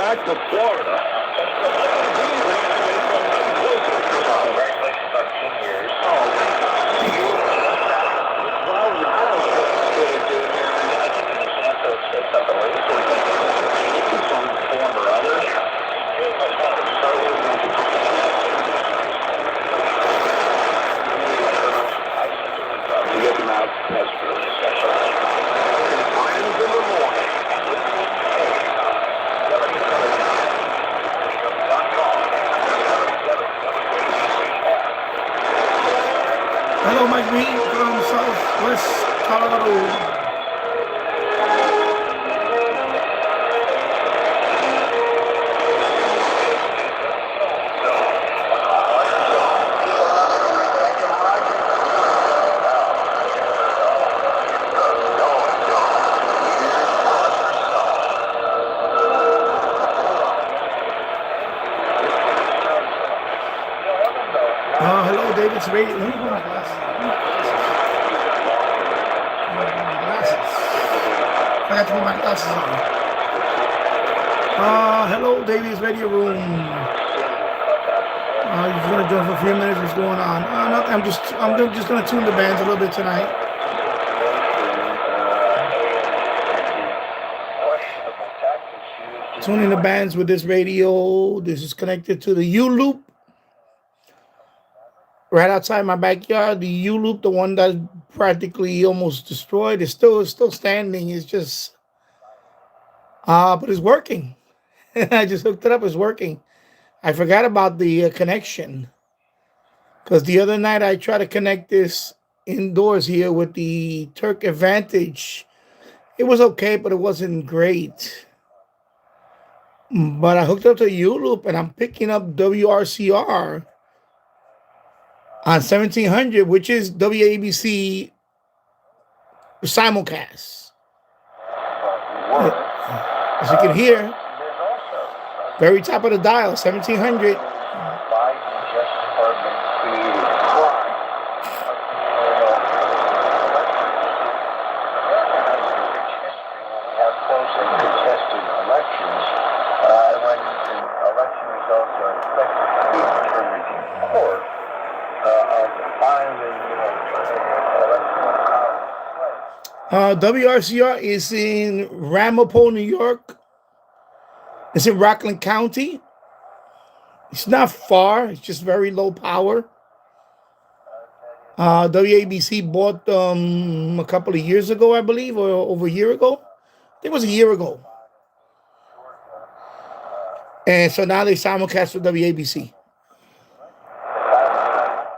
back to Florida. Congratulations on 10 years. Well, I don't know what to do here. I think in the sense of it's up at least in some form or other. To get them out, that's really special. Friends in the morning. Hello, Mike B from Southwest Colorado. Hello, David's radio. Let me put my glasses on. I got to put my glasses on. Hello, David's radio room. You're just gonna join for a few minutes. What's going on? Nothing. I'm just gonna tune the bands a little bit tonight. Tuning the bands with this radio. This is connected to the Youloop. Right outside my backyard, the Youloop, the one that practically almost destroyed, is still standing. It's just, but it's working. I just hooked it up. It's working. I forgot about the connection because the other night I tried to connect this indoors here with the Turk Advantage. It was okay, but it wasn't great. But I hooked up to Youloop and I'm picking up WRCR on 1700, which is WABC simulcast. As you can hear, very top of the dial, 1700. WRCR is in Ramapo, New York. It's in Rockland County. It's not far. It's just very low power. WABC bought them a couple of years ago, I believe, or over a year ago. I think it was a year ago. And so now they simulcast with WABC.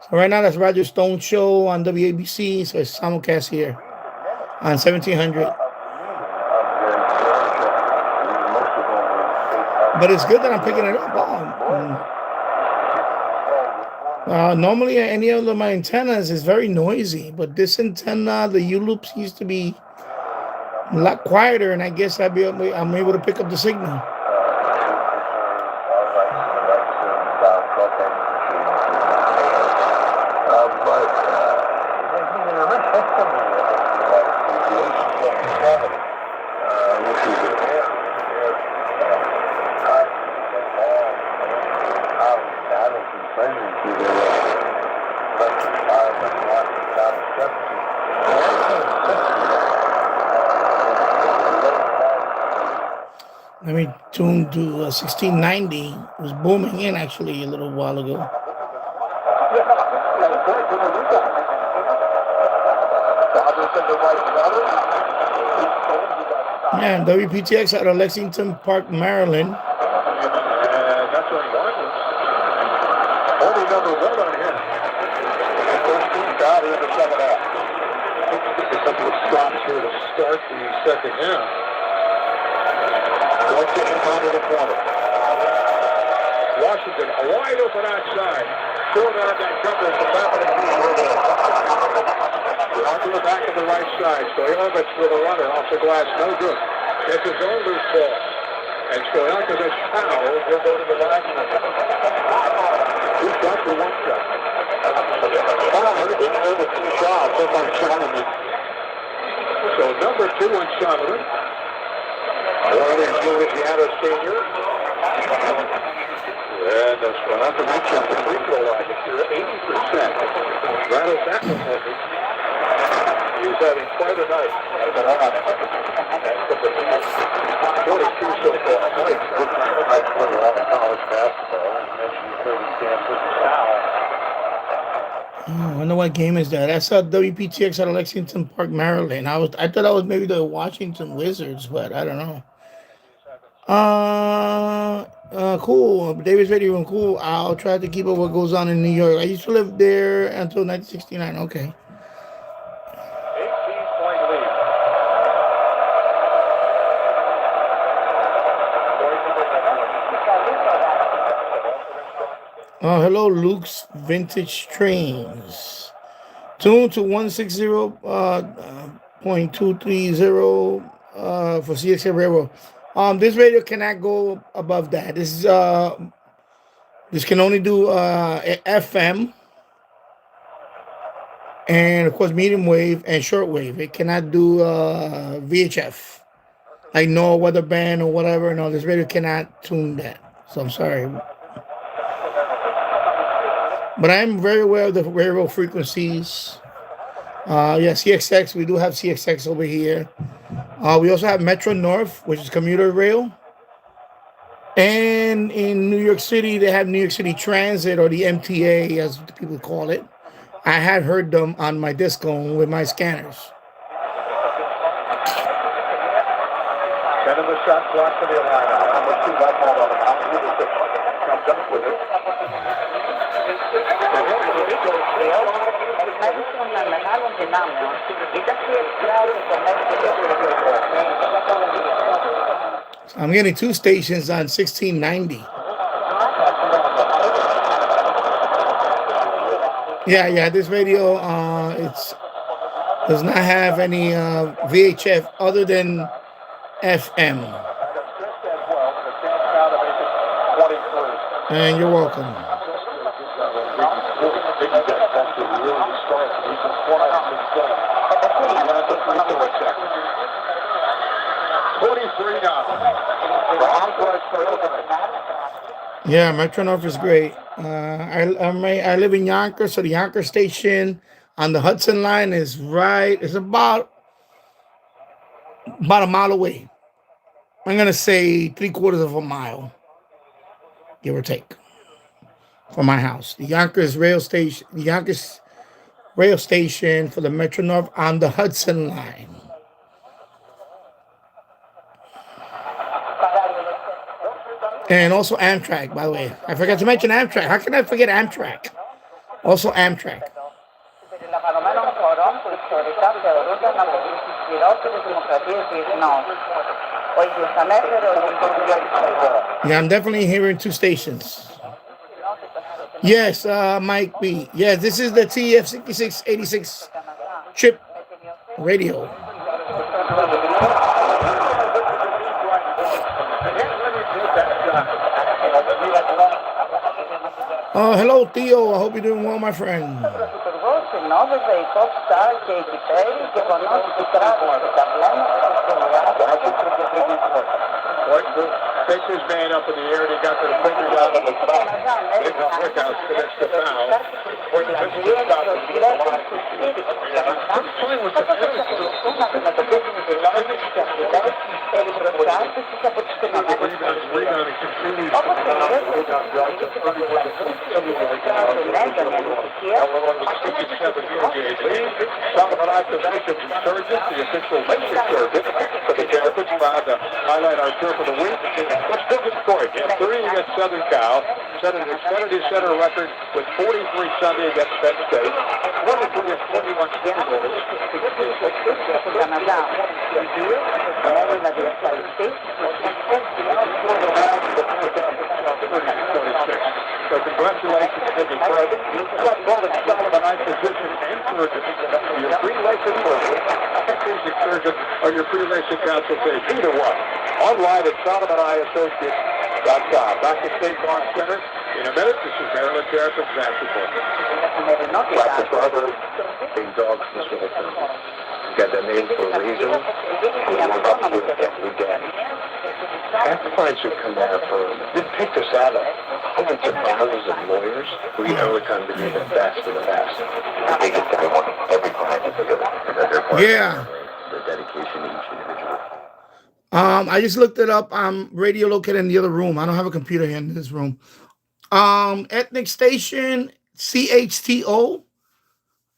So right now that's Roger Stone's show on WABC. So it's simulcast here on 1700. But it's good that I'm picking it up. Normally any of my antennas is very noisy, but this antenna, the Youloop, seems to be a lot quieter, and I guess I'm able to pick up the signal. Let me tune to 1690. It was booming in actually a little while ago. Man, WPTX out of Lexington Park, Maryland. That's what he wanted. Only number one on him. First team got in the second half. A couple of stops here to start the second half. Let's get him onto the corner. Washington, a wide open outside. Short on that cover at the top of the key. Onto the back of the right side. Stoyanovich with a runner off the glass. No good. It's his own loose ball. And Stoyanovich foul. He'll go to the line. He's got the one shot. Didn't know the two shots. That's on Solomon. So number 2 on Solomon. One is Louisiana senior. And that's going out to reach up the free throw line. You're at 80%. Rattled that one over. He's having quite a night. 42 so far. Nice. We're trying to fight for a lot of college basketball. And you mentioned the circumstances now. I wonder what game is that. That's WPTX out of Lexington Park, Maryland. I thought that was maybe the Washington Wizards, but I don't know. Cool. David's Radio Room, cool. I'll try to keep up what goes on in New York. I used to live there until 1969. Okay. 18-point lead. Hello, Luke's Vintage Trains. Tuned to 160.230 for CXM Railroad. This radio cannot go above that. This can only do FM and of course medium wave and short wave. It cannot do VHF, like no weather band or whatever. No, this radio cannot tune that. So I'm sorry. But I'm very aware of the radio frequencies. Yeah, CXX. We do have CXX over here. We also have Metro North, which is commuter rail. And in New York City, they have New York City Transit, or the MTA, as people call it. I had heard them on my disco with my scanners. 10 of the shot clock for the Atlanta. Number 2 left hand on the mound. Comes up with it. I'm getting 2 stations on 1690. Yeah. This radio, does not have any VHF other than FM. And you're welcome. 23 now. Yeah, Metro North is great. I live in Yonkers, so the Yonkers station on the Hudson line is right. It's about a mile away. I'm gonna say 3/4 of a mile, give or take, from my house. The Yonkers rail station, for the Metro North on the Hudson line. And also Amtrak, by the way. I forgot to mention Amtrak. How can I forget Amtrak? Also Amtrak. Yeah, I'm definitely hearing 2 stations. Yes, Mike B. Yes, this is the TEF6686 chip radio. Oh, hello, Theo. I hope you're doing well, my friend. Takes his man up in the air and he got the fingers out of the foul. Big quick out, finished the foul. Playing with the rebound continues to some of the activation resurgence, the official late resurgence for the Terrapins, proud to highlight our turf of the week. Let's go to Detroit. Game 3 against Southern Cal. Set an Xfinity Center record with 43 Sunday against Penn State. 23 and 21 field goals. So congratulations to Detroit. You've got Golden Solomon in position and surgeon. Your pre-racing surgeon or your pre-racing council page. Either one. Online at SolomonIAssociates.com. Back to State Farm Center in a minute. This is Maryland Terrapins basketball. Practice brother, big dogs this whole thing. You got that name for a reason. We want to do it every day. Amplifiers should come down for, they picked us out of hundreds of thousands of lawyers who every time to be the best of the best. They just kind of want every client to feel it. Yeah. The dedication to each individual. I just looked it up. I'm radio located in the other room. I don't have a computer here in this room. Ethnic station CHTO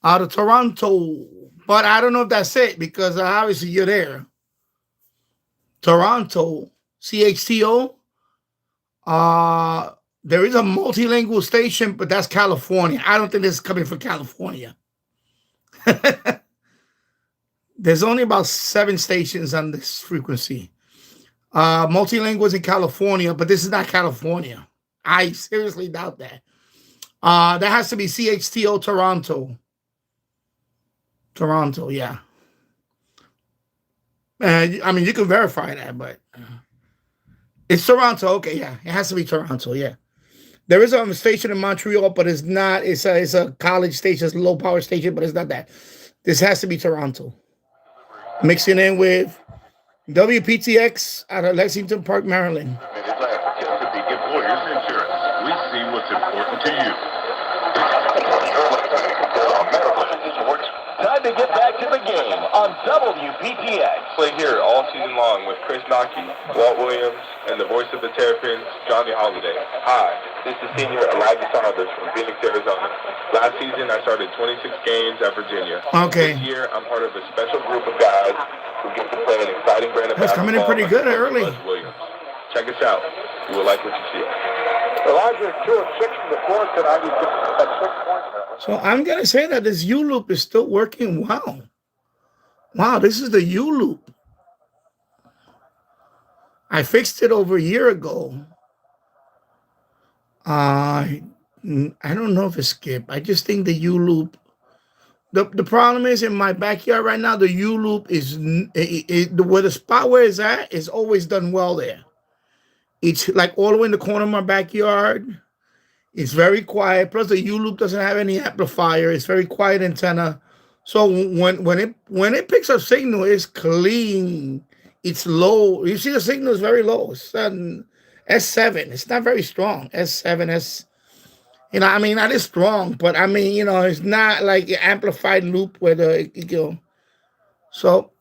out of Toronto. But I don't know if that's it because obviously you're there. Toronto, CHTO. There is a multilingual station, but that's California. I don't think this is coming from California. There's only about 7 stations on this frequency. Multilingual is in California, but this is not California. I seriously doubt that. That has to be CHTO Toronto. Toronto, yeah. I mean, you can verify that, but it's Toronto. Okay, yeah. It has to be Toronto, yeah. There is a station in Montreal, but it's not. It's a college station. It's a low-power station, but it's not that. This has to be Toronto. Mixing in with WPTX out of Lexington Park, Maryland. Chesapeake Employers Insurance. We see what's important to you. Time to get back to the game on WPTX. Play here all season long with Chris Nockey, Walt Williams, and the voice of the Terrapins, Johnny Holiday. Hi, this is senior Elijah Saunders from Phoenix, Arizona. Last season, I started 26 games at Virginia. Okay. This year, I'm part of a special group of guys who get to play an exciting brand of That's coming in pretty good early. Williams. Check us out. You will like what you see. Elijah 2 of 6 from the fourth tonight. He's got 6 points now. So I'm going to say that this Youloop is still working well. Wow, this is the Youloop. I fixed it over a year ago. I don't know if it's skip. I just think the Youloop. The problem is in my backyard right now, the Youloop is where the spot where it's at is always done well there. It's like all the way in the corner of my backyard. It's very quiet. Plus, the Youloop doesn't have any amplifier. It's very quiet antenna. So when it picks up signal, it's clean. It's low. You see the signal is very low. It's S7. It's not very strong. S7, I mean, that is strong, but I mean, it's not like an amplified loop where So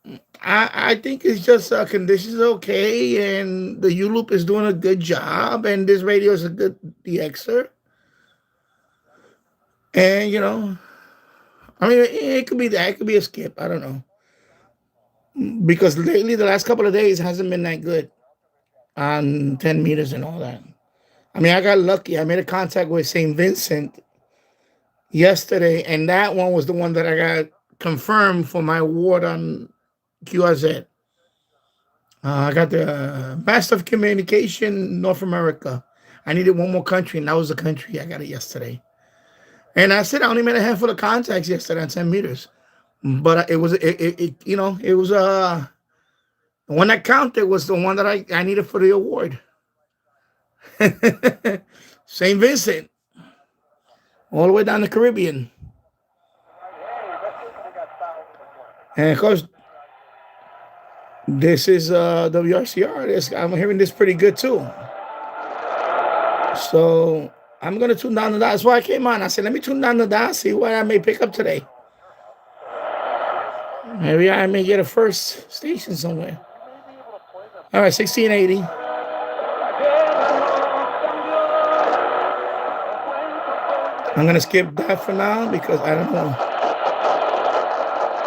I think it's just conditions are okay, and the Youloop is doing a good job, and this radio is a good DXer. And I mean, it could be that. It could be a skip. I don't know. Because lately, the last couple of days hasn't been that good on 10 meters and all that. I mean, I got lucky. I made a contact with St. Vincent yesterday, and that one was the one that I got confirmed for my award on QRZ. I got the Master of Communication North America. I needed one more country, and that was the country. I got it yesterday. And I said I only made a handful of contacts yesterday on 10 meters. But it was the one that counted was the one that I needed for the award. St. Vincent, all the way down the Caribbean. And of course, this is WRCR. I'm hearing this pretty good too. So I'm going to tune down the dial. That's why I came on. I said, let me tune down the dial, see what I may pick up today. Maybe I may get a first station somewhere. All right, 1680. I'm going to skip that for now because I don't know.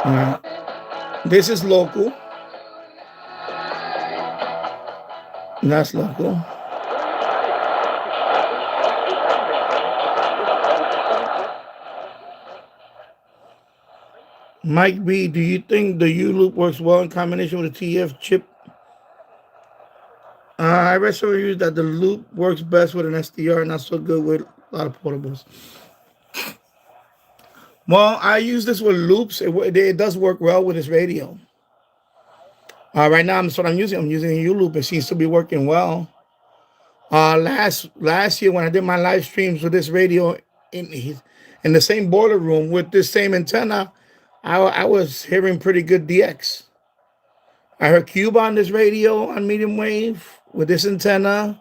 All right. This is local. That's local. Mike B, do you think the Youloop works well in combination with a TF chip? I read some reviews that the loop works best with an SDR, not so good with a lot of portables. Well, I use this with loops. It does work well with this radio. Right now, that's what I'm using. I'm using a Youloop. It seems to be working well. Last year when I did my live streams with this radio in the same boiler room with this same antenna, I was hearing pretty good DX. I heard Cube on this radio on medium wave with this antenna.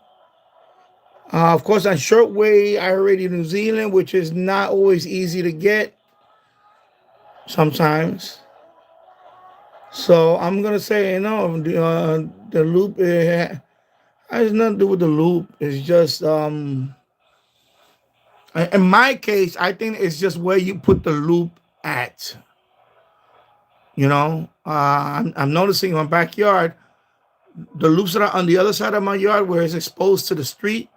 Of course, on shortwave, I heard Radio New Zealand, which is not always easy to get sometimes. So I'm gonna say, the loop has nothing to do with the loop. It's just in my case, I think it's just where you put the loop at. I'm noticing in my backyard, the loops that are on the other side of my yard where it's exposed to the street,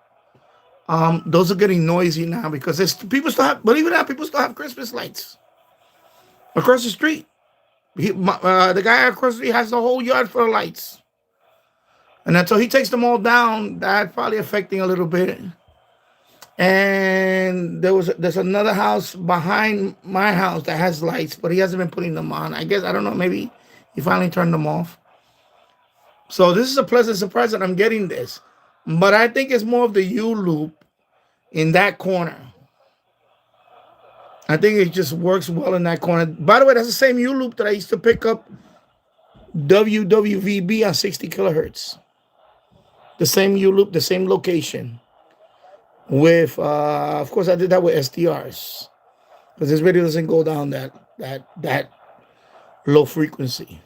those are getting noisy now because people still have, believe it or not, people still have Christmas lights across the street. The guy across the street has the whole yard full of lights. And until he takes them all down, that's probably affecting a little bit. And there's another house behind my house that has lights, but he hasn't been putting them on. I guess, I don't know, maybe he finally turned them off. So this is a pleasant surprise that I'm getting this. But I think it's more of the Youloop in that corner. I think it just works well in that corner. By the way, that's the same Youloop that I used to pick up WWVB on 60 kilohertz. The same Youloop, the same location. With, of course, I did that with SDRs. Because this radio doesn't go down that low frequency.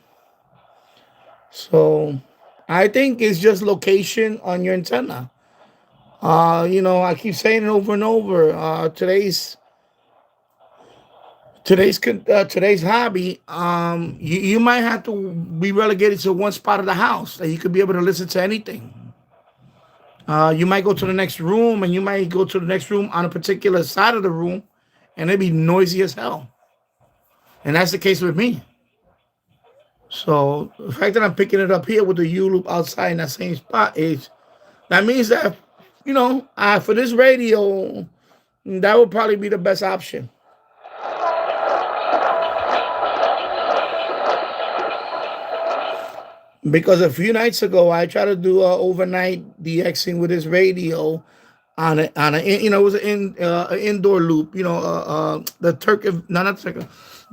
So I think it's just location on your antenna. I keep saying it over and over. Today's hobby, you might have to be relegated to one spot of the house that you could be able to listen to anything. You might go to the next room, and you might go to the next room on a particular side of the room, and it'd be noisy as hell. And that's the case with me. So the fact that I'm picking it up here with the Youloop outside in that same spot that means that, for this radio, that would probably be the best option. Because a few nights ago, I tried to do overnight DXing with this radio it was an indoor loop. The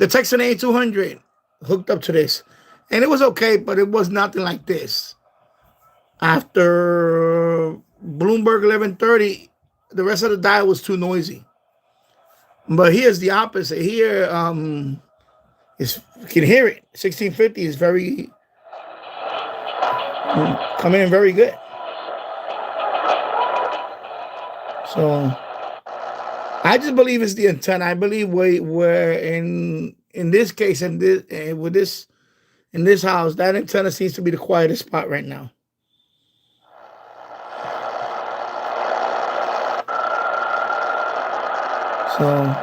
Texan A200 hooked up to this, and it was okay, but it was nothing like this. After Bloomberg 1130, the rest of the dial was too noisy. But here's the opposite. Here, you can hear it. 1650 is very coming in very good. So I just believe it's the antenna. I believe we're in this case, in this house, that antenna seems to be the quietest spot right now. So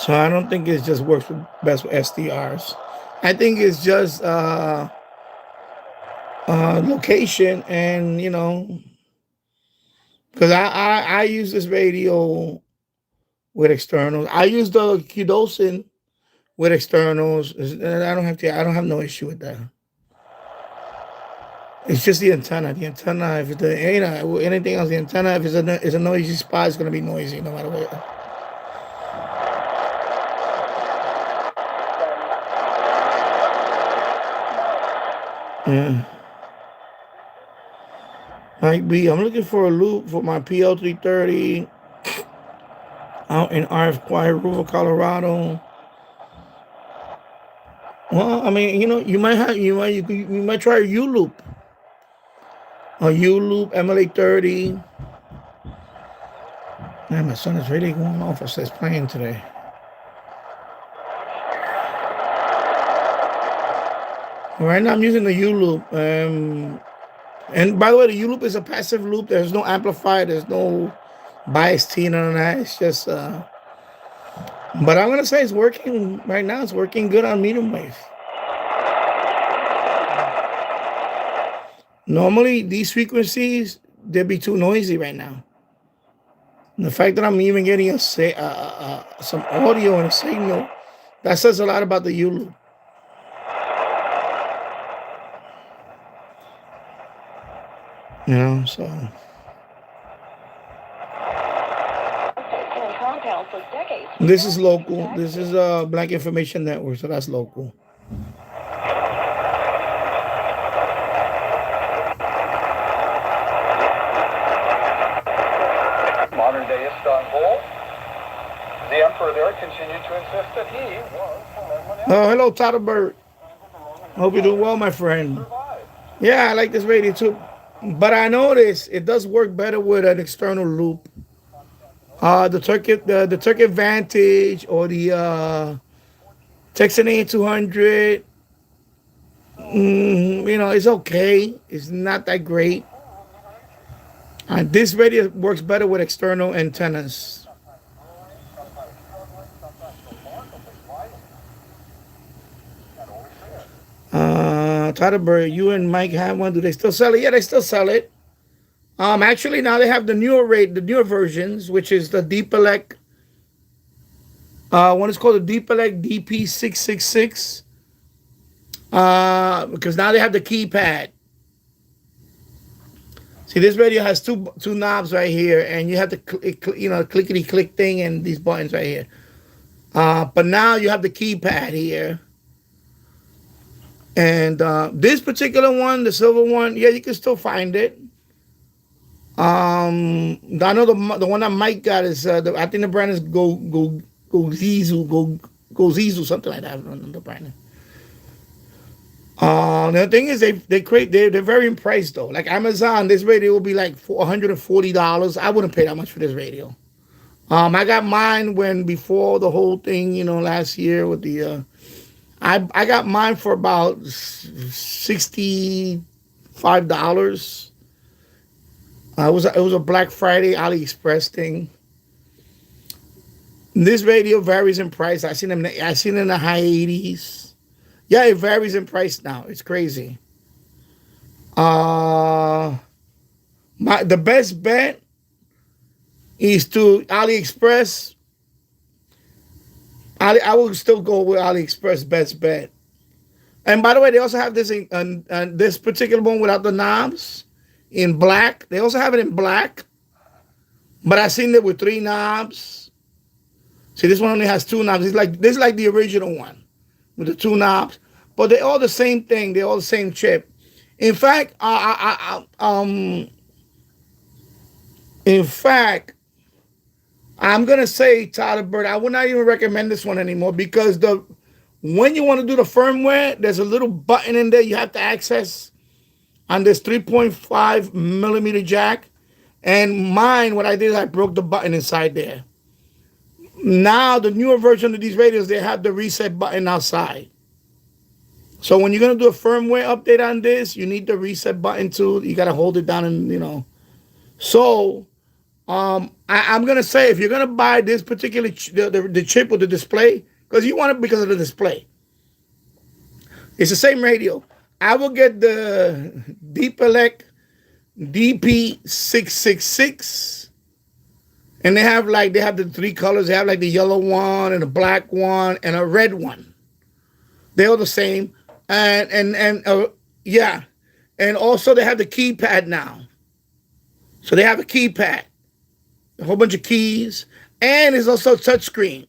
I don't think it just works best with SDRs. I think it's just location, and because I use this radio with externals. I use the Qdosin with externals. I don't have no issue with that. It's just the antenna. The antenna, if anything else, the antenna, if it's a noisy spot, it's gonna be noisy no matter what. Yeah. Might be. I'm looking for a loop for my PL330 out in RF Quiet River, Colorado. Well, I mean, you might try a Youloop. A Youloop MLA30. Man, my son is really going off as he's playing today. Right now I'm using the Youloop. And by the way, the Youloop is a passive loop. There's no amplifier. There's no bias T, none of that. It's just, but I'm going to say it's working right now. It's working good on medium wave. Normally, these frequencies, they'd be too noisy right now. And the fact that I'm even getting some audio and a signal, that says a lot about the Youloop. So. This is local. This is Black Information Network, so that's local. on hold. The Emperor there continued to insist that he was the lone one. Oh, hello, Totterbird. Hope you're doing well, my friend. Yeah, I like this radio too. But I noticed it does work better with an external loop. The Turkey Vantage or the Texan A200, it's okay. It's not that great. This radio works better with external antennas. Totterberg, you and Mike have one. Do they still sell it? Yeah, they still sell it. Actually, now they have the newer versions, which is the Deep Elect. One is called the Deep Elect DP666. Because now they have the keypad. See, this radio has two knobs right here, and you have the clickety click thing and these buttons right here. But now you have the keypad here. And this particular one, the silver one, yeah, you can still find it. I know the one that Mike got is I think the brand is Go Zizu, something like that. I don't know the brand. The thing is, they're very priced though. Like Amazon, this radio will be like $140. I wouldn't pay that much for this radio. I got mine before the whole thing, last year with the. I got mine for about $65. It was a Black Friday AliExpress thing. This radio varies in price. I seen it in the high 80s. Yeah, it varies in price now. It's crazy. The best bet is to AliExpress. I will still go with AliExpress best bet. And by the way, they also have this this particular one without the knobs in black. They also have it in black, but I seen it with 3 knobs. See, this one only has 2 knobs. This is like the original one with the 2 knobs, but they're all the same thing. They're all the same chip. In fact, I'm gonna say, Tyler Bird, I would not even recommend this one anymore because when you want to do the firmware, there's a little button in there you have to access on this 3.5 millimeter jack. And mine, what I did is I broke the button inside there. Now the newer version of these radios, they have the reset button outside. So when you're gonna do a firmware update on this, you need the reset button too. You gotta hold it down and So I'm gonna say if you're gonna buy this particular the chip with the display, because you want it because of the display. It's the same radio. I will get the Deep Elect DP666, and they have the 3 colors. They have like the yellow one and a black one and a red one. They're all the same, and also they have the keypad now. So they have a keypad, a whole bunch of keys, and it's also touchscreen,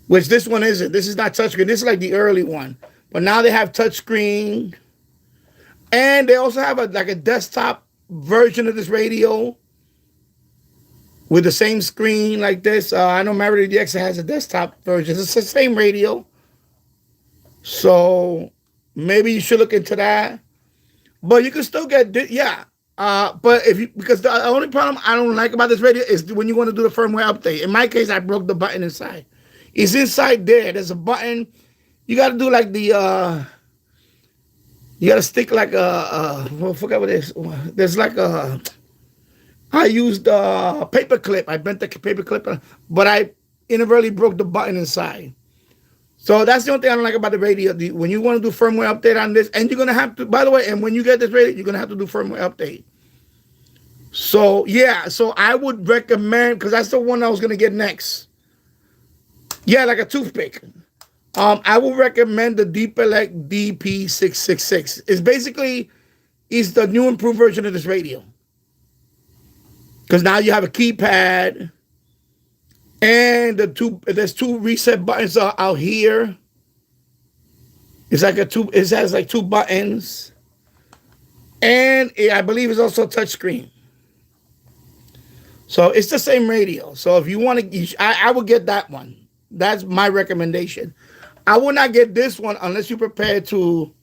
which this one isn't. This is not touchscreen. This is like the early one. But now they have touchscreen, and they also have a desktop version of this radio with the same screen like this. I know MW DXing has a desktop version. It's the same radio. So maybe you should look into that. But you can still get, but because the only problem I don't like about this radio is when you want to do the firmware update. In my case, I broke the button inside. It's inside there. There's a button. You got to do like you got to stick like I forgot what it is. There's like I used a paper clip. I bent the paper clip, but I inadvertently broke the button inside. So that's the only thing I don't like about the radio. When you want to do firmware update on this, and you're going to have to, by the way, and when you get this radio, you're going to have to do firmware update. So, so I would recommend, because that's the one I was going to get next. Yeah, like a toothpick. I will recommend the Deep Elect DP666. It's the new improved version of this radio. Because now you have a keypad. And there's 2 reset buttons out here. It has like 2 buttons. And I believe it's also touchscreen. So it's the same radio. So if you want to, I would get that one. That's my recommendation. I would not get this one unless you're prepared to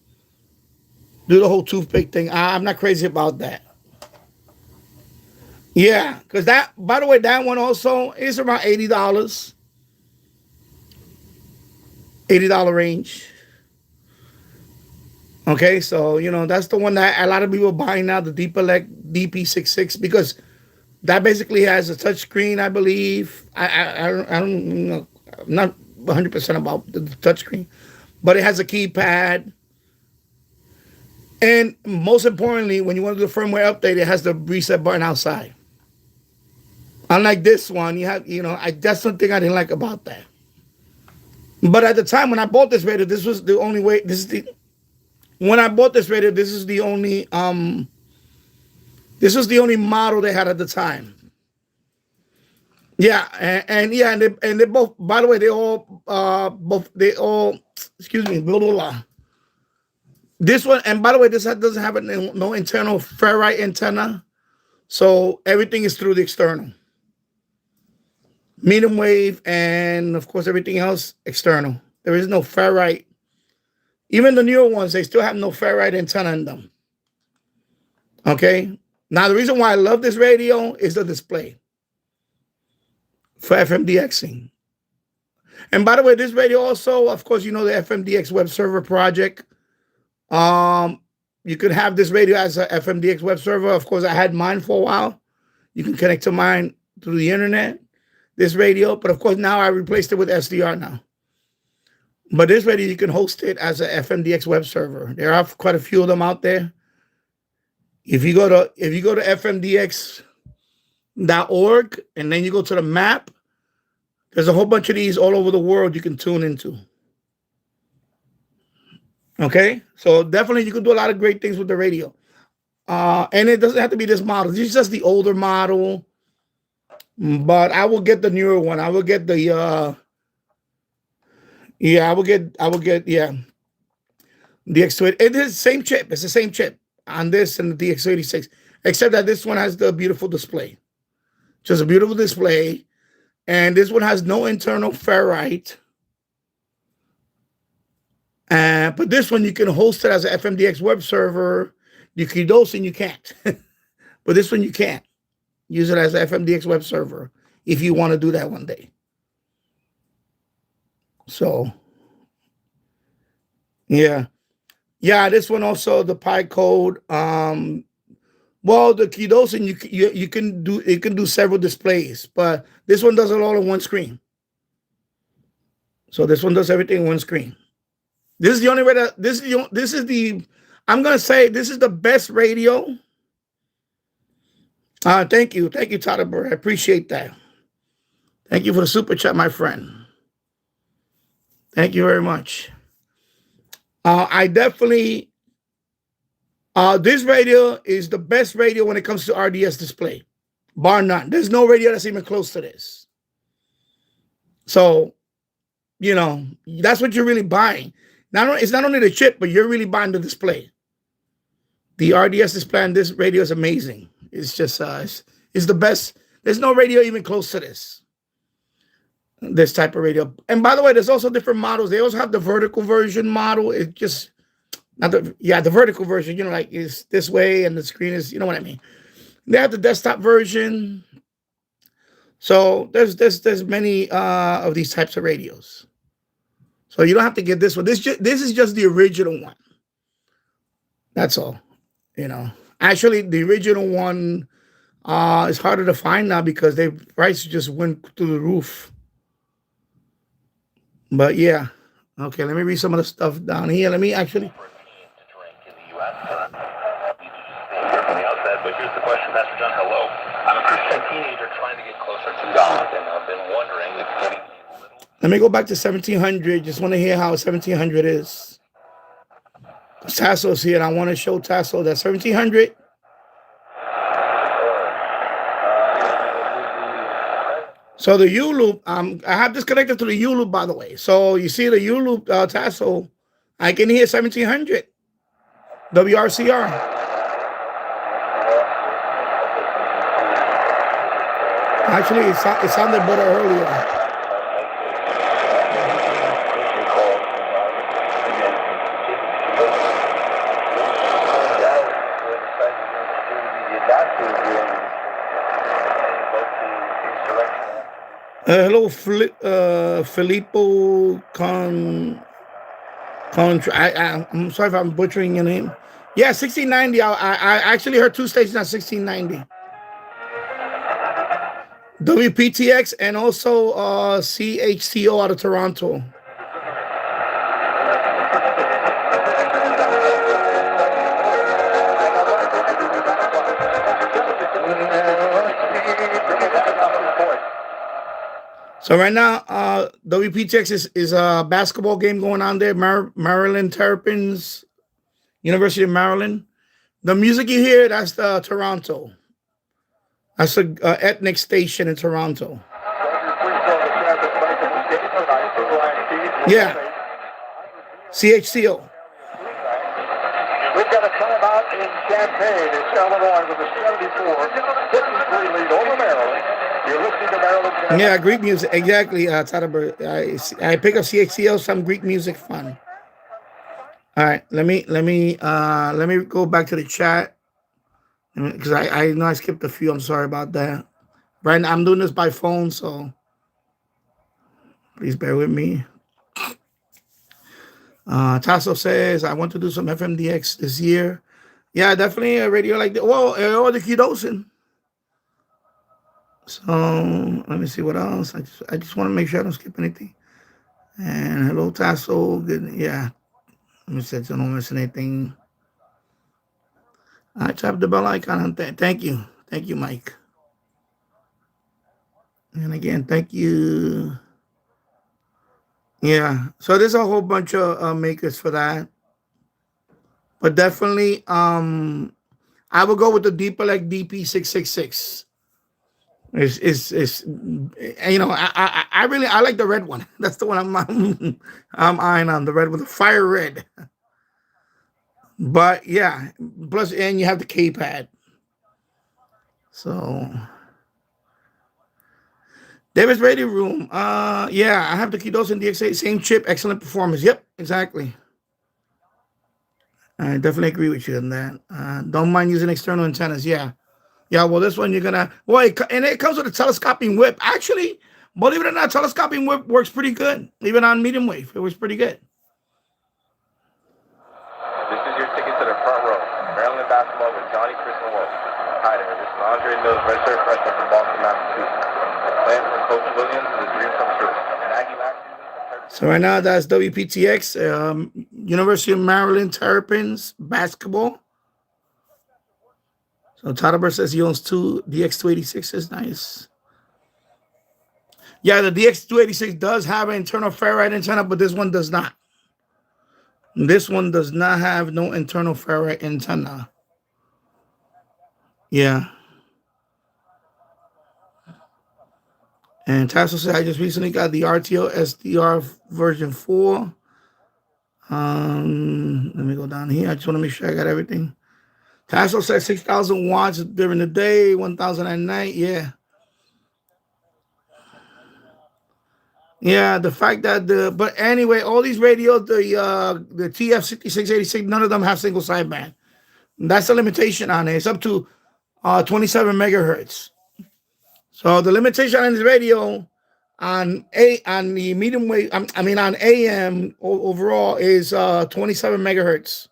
do the whole toothpick thing. I'm not crazy about that. Yeah, because that, by the way, that one also is around $80. $80 range. Okay, so that's the one that a lot of people are buying now, the Deep Elect DP66, because that basically has a touch screen, I believe. I don't know, I'm not 100% about the touch screen, but it has a keypad. And most importantly, when you want to do the firmware update, it has the reset button outside. Unlike this one, that's something I didn't like about that. But at the time when I bought this radio, this was the only way. When I bought this radio, this is the only model they had at the time. Yeah, and they both. By the way, they all excuse me, blah blah blah. This one, and by the way, this doesn't have no internal ferrite antenna, so everything is through the external. Medium wave, and of course everything else external. There is no ferrite. Even the newer ones, they still have no ferrite antenna in them. Okay. Now the reason why I love this radio is the display for FMDXing. And by the way, this radio also, of course, the FMDX web server project. You could have this radio as a FMDX web server. Of course, I had mine for a while. You can connect to mine through the internet. This radio, but of course now I replaced it with SDR now. But this radio, you can host it as a FMDX web server. There are quite a few of them out there. If you go to fmdx.org and then you go to the map, there's a whole bunch of these all over the world you can tune into. Okay, so definitely you can do a lot of great things with the radio. And it doesn't have to be this model. This is just the older model. But I will get the newer one. I will get the I will get the DX2. It is the same chip. It's the same chip on this and the DX86, except that this one has the beautiful display. Just a beautiful display. And this one has no internal ferrite. But this one you can host it as an FMDX web server. You can dose and you can't. But this one you can't. Use it as an FMDX web server if you want to do that one day. So, yeah. This one also, the Pi code. Well, the Kidosin, you can do several displays, but this one does it all on one screen. So this one does everything on one screen. This is the only way that I'm gonna say this is the best radio. Thank you, Tadaber. I appreciate that. Thank you for the super chat, my friend. Thank you very much. I definitely, this radio is the best radio when it comes to RDS display, bar none. There's no radio that's even close to this. So, that's what you're really buying. It's not only the chip, but you're really buying the display. The RDS display on this radio is amazing. It's just, it's the best. There's no radio even close to this type of radio. And by the way, there's also different models. They also have the vertical version model. It just, the vertical version, like is this way and the screen is, you know what I mean? They have the desktop version. So there's many of these types of radios. So you don't have to get this one. This is just the original one. That's all, Actually, the original one is harder to find now because their price just went through the roof. But yeah, okay. Let me read some of the stuff down here. Let me actually. But here's the question, Pastor John. Hello. I'm a Christian teenager trying to get closer to God, and I've been wondering if getting. Let me go back to 1700. Just want to hear how 1700 is. Tasso's here, and I want to show Tasso that 1700. So the Youloop, I have this connected to the Youloop, by the way. So you see the Youloop Tasso, I can hear 1700 WRCR. Actually, it sounded better earlier. Hello, Filippo I'm sorry if I'm butchering your name. Yeah, 1690. I actually heard two stations at 1690. WPTX and also CHCO out of Toronto. So right now, WPTX is a basketball game going on there. Maryland Terrapins, University of Maryland. The music you hear, that's the Toronto. That's a ethnic station in Toronto. Yeah. CHCO. We've got a timeout in Champaign. It's Illinois with a 74-53 lead over Maryland. You're listening to Maryland. Yeah, Greek music. Exactly, Tadaber. I pick up CHCO, some Greek music fun. All right, let me go back to the chat because I know I skipped a few. I'm sorry about that. Right now, I'm doing this by phone, so please bear with me. Tasso says I want to do some FMDX this year. Yeah, definitely a radio like that. Well, or the Qdosin. So let me see what else. I just want to make sure I don't skip anything. And hello, Tasso. Good. Yeah. Let me see so I don't miss anything. I tap the bell icon. Thank you. Thank you, Mike. And again, thank you. Yeah. So there's a whole bunch of makers for that. But definitely, I will go with the Deepelect DP666. It's you know, I really like the red one. That's the one I'm eyeing on, the red with the fire red. But yeah, plus and you have the K-pad. So David's Radio Room. Yeah, I have the Qdosin DX8, same chip, excellent performance. Yep, exactly. I definitely agree with you on that. Don't mind using external antennas. Yeah. Yeah, well, this one you're gonna and it comes with a telescoping whip. Actually, believe it or not, telescoping whip works pretty good. Even on medium wave, it was pretty good. This is your ticket to the front row. Maryland basketball with Johnny, Chris, and Wolf. Hi there, this is Andre Mills, redshirt freshman from Boston, Massachusetts. Playing for Coach Williams is a dream come true. And Aggie last So right now that's WPTX, University of Maryland Terrapins basketball. So Tadaber says he owns two DX286s. Nice. Yeah, the DX286 does have an internal ferrite antenna, but this one does not. This one does not have no internal ferrite antenna. Yeah. And Tasso said, I just recently got the RTO SDR version 4. Let me go down here. I just want to make sure I got everything. Tasso said 6,000 watts during the day, 1,000 at night. Yeah. Yeah, the fact that but anyway, all these radios, the TEF6686, none of them have single sideband. That's the limitation on it. It's up to 27 megahertz. So the limitation on this radio on the medium wave, on AM overall is 27 megahertz.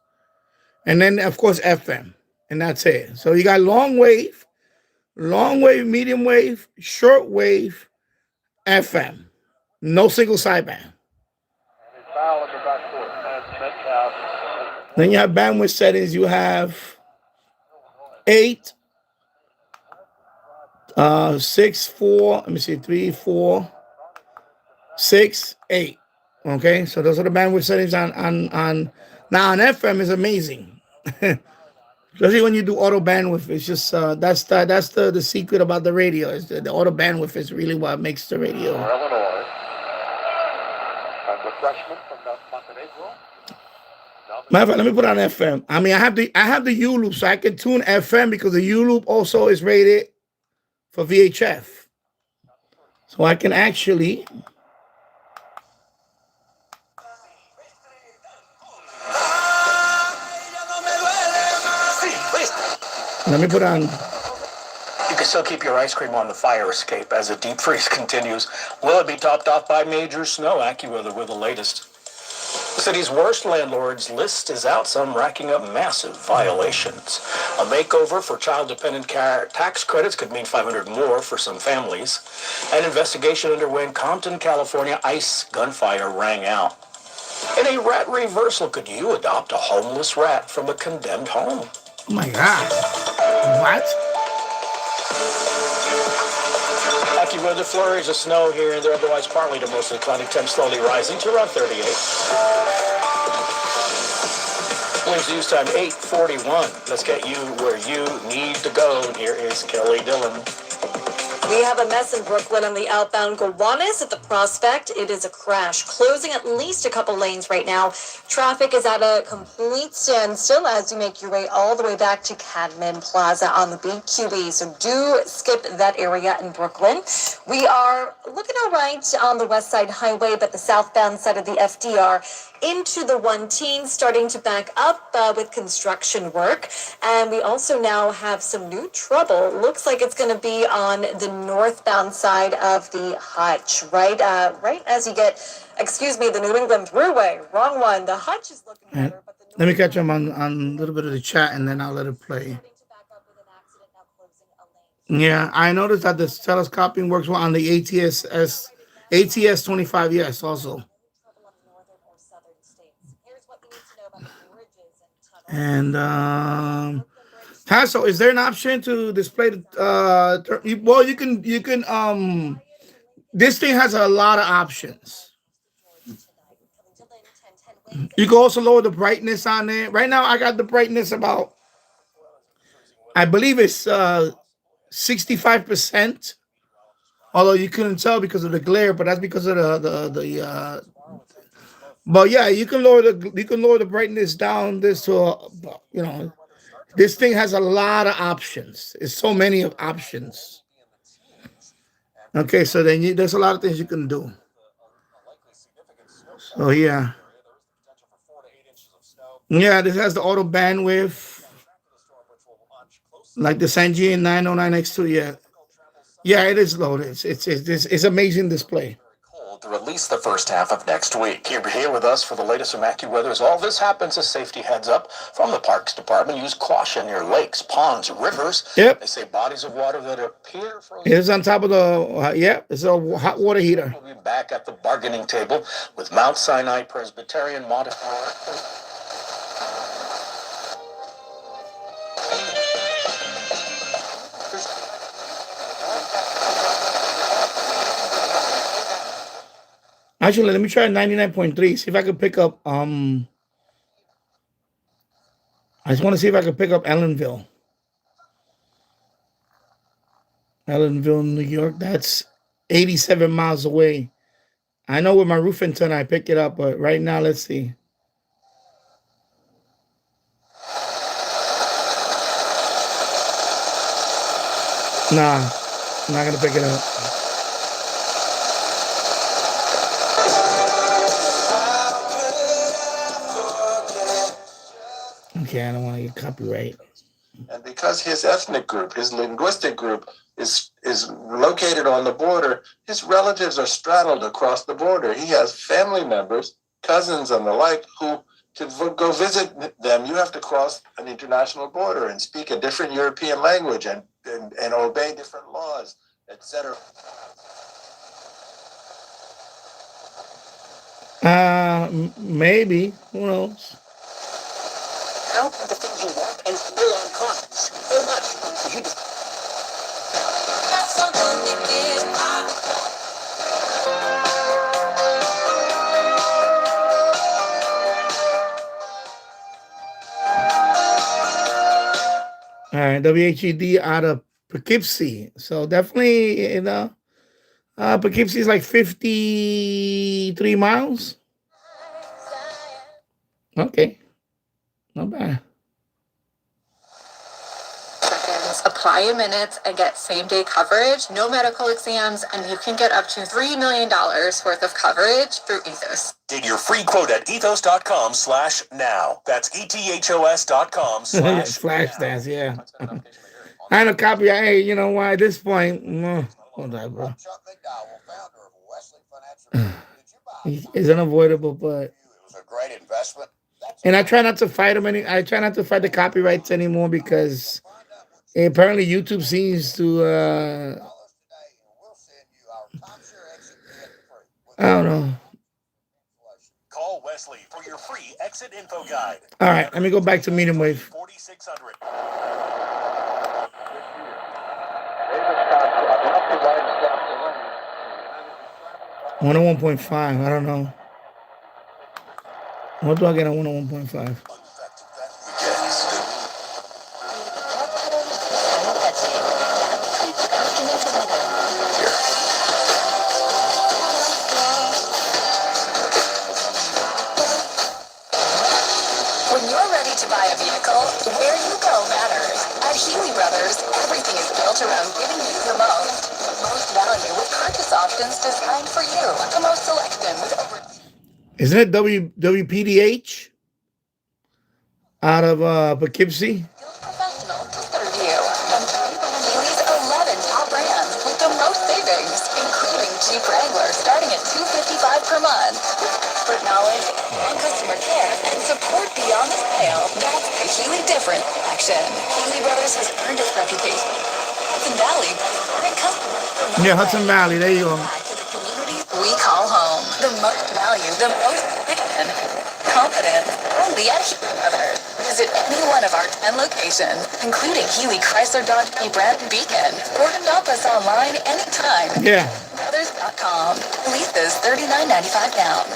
And then of course FM. And that's it. So you got long wave, medium wave, short wave, FM. No single sideband. Then you have bandwidth settings. You have 8, 6, 4. Let me see, 3, 4, 6, 8. Okay, so those are the bandwidth settings on now on FM is amazing. Especially when you do auto bandwidth, it's just that's the secret about the radio. Is the auto bandwidth is really what makes the radio. Matter of fact, let me put on FM. I mean, I have the Youloop, so I can tune FM because the Youloop also is rated for VHF. So I can actually let me put on. You can still keep your ice cream on the fire escape as the deep freeze continues. Will it be topped off by major snow? AccuWeather with the latest. The city's worst landlords list is out, some racking up massive violations. A makeover for child-dependent tax credits could mean $500 more for some families. An investigation underway in Compton, California. ICE gunfire rang out. In a rat reversal, could you adopt a homeless rat from a condemned home? Oh my God. What? AccuWeather flurries of snow here and there, otherwise partly to mostly cloudy, temps slowly rising to around 38. Winds use time 8:41. Let's get you where you need to go. And here is Kelly Dillon. We have a mess in Brooklyn on the outbound Gowanus at the Prospect. It is a crash, closing at least a couple lanes right now. Traffic is at a complete standstill as you make your way all the way back to Cadman Plaza on the BQE. So do skip that area in Brooklyn. We are looking all right on the West Side Highway, but the southbound side of the FDR into the 110 starting to back up with construction work. And we also now have some new trouble. Looks like it's going to be on the northbound side of the Hutch, right as you get, the New England Thruway. Wrong one. The Hutch is looking better, but the Let me catch him on a little bit of the chat, and then I'll let it play. Yeah, I noticed that the telescoping works well on the ATS 25. Yes, also. And Tasso, is there an option to display the well, you can this thing has a lot of options. You can also lower the brightness on it. Right now I got the brightness about, I believe it's 65%. Although you couldn't tell because of the glare, but that's because of the but yeah, you can lower the brightness down this to this thing has a lot of options. It's so many of options. Okay, so then there's a lot of things you can do. So yeah. Yeah, this has the auto bandwidth. Like the Sangean 909X2, yeah. Yeah, it is loaded. It's amazing display. To release the first half of next week. Here with us for the latest from AccuWeather as all this happens, a safety heads up from the Parks Department. Use caution near lakes, ponds, rivers. Yep. They say bodies of water that appear frozen. It's on top of the, it's a hot water heater. We'll be back at the bargaining table with Mount Sinai Presbyterian modifier. Actually, let me try 99.3. See if I can pick up. I just want to see if I can pick up Ellenville, New York. That's 87 miles away. I know with my roof antenna I pick it up, but right now, let's see. Nah, I'm not gonna pick it up. Okay, I don't want to get copyright. And because his ethnic group, his linguistic group is located on the border, his relatives are straddled across the border. He has family members, cousins and the like, who to go visit them, you have to cross an international border and speak a different European language and obey different laws, etc. Maybe. Who knows? How can the things you want and still on costs so much? You All right, WHED out of Poughkeepsie. So definitely, Poughkeepsie is like 53 miles. Okay, not bad. Apply in minutes and get same-day coverage, no medical exams, and you can get up to $3 million worth of coverage through Ethos. Get your free quote at ethos.com/now. That's ethos.com/now. Flash dance, yeah. I had a copy. Hey, you know why? At this point, no, whatever. It's unavoidable, but It was a great investment. and I try not to fight them any. I try not to fight the copyrights anymore because apparently YouTube seems to. I don't know. Call Wesley for your free exit info guide. All right, let me go back to medium wave. 4600. 101.5. I don't know. What do I get on 101.5? When you're ready to buy a vehicle, where you go matters. At Healy Brothers, everything is built around giving you the most value with purchase options designed for you. The most selection with over. Isn't it WPDH out of Poughkeepsie? Professional to serve you. And Healy's 11 top brands with the most savings, including Jeep Wrangler starting at $255 per month. Expert knowledge and customer care and support beyond the sale. That's the Healy Different action. Healy Brothers has earned its reputation. Hudson Valley, great customers. Yeah, Hudson Valley. There you go. Communities we call home. The most value, the most efficient, confident, only at Healy Brothers. Visit any one of our 10 locations, including Healy Chrysler Dodge Jeep Ram Beacon, or shop us online anytime. Yeah. Brothers.com. Leases $39.95 down.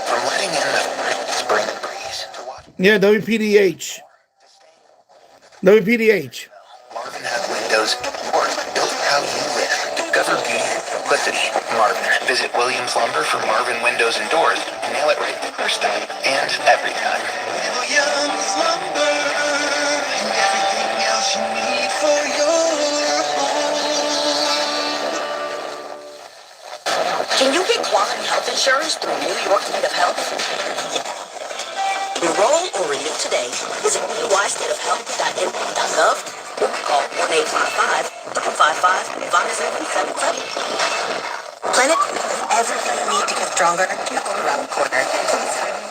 From letting in the spring breeze to watching. Yeah, WPDH. WPDH. Marvin had windows or built how you live. Discover beauty and simplicity. Marvin. Visit Williams Lumber for Marvin windows and doors. Nail it right the first time and every time. Williams Lumber and everything else you need for your home. Can you get quality health insurance through New York State of Health? Yeah. Enroll or renew today. Visit NYStateofHealth.np.gov or call 1-855-255-5777. Clinic, everything you need to get stronger around the corner.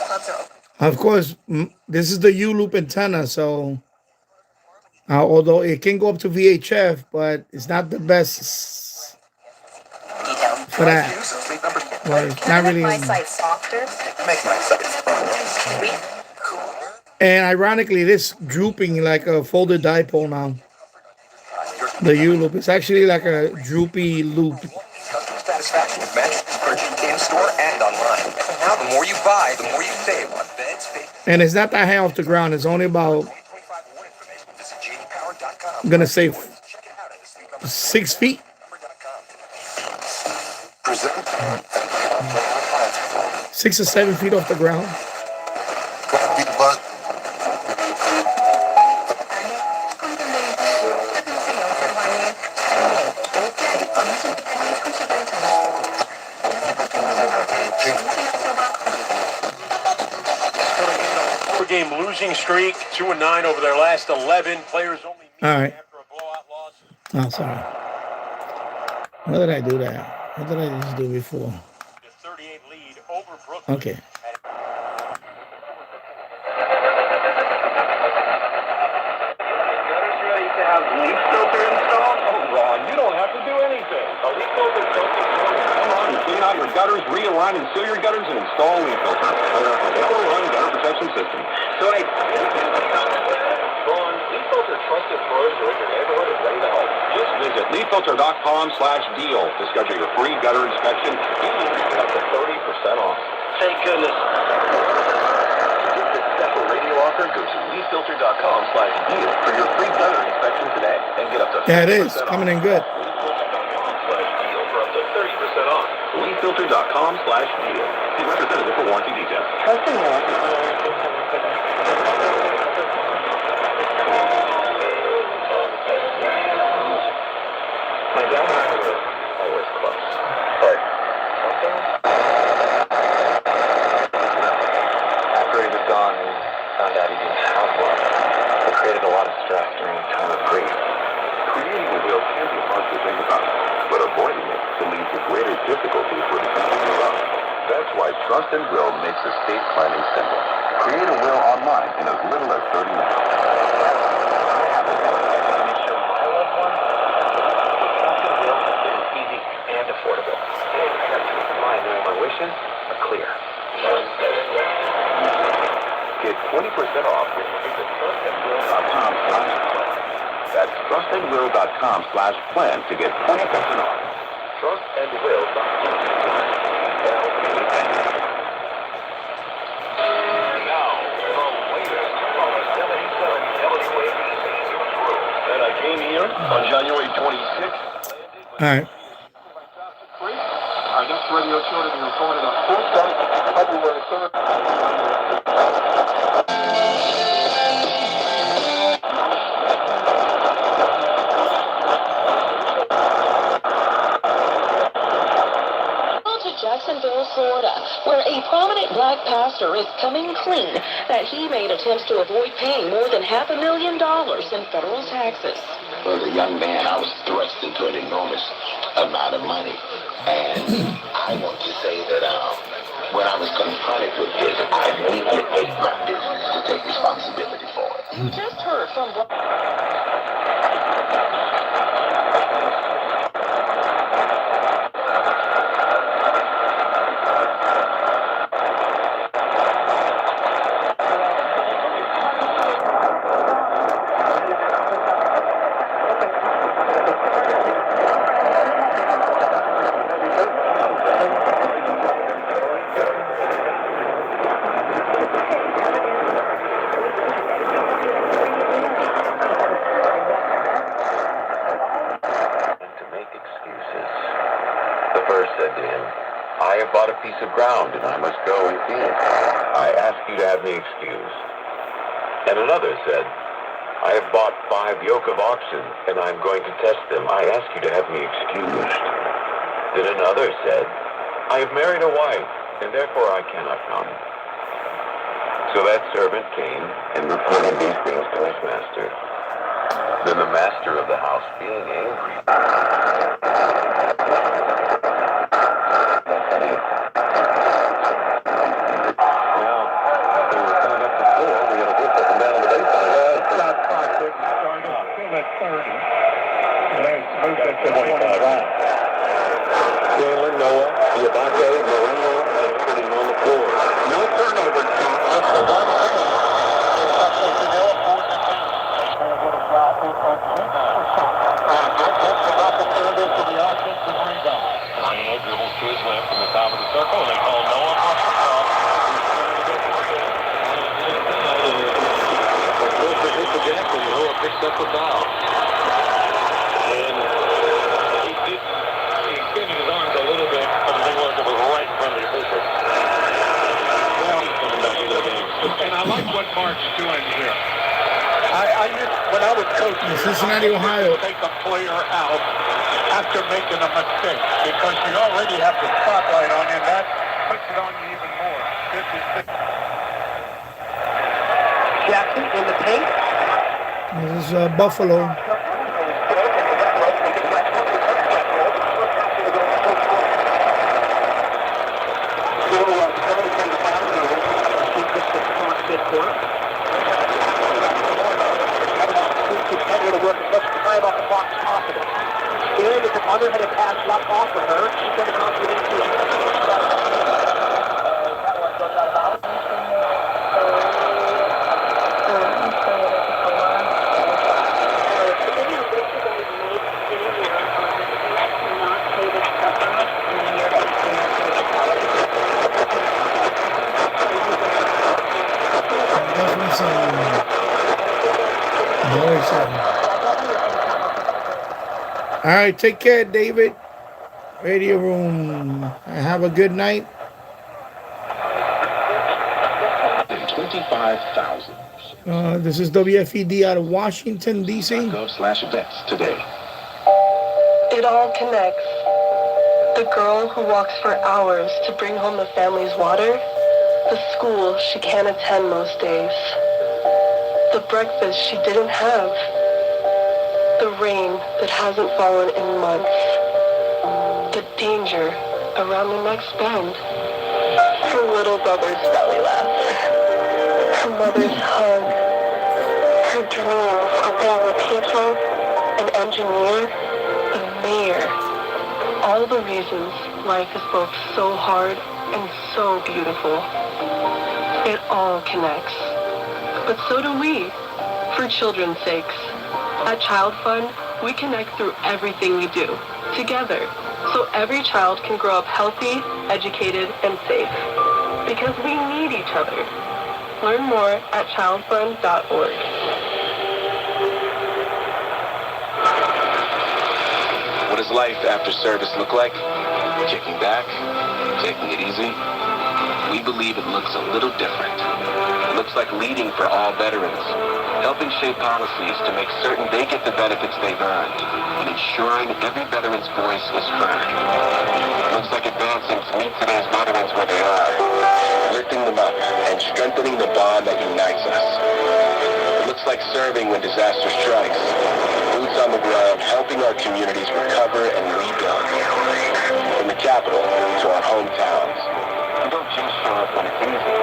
Clubs are open. Of course, this is the Youloop antenna, so although it can go up to VHF, but it's not the best for that. Well, it's not really. My site softer. Make my sites And ironically, it is drooping like a folded dipole now. The Youloop. It's actually like a droopy loop. Customer satisfaction is matched in store and online. Now, the more you buy, the more you save on beds, feet. And it's not that high off the ground. It's only about, I'm going to say 6 feet. 6 or 7 feet off the ground. Game losing streak, 2-9 over their last 11. Players only All right. after a blowout loss. Oh, sorry. What did I do that? What did I just do before? The 38 lead over Brooklyn. Okay. Gutters ready to have leaf filter installed? Oh, Ron, you don't have to do anything. A leaf filter come on and clean out your gutters, realign and seal your gutters, and install a leaf filter. Run gutter protection system. So, hey, Ron, leaf filter trusted pros are in your neighborhood and ready to help. Just visit leaffilter.com/deal to schedule your free gutter inspection. You can get up to 30% off. Thank goodness. This special radio offer goes to leaffilter.com/deal for your free gutter inspection today and get up to 30% Yeah, it is off. coming in good. Leaffilter.com/deal for up to 30% off. Leafilter.com/deal. See representative for warranty details. My dad was always close. But after he was gone, we found out he didn't have one. It created a lot of stress during a time of grief. Creating a will can be hard to think about, but avoiding it can lead to greater difficulties with the people you love. That's why Trust and Will makes estate planning simple. Create a will online in as little as 30 minutes. And affordable. I got peace of mind knowing my wishes are clear. Get 20% off when you visit trustandwill.com/plan. That's trustandwill.com/plan to get 20% off. Trustandwill.com. Now, the latest from the 77 WABC newsroom. And I came here on January 26th. All right. Our next radio show to be recorded on Tuesday, February 3rd. To Jacksonville, Florida, where a prominent black pastor is coming clean that he made attempts to avoid paying more than $500,000 in federal taxes. As a young man, I was thrust into an enormous amount of money. And I want to say that when I was confronted with this, I immediately made my business to take responsibility for it. You just heard from... I have bought a piece of ground and I must go and see it. I ask you to have me excused. And another said, I have bought 5 yoke of oxen and I'm going to test them. I ask you to have me excused. Then another said, I have married a wife and therefore I cannot come. So that servant came and reported these things to his master. Then the master of the house, being angry, Jalen, Noah, Yabate, Moreno, and everything on the floor. No turnover, Tom. That's the one thing. Dribbles to his left from the top of the circle, and they call Noah off the top. Mr. Jackson, Noah picked up the foul. And he extended his arms a little bit, but the thing was it was right in front of the official. Now he's coming back into the game. And I like what Mark's doing here. When I was coaching, Cincinnati, Ohio. Take the player out after making a mistake because you already have the spotlight on you. That puts it on you even more. 56. Jackson in the paint. This is Buffalo. Underhanded pass left off of her. She's going to come to All right, take care, David. Radio Room. Have a good night. 25,000. This is WFED out of Washington, D.C. .gov/events today. It all connects. The girl who walks for hours to bring home the family's water, the school she can't attend most days, the breakfast she didn't have, the rain that hasn't fallen in months, the danger around the next bend, her little brother's belly laughter, her mother's hug, her dreams of being a teacher, an engineer, a mayor. All the reasons life is both so hard and so beautiful. It all connects. But so do we, for children's sakes. At Child Fund, we connect through everything we do, together, so every child can grow up healthy, educated, and safe. Because we need each other. Learn more at childfund.org. What does life after service look like? Kicking back, taking it easy. We believe it looks a little different. It looks like leading for all veterans, helping shape policies to make certain they get the benefits they've earned, and ensuring every veteran's voice is heard. It looks like advancing to meet today's veterans where they are, lifting them up and strengthening the bond that unites us. It looks like serving when disaster strikes, boots on the ground, helping our communities recover and rebuild. From the capital to our hometowns. We don't just show up when it's easy.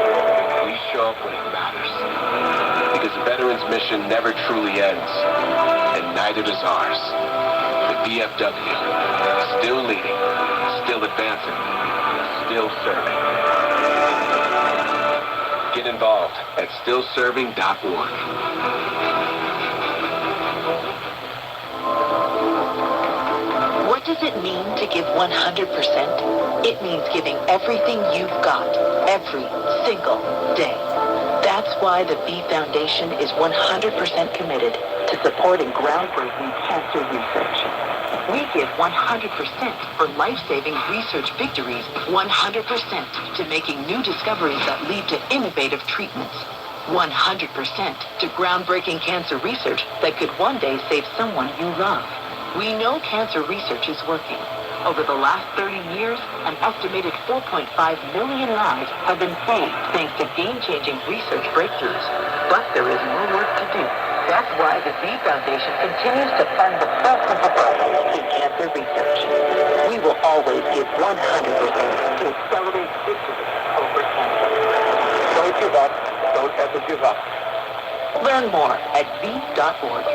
We show up when it matters. Because the veterans' mission never truly ends, and neither does ours. The VFW, still leading, still advancing, still serving. Get involved at stillserving.org. What does it mean to give 100%? It means giving everything you've got, every single day. That's why the B Foundation is 100% committed to supporting groundbreaking cancer research. We give 100% for life-saving research victories, 100% to making new discoveries that lead to innovative treatments, 100% to groundbreaking cancer research that could one day save someone you love. We know cancer research is working. Over the last 30 years, an estimated 4.5 million lives have been saved thanks to game-changing research breakthroughs. But there is more work to do. That's why the Z Foundation continues to fund the best of the best in cancer research. We will always give 100% to accelerate victory over cancer. Don't give up. Don't ever give up. Learn more at V.org.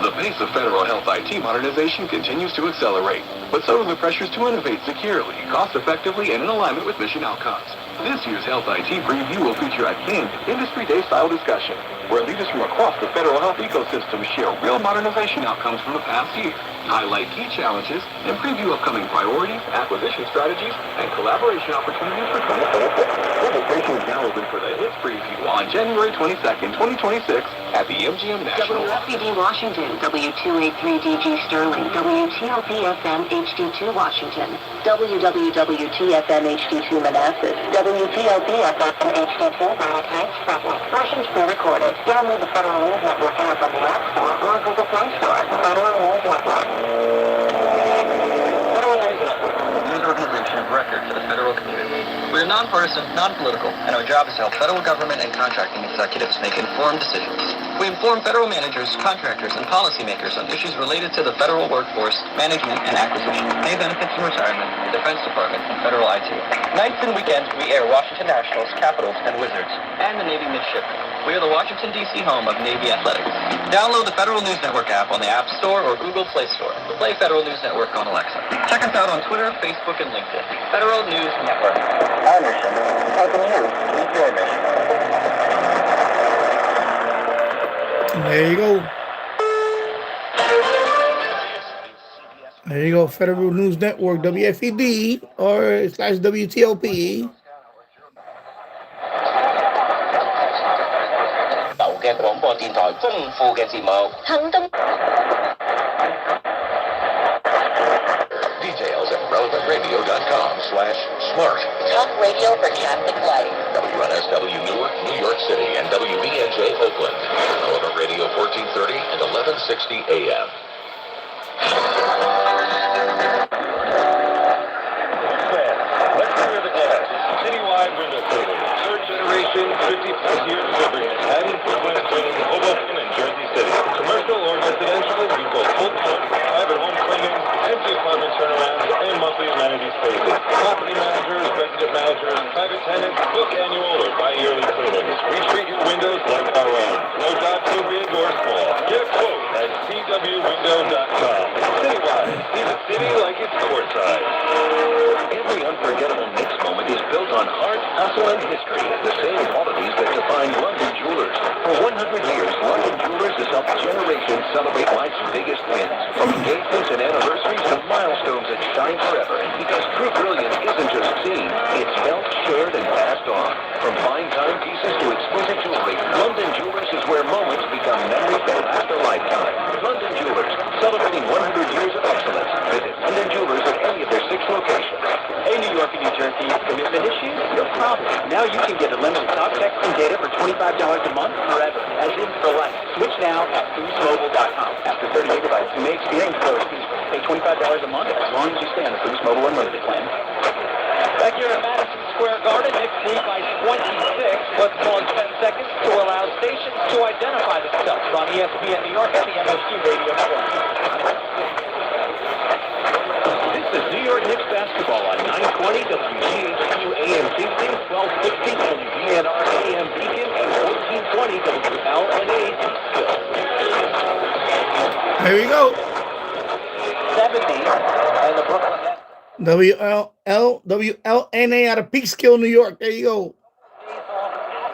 The pace of federal health IT modernization continues to accelerate, but so do the pressures to innovate securely, cost-effectively, and in alignment with mission outcomes. This year's Health IT Preview will feature a canned Industry Day-style discussion, where leaders from across the federal health ecosystem share real modernization outcomes from the past year, highlight key challenges, and preview upcoming priorities, acquisition strategies, and collaboration opportunities for 2026. Registration is now open for the HITS Preview on January 22nd, 2026 at the MGM National. WFED Washington, W283DG Sterling, WTLP-FM HD2 Washington, WWWT-FM HD2 Manassas, WTLP-FM HD2 Granite Heights, Fresno. Portions pre-recorded. Download the Federal News Network app on the App Store or Google Play Store. Federal News Network. Federal News Network. News organization of record for the federal community. We are nonpartisan, non-political, and our job is to help federal government and contracting executives make informed decisions. We inform federal managers, contractors, and policymakers on issues related to the federal workforce, management, and acquisition, pay benefits and retirement, the Defense Department, and federal IT. Nights and weekends, we air Washington Nationals, Capitals, and Wizards, and the Navy Midshipmen. We are the Washington, D.C. home of Navy Athletics. Download the Federal News Network app on the App Store or Google Play Store. Play Federal News Network on Alexa. Check us out on Twitter, Facebook, and LinkedIn. Federal News Network. Our mission, helping you meet your mission. There you go. There you go. Federal News Network, WFED or slash WTLP. relevantradio.com/smart. Talk radio for Catholic life. WNSW Newark, New York City, and WBNJ Oakland. Relevant Radio 1430 and 1160 AM. Let's clear the glass. Citywide window cleaning. Third generation, 50-plus years serving Manhattan, Brooklyn, Queens, Hoboken, and Jersey City. Commercial or residential, we both full-time, private home cleaning, empty apartment turnarounds, and monthly amenity spaces. Property managers, resident managers, private tenants, book annual or bi-yearly cleanings. We treat your windows like our own. No job too big or small. Get a quote at cwwindow.com. Citywide. See the city like it's courtside. Every unforgettable Knicks moment is built on heart, hustle, and history. The same qualities that define London Jewelers. For 100 years, London Jewelers has helped generations celebrate life's biggest wins. From engagements and anniversaries to milestones that shine forever. Because true brilliance isn't just seen, it's felt, shared, and passed on. From fine timepieces to exquisite jewelry, London Jewelers is where moments become memories that last a lifetime. London Jewelers, celebrating 100 years of excellence. Visit London Jewelers at any of their 6 locations. Hey, New York and New Jersey, commitment issue? No problem. Now you can get unlimited talk, text, and data for $25 a month forever, as in for life. Switch now at boostmobile.com. After 30 gigabytes, you may experience slow speed. Pay $25 a month as long as you stay on the Boost Mobile Unlimited plan. Back here at Madison Square Garden, Knicks lead by 26. Let's pause 10 seconds to allow stations to identify themselves on ESPN New York and the MSG Radio Network. This is New York Knicks basketball on 920 WGHQ AM Kingston, 1260 WGNR AM Beacon, and 1420 WLNA. There we go. 70, and the Brooklyn Nets. WLNA out of Peekskill, New York. There you go.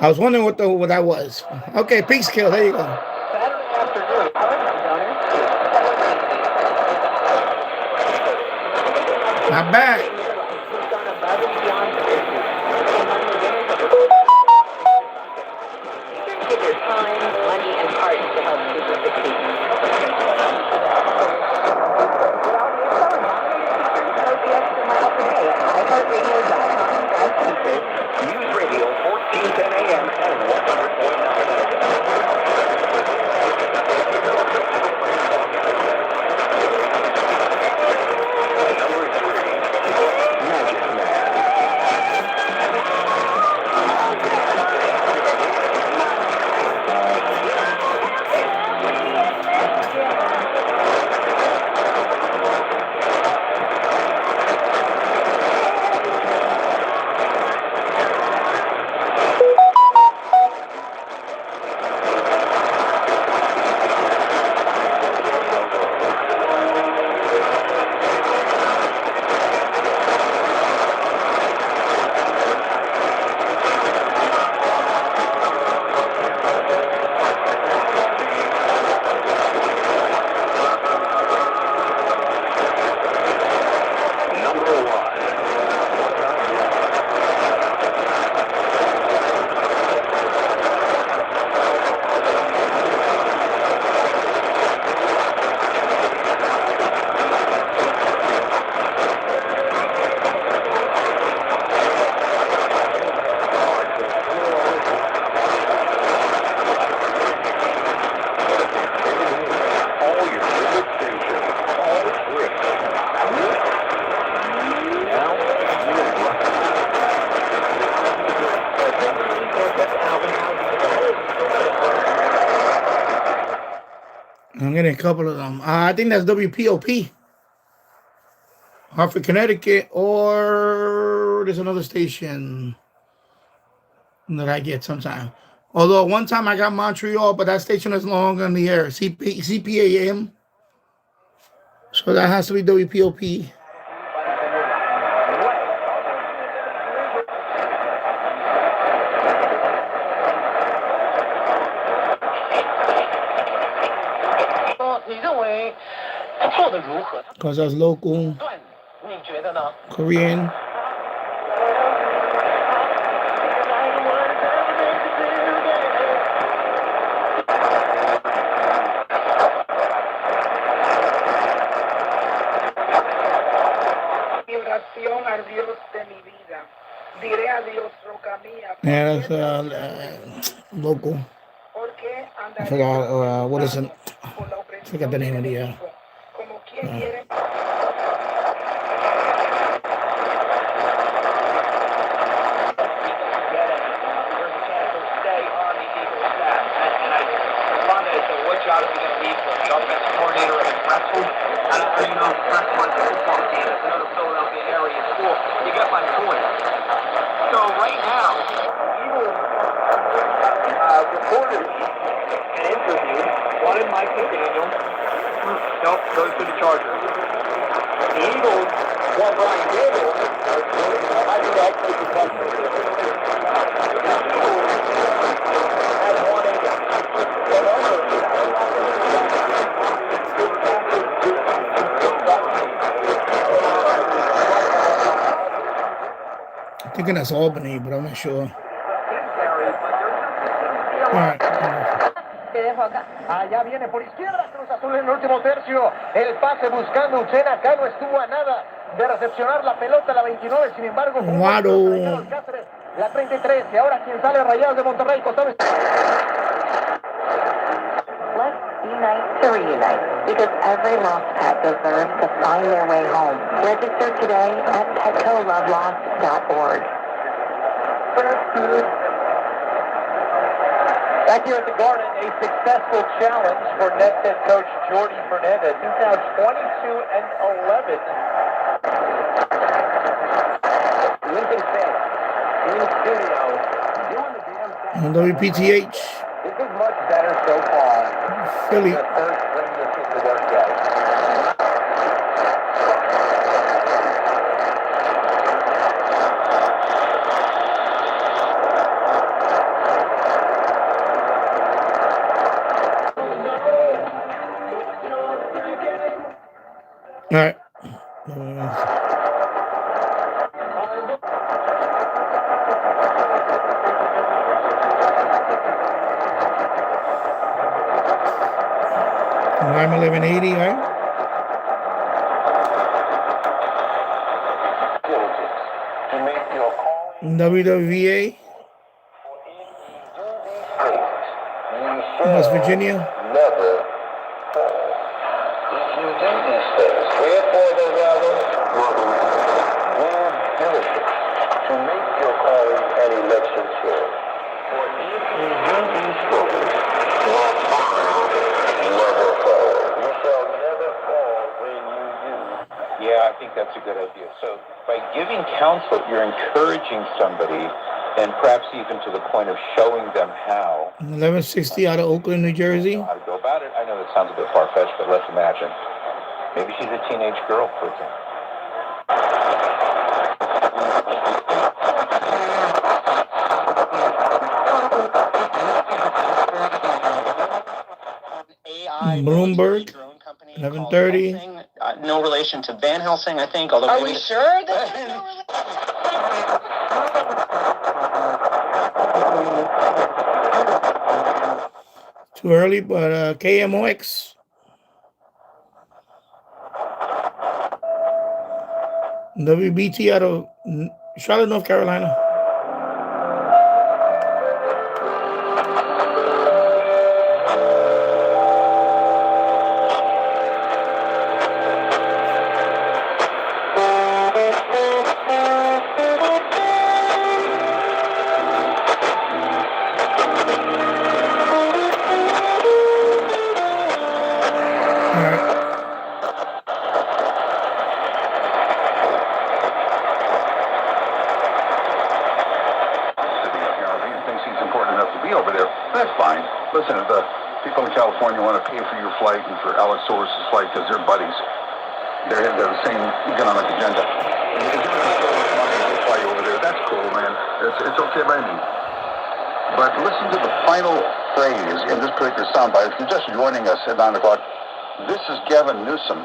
I was wondering what that was. Okay, Peekskill. There you go. Saturday afternoon. Not bad. Give your time, money, and heart to help people succeed. News Radio 1410 AM and 100.9 Number 3, Magic Man. I'm getting a couple of them. I think that's WPOP. Hartford, Connecticut, or there's another station that I get sometime. Although one time I got Montreal, but that station is no longer on the air. CPAM. So that has to be WPOP. Because that's local, Korean. Yeah, that's local. I forgot what is it? I forgot the name of the. What job is he going to leave for? The offensive coordinator at Drexel? I don't even know if Drexel is a football team. It's another Philadelphia area school. You get my point. So right now, Eagles reported an interview. Wanted Mike McDaniel. Nope, goes to the Chargers. The Eagles want Brian Dable. I think that's the question. I'm thinking that's Albany, but I'm not sure. All right. Allá viene por izquierda, Cruz Azul en el último tercio. El pase buscando un Sena. Acá no estuvo a nada de recepcionar la pelota, la 29. Sin embargo, la 33. Y ahora quien sale, Rayados de Monterrey. Let's unite to reunite, because every lost pet deserves to find their way home. Register today at petcolovelost.org. Back here at the Garden, a successful challenge for Nets head coach Jordi Fernandez. He's now 22-11. Lincoln fans in studio doing the damn thing. On WPTH. This is much better so far. Philly. The first bring this into work yet. All right. I'm 1180, right? WWVA, West Virginia. Never fall. If you do these things, wherefore the rather, more diligent to make your calling and election sure. For if you do these things, your fall never fall. You shall never fall when you do. Yeah, I think that's a good idea. So by giving counsel, you're encouraging somebody, and perhaps even to the point of showing them how. 1160 out of Oakland, New Jersey. How to go about it. I know that sounds a bit far-fetched, but let's imagine. Maybe she's a teenage girl, for example. Bloomberg, 1130. No relation to Van Helsing, I think. Although Are we sure that there's no Too early, but KMOX. WBT out of Charlotte, North Carolina. Listen, if the people in California want to pay for your flight and for Alex Soros' flight because they're buddies, they're the same economic agenda. If you're going to fly you over there, that's cool, man. It's okay by me. But listen to the final phrase in this particular soundbite. If you're just joining us at 9 o'clock, this is Gavin Newsom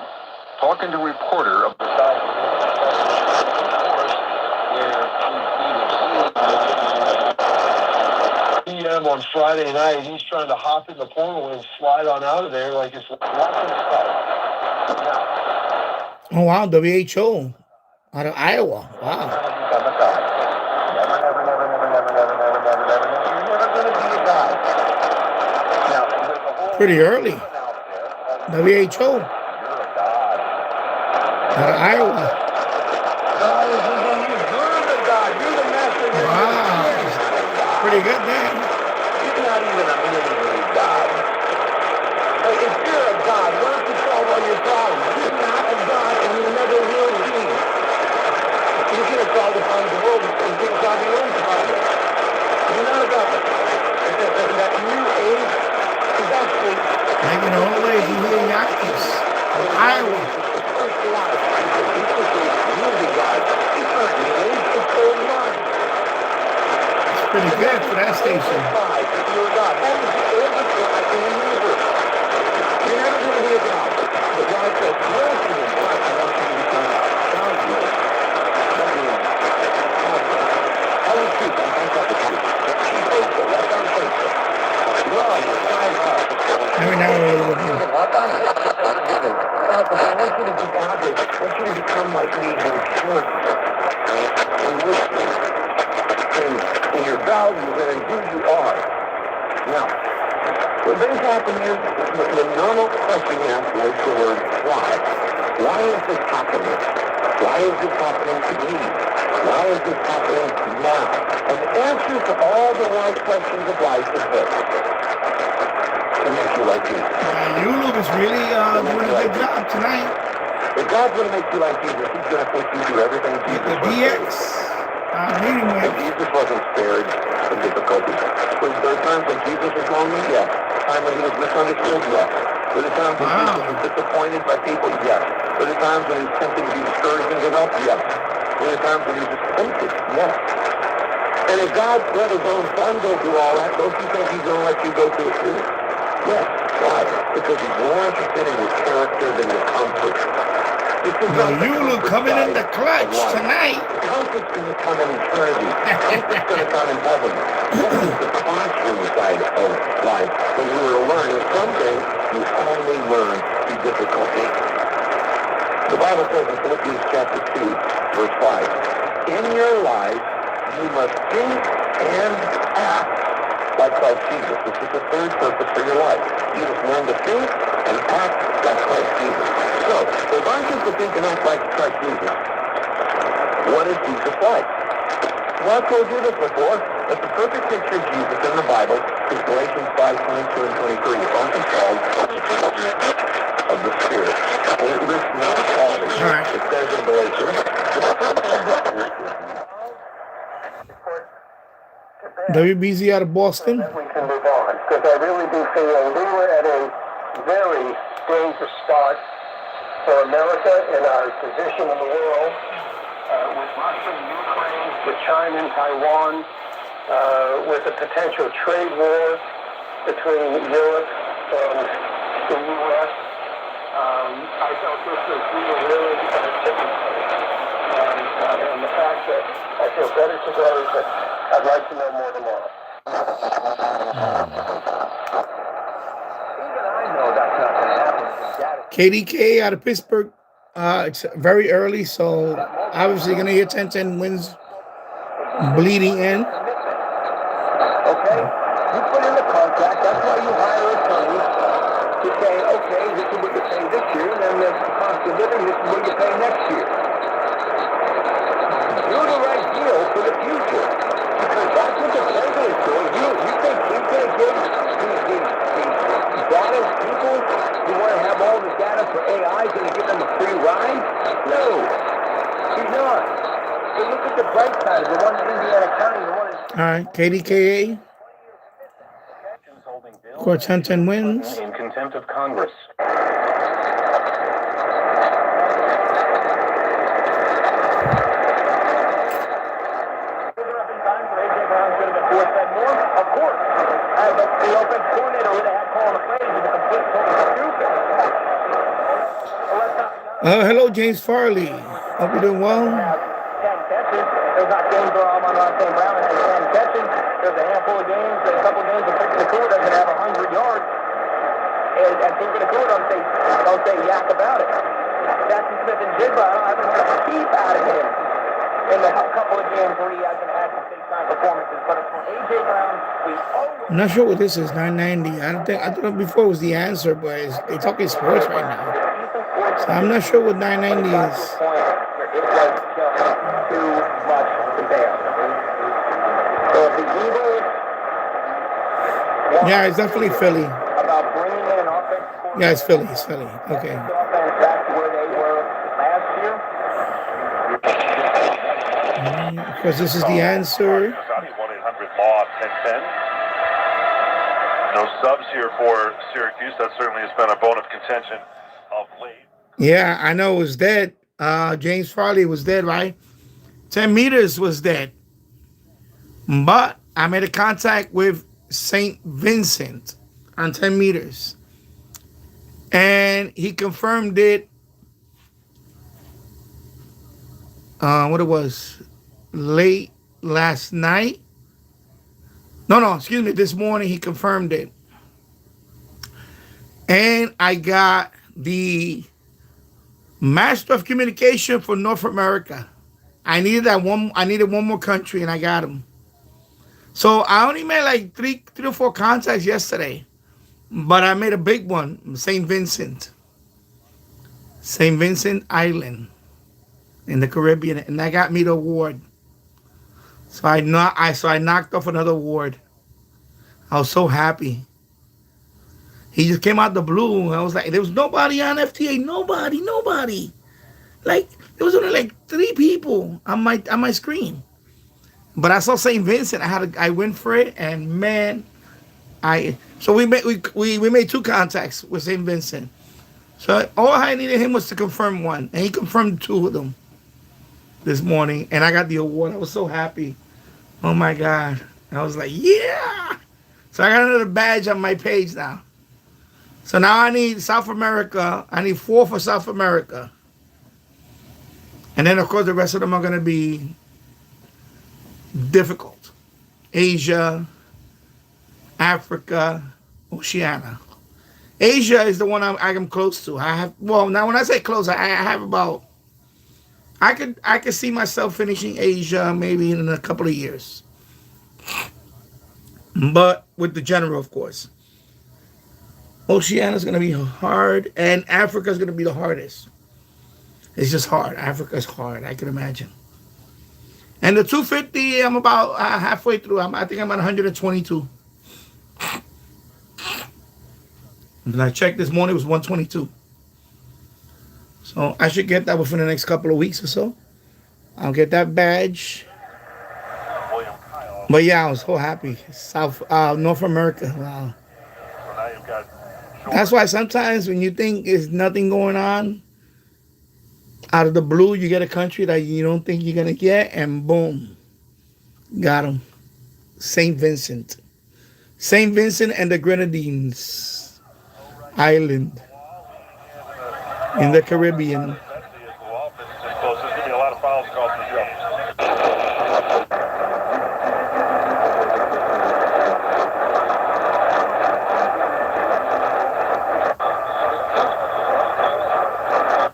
talking to a reporter of the PM on Friday night, he's trying to hop in the portal and slide on out of there like it's watching stuff. Oh wow, WHO out of Iowa. Wow. pretty early. WHO. Out of Iowa. Wow. Pretty good then. He's not even a mini God. If you're a God, why don't you solve all your problems? You're not a God, and you never will be. You could have solved the problems of the world and you could solve your own problems. You're not a God. That new age is actually... Making all the way from here in Yakis, from Iowa. It's pretty good for that station. You're God. That is the oldest God in the universe. You're never going to be a God. But God says, yes, you are God. I want you to become God. I will speak. I'm going to talk to you. She's faithful. Walk on faithful. Love, sign up. Every now and then a little bit more. Walk on faithful. I want you to be godly. I want you to become like me in church. And wisdom. In your values and in who you are. Now, what then happen is the normal question you ask is the word why. Why is this happening? Why is this happening to me? Why is this happening now? And the answer to all the why questions of life is this. To make you like Jesus. Youloop is really doing a good job tonight. If God's going to make you like Jesus, he's going to put you through everything Jesus The DX. Meeting with. Jesus wasn't spared from difficulties. Was there times when Jesus was lonely? Yes. Time when he was misunderstood? Yes. Were there times when Jesus was disappointed by people? Yes. Were there times when he was tempted to be discouraged and give up? Yes. Were there times when he was just tempted? Yes. And if God let his own son go through all that, don't you think he's going to let you go through it too? Yes. Why? Because he's more interested in your character than your comfort. Now Youloop coming in the clutch tonight. Comfort's going to come in eternity. Comfort's going to come in heaven. This is the classroom side of life. When you will learn that someday you only learn through difficulty. The Bible says in Philippians chapter 2, verse 5, in your life you must think and act like Christ Jesus. This is the third purpose for your life. You must learn to think and act like Christ Jesus. So, if I'm just to think and act like Christ Jesus, what is Jesus like? Well, I've told you this before, that the perfect picture of Jesus in the Bible is Galatians 5:22 and 23. It's often called of the Spirit. And it lists not qualities. It says in Galatians, WBZ out of Boston. we can move on, because I really do feel we were at a very dangerous spot for America and our position in the world, with Russia and Ukraine, with China and Taiwan, with a potential trade war between Europe and the U.S. I felt this was really tipping point. And the fact that I feel better today, but I'd like to know more tomorrow. Even I know that's not going to happen. KDK out of Pittsburgh. It's very early, so obviously going to hear 10-10 wins bleeding in. Okay? You put in the contract. That's why you hire attorneys to say, okay, this is what you pay this year, and then the cost of living, this is what you pay next year. Do the right deal for the future. Because that's what the president's doing. You think he's going to give the data people who want to have all the data for AI, going to give them a free ride? No. He's not. So look at the bright side, the one in Indiana County, the one in... All right, KDKA. Of course, 10-10 wins. In contempt of Congress. Of course. But the offensive coordinator would have had calling the plays is a complete total stupid. Hello, James Farley. Hope you're doing well. 10 catches. There's not games where I'm on the same round and has 10 catches. There's a handful of games, a couple of games where Nakua doesn't have 100 yards. And Puka Nakua don't say yak about it. Jackson Smith and Jigba, I haven't heard a peep out of him in the couple of games where he hasn't had some big time performances. But it's from A.J. Brown I'm not sure what this is. 990. I don't think I thought before it was the answer, but they talking sports right now. So I'm not sure what 990 is. Yeah, it's definitely Philly. Yeah, it's Philly. It's Philly. Okay. Of course, this is the answer. 1-800-LAW-1010. No subs here for Syracuse. That certainly has been a bone of contention of late. Yeah, I know it was dead. James Farley was dead, right? 10 meters was dead. But I made a contact with St. Vincent on 10 meters. And he confirmed it. What it was late last night. No, excuse me. This morning he confirmed it. And I got the Master of Communication for North America. I needed one more country, and I got him. So I only made like three or four contacts yesterday, but I made a big one, St. Vincent Island in the Caribbean, and that got me the award. So I knocked off another award. I was so happy. He just came out the blue. I was like, there was nobody on FTA, nobody. Like there was only like 3 people on my screen. But I saw St. Vincent. I went for it, and man, we made 2 contacts with St. Vincent. So all I needed him was to confirm one, and he confirmed 2 of them this morning, and I got the award. I was so happy. Oh my God. I was like, yeah. So I got another badge on my page now. So now I need South America. I need 4 for South America. And then, of course, the rest of them are going to be difficult. Asia, Africa, Oceania. Asia is the one I'm close to. Now when I say close, I have about, I could see myself finishing Asia maybe in a couple of years. But with the general, of course. Oceania is going to be hard, and Africa is going to be the hardest. It's just hard. Africa is hard, I can imagine. And the 250, I'm about halfway through. I think I'm at 122. And I checked this morning, it was 122. So I should get that within the next couple of weeks or so. I'll get that badge. But yeah, I was so happy. North America, wow. That's why sometimes when you think there's nothing going on, out of the blue, you get a country that you don't think you're going to get, and boom, got them. St. Vincent. St. Vincent and the Grenadines Island in the Caribbean.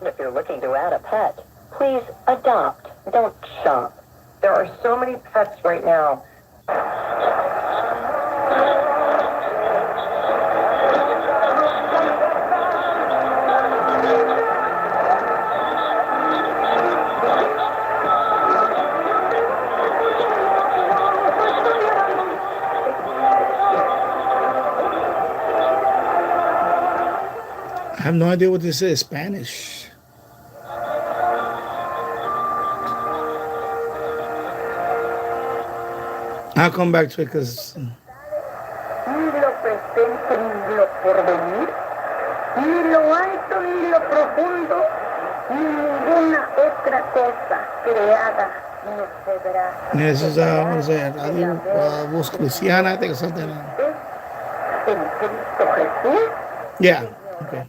If you're looking to add a pet, please adopt, don't shop. There are so many pets right now. I have no idea what this is. Spanish. I'll come back to it because. Ni lo presente ni lo porvenir, ni lo alto ni lo profundo, ni ninguna otra cosa creada no se verá. This is what is it? Radio Voz Cristiana, I think, or something. En Cristo Jesús. Yeah. Okay.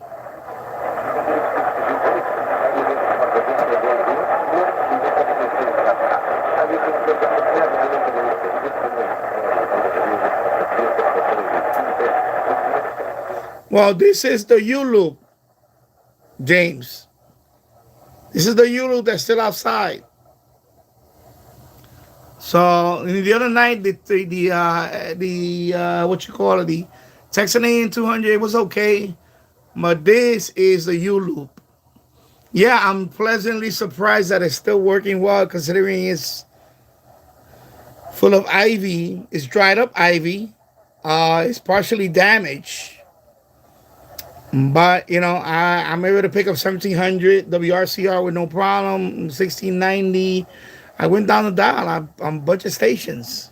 Well, this is the Youloop, James. This is the Youloop that's still outside. So the other night, what you call it, the Texan AM 200, it was okay, but this is the Youloop. Yeah, I'm pleasantly surprised that it's still working well, considering it's full of ivy. It's dried up ivy. It's partially damaged. But, I'm able to pick up 1700 WRCR with no problem, 1690. I went down the dial on a bunch of stations.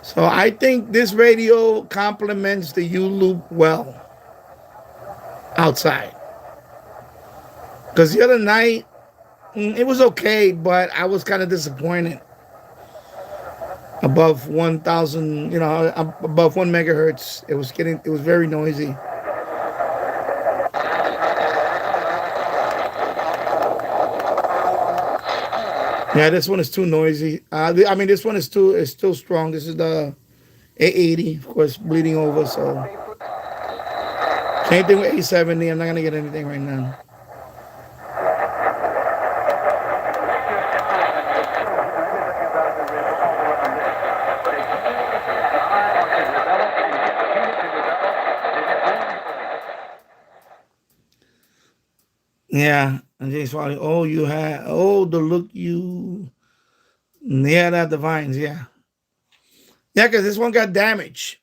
So I think this radio complements the Youloop well outside. Because the other night, it was okay, but I was kind of disappointed. Above 1,000, above 1 megahertz, it was very noisy. Yeah, this one is too noisy. This one is still strong. This is the 880, of course, bleeding over. So same thing with 870. I'm not gonna get anything right now. Yeah, and James Farley. Oh, the look you. Yeah, that Divines. Yeah, because this one got damaged.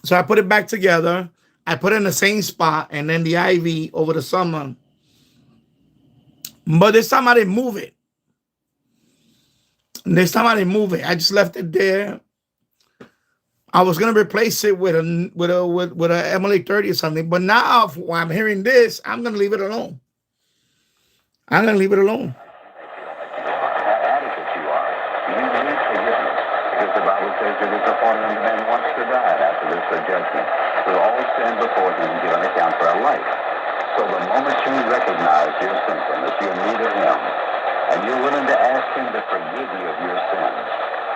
So I put it back together. I put it in the same spot, and then the IV over the summer. But this time I didn't move it. I just left it there. I was gonna replace it with a MLA 30 or something. But now, while I'm hearing this, I'm gonna leave it alone. How adequate you are. You need forgiveness. Because the Bible says it is upon him the man wants to die after this judgment. We'll all stand before him and give an account for our life. So the moment you recognize your symptom, that you're in need of him, and you're willing to ask him to forgive you of your sins,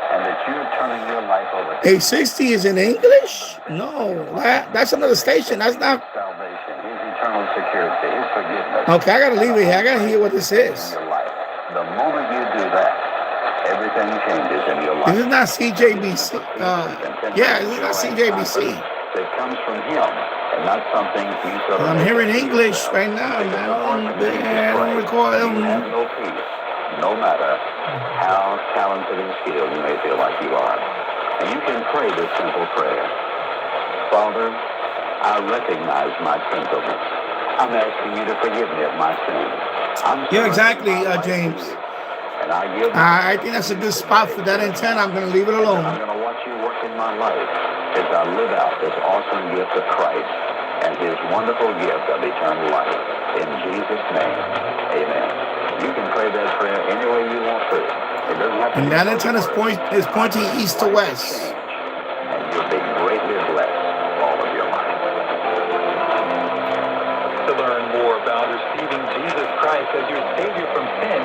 and that you're turning your life over to 860 is in English? No, that's another station. That's not salvation, his eternal security, his forgiveness. Okay, I gotta leave it here. I gotta hear what this is. The moment you do that, everything changes in your life. This is not CJBC. This is not CJBC. That comes from him, and not something he sort of. I'm hearing English right now, and I don't recall them. No peace, no matter how talented and skilled you may feel like you are. And you can pray this simple prayer. Father, I recognize my sinfulness. I'm asking you to forgive me of my sins. Yeah, exactly, James. And I think that's a good spot for that intent. I'm going to leave it alone. I'm going to watch you work in my life as I live out this awesome gift of Christ and his wonderful gift of eternal life. In Jesus' name, amen. You can pray that prayer any way you want to. It doesn't have to. And that antenna is pointing east to west. And you'll be greatly blessed all of your life. To learn more about receiving Jesus Christ as your Savior from sin,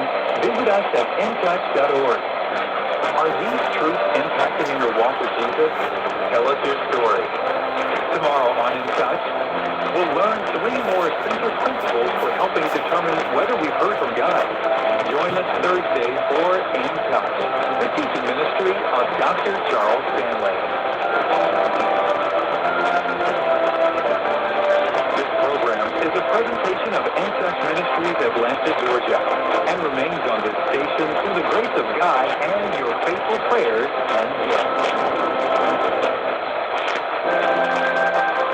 visit us at intouch.org. Are these truths impacting your walk with Jesus? Tell us your story. Tomorrow on In Touch, we'll learn 3 more essential principles for helping determine whether we've heard from God. Join us Thursday for In Touch, the teaching ministry of Dr. Charles Stanley. This program is a presentation of In Touch Ministries, Atlanta, Georgia, and remains on this station through the grace of God and your faithful prayers and gifts.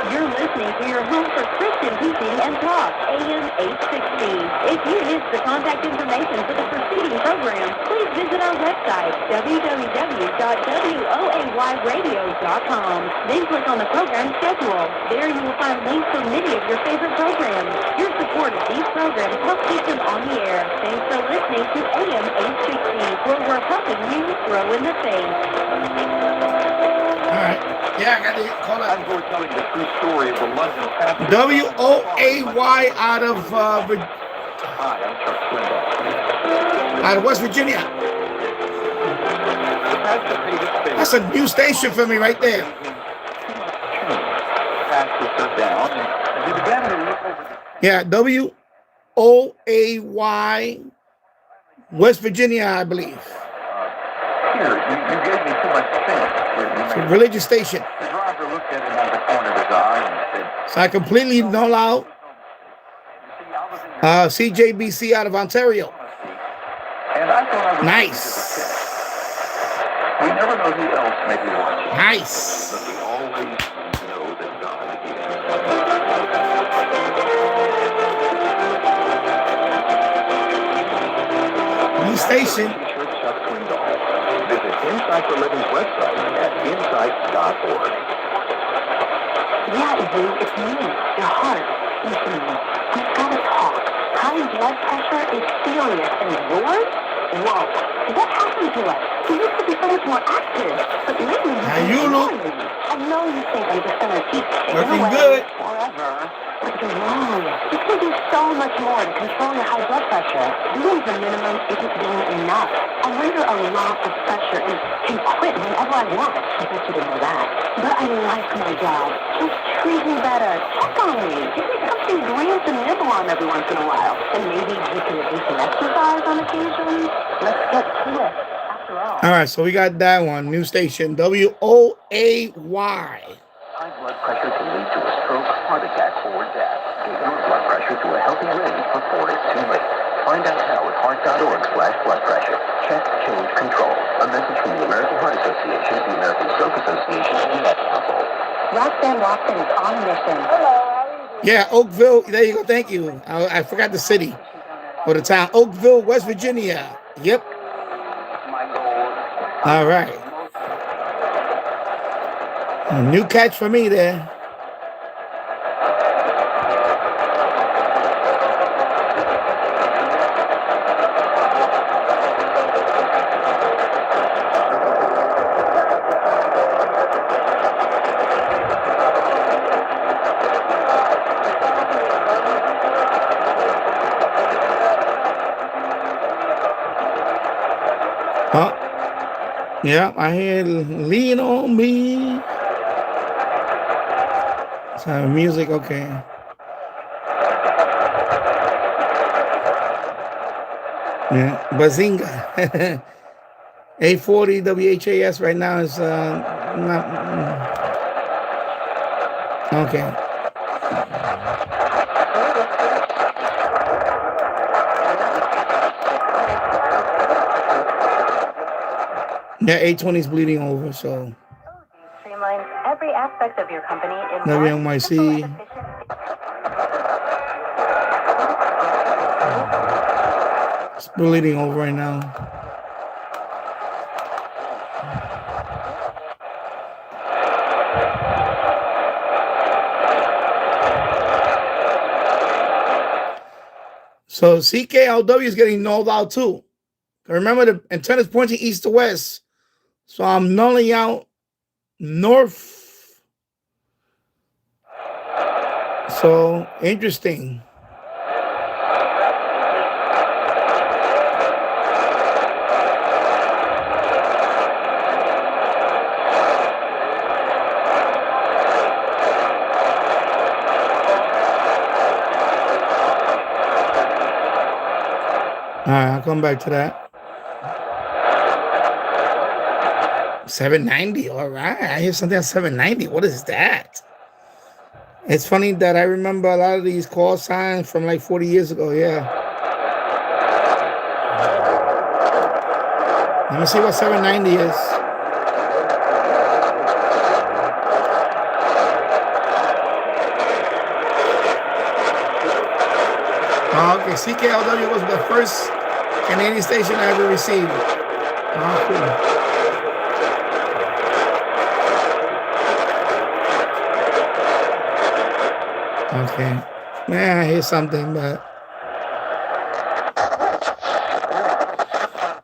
You're listening to your home for Christian teaching and talk, AM 860. If you missed the contact information for the preceding program, please visit our website, www.woayradio.com. Then click on the program schedule. There you will find links to many of your favorite programs. Your support of these programs helps keep them on the air. Thanks for listening to AM 860, where we're helping you grow in the faith. All right. Yeah, I got to call it. I'm for telling the true story of the London pastor. WOAY out of Hi, I'm Chuck Swindoll. out of West Virginia. The pastor paid his fee. That's a new station for me right there. The pastor sat down and he began to look over. Yeah, WOAY WOAY, West Virginia, I believe. Here, you gave me too much space. It's a religious station. The driver looked at him out the corner of his eye and said, So I completely null out CJBC out of Ontario. and I thought I was Nice. We never know who else may be watching. Nice. But we always know that God is. New station. Visit Insight for Living's website at insight.org. Yeah, Izzy, it's me, your heart. Listen to me. We've got to talk. High blood pressure is serious, and yours? Whoa. What happened to us? We used to be so much more active, but lately Youloop. I know you think I'm just going to keep taking Looking away good. forever, but you're wrong. You can do so much more to control your high blood pressure. Doing the minimum isn't doing enough. I'm under a lot of pressure and can quit whenever I want. I bet you didn't know that. But I like my job. Just treat me better. Check on me. Give me something green to nibble on every once in a while. And maybe you can do some exercise on occasion. Let's get to it. After all. All right, so we got that one. New station. WOAY. High blood pressure can lead to a stroke, heart attack, or death. Get your blood pressure to a healthy range before it's too late. Find out how at heart.org/blood pressure. Check, change, control. A message from the American Heart Association, the American Stroke Association, and the Ad Council. Roxanne Watson is on a mission. Yeah, Oakville. There you go. Thank you. I forgot the city or the town. Oakville, West Virginia. Yep. All right. A new catch for me there. Huh? Yeah, I hear Lean on Me. So music, okay. Yeah, Bazinga. 840 WHAS right now is not okay. Yeah, 820 is bleeding over, so Streamlines every aspect of your company in WNYC. It's bleeding over right now. So CKLW is getting nulled out too. Remember, the antenna's pointing east to west. So I'm nulling out north. So interesting. All right, I'll come back to that. 790. All right, I hear something at 790. What is that? It's funny that I remember a lot of these call signs from like 40 years ago. Yeah. Let me see what 790 is. Okay, CKLW was the first Canadian station I ever received. Oh, cool. Okay. Man, I hear something, but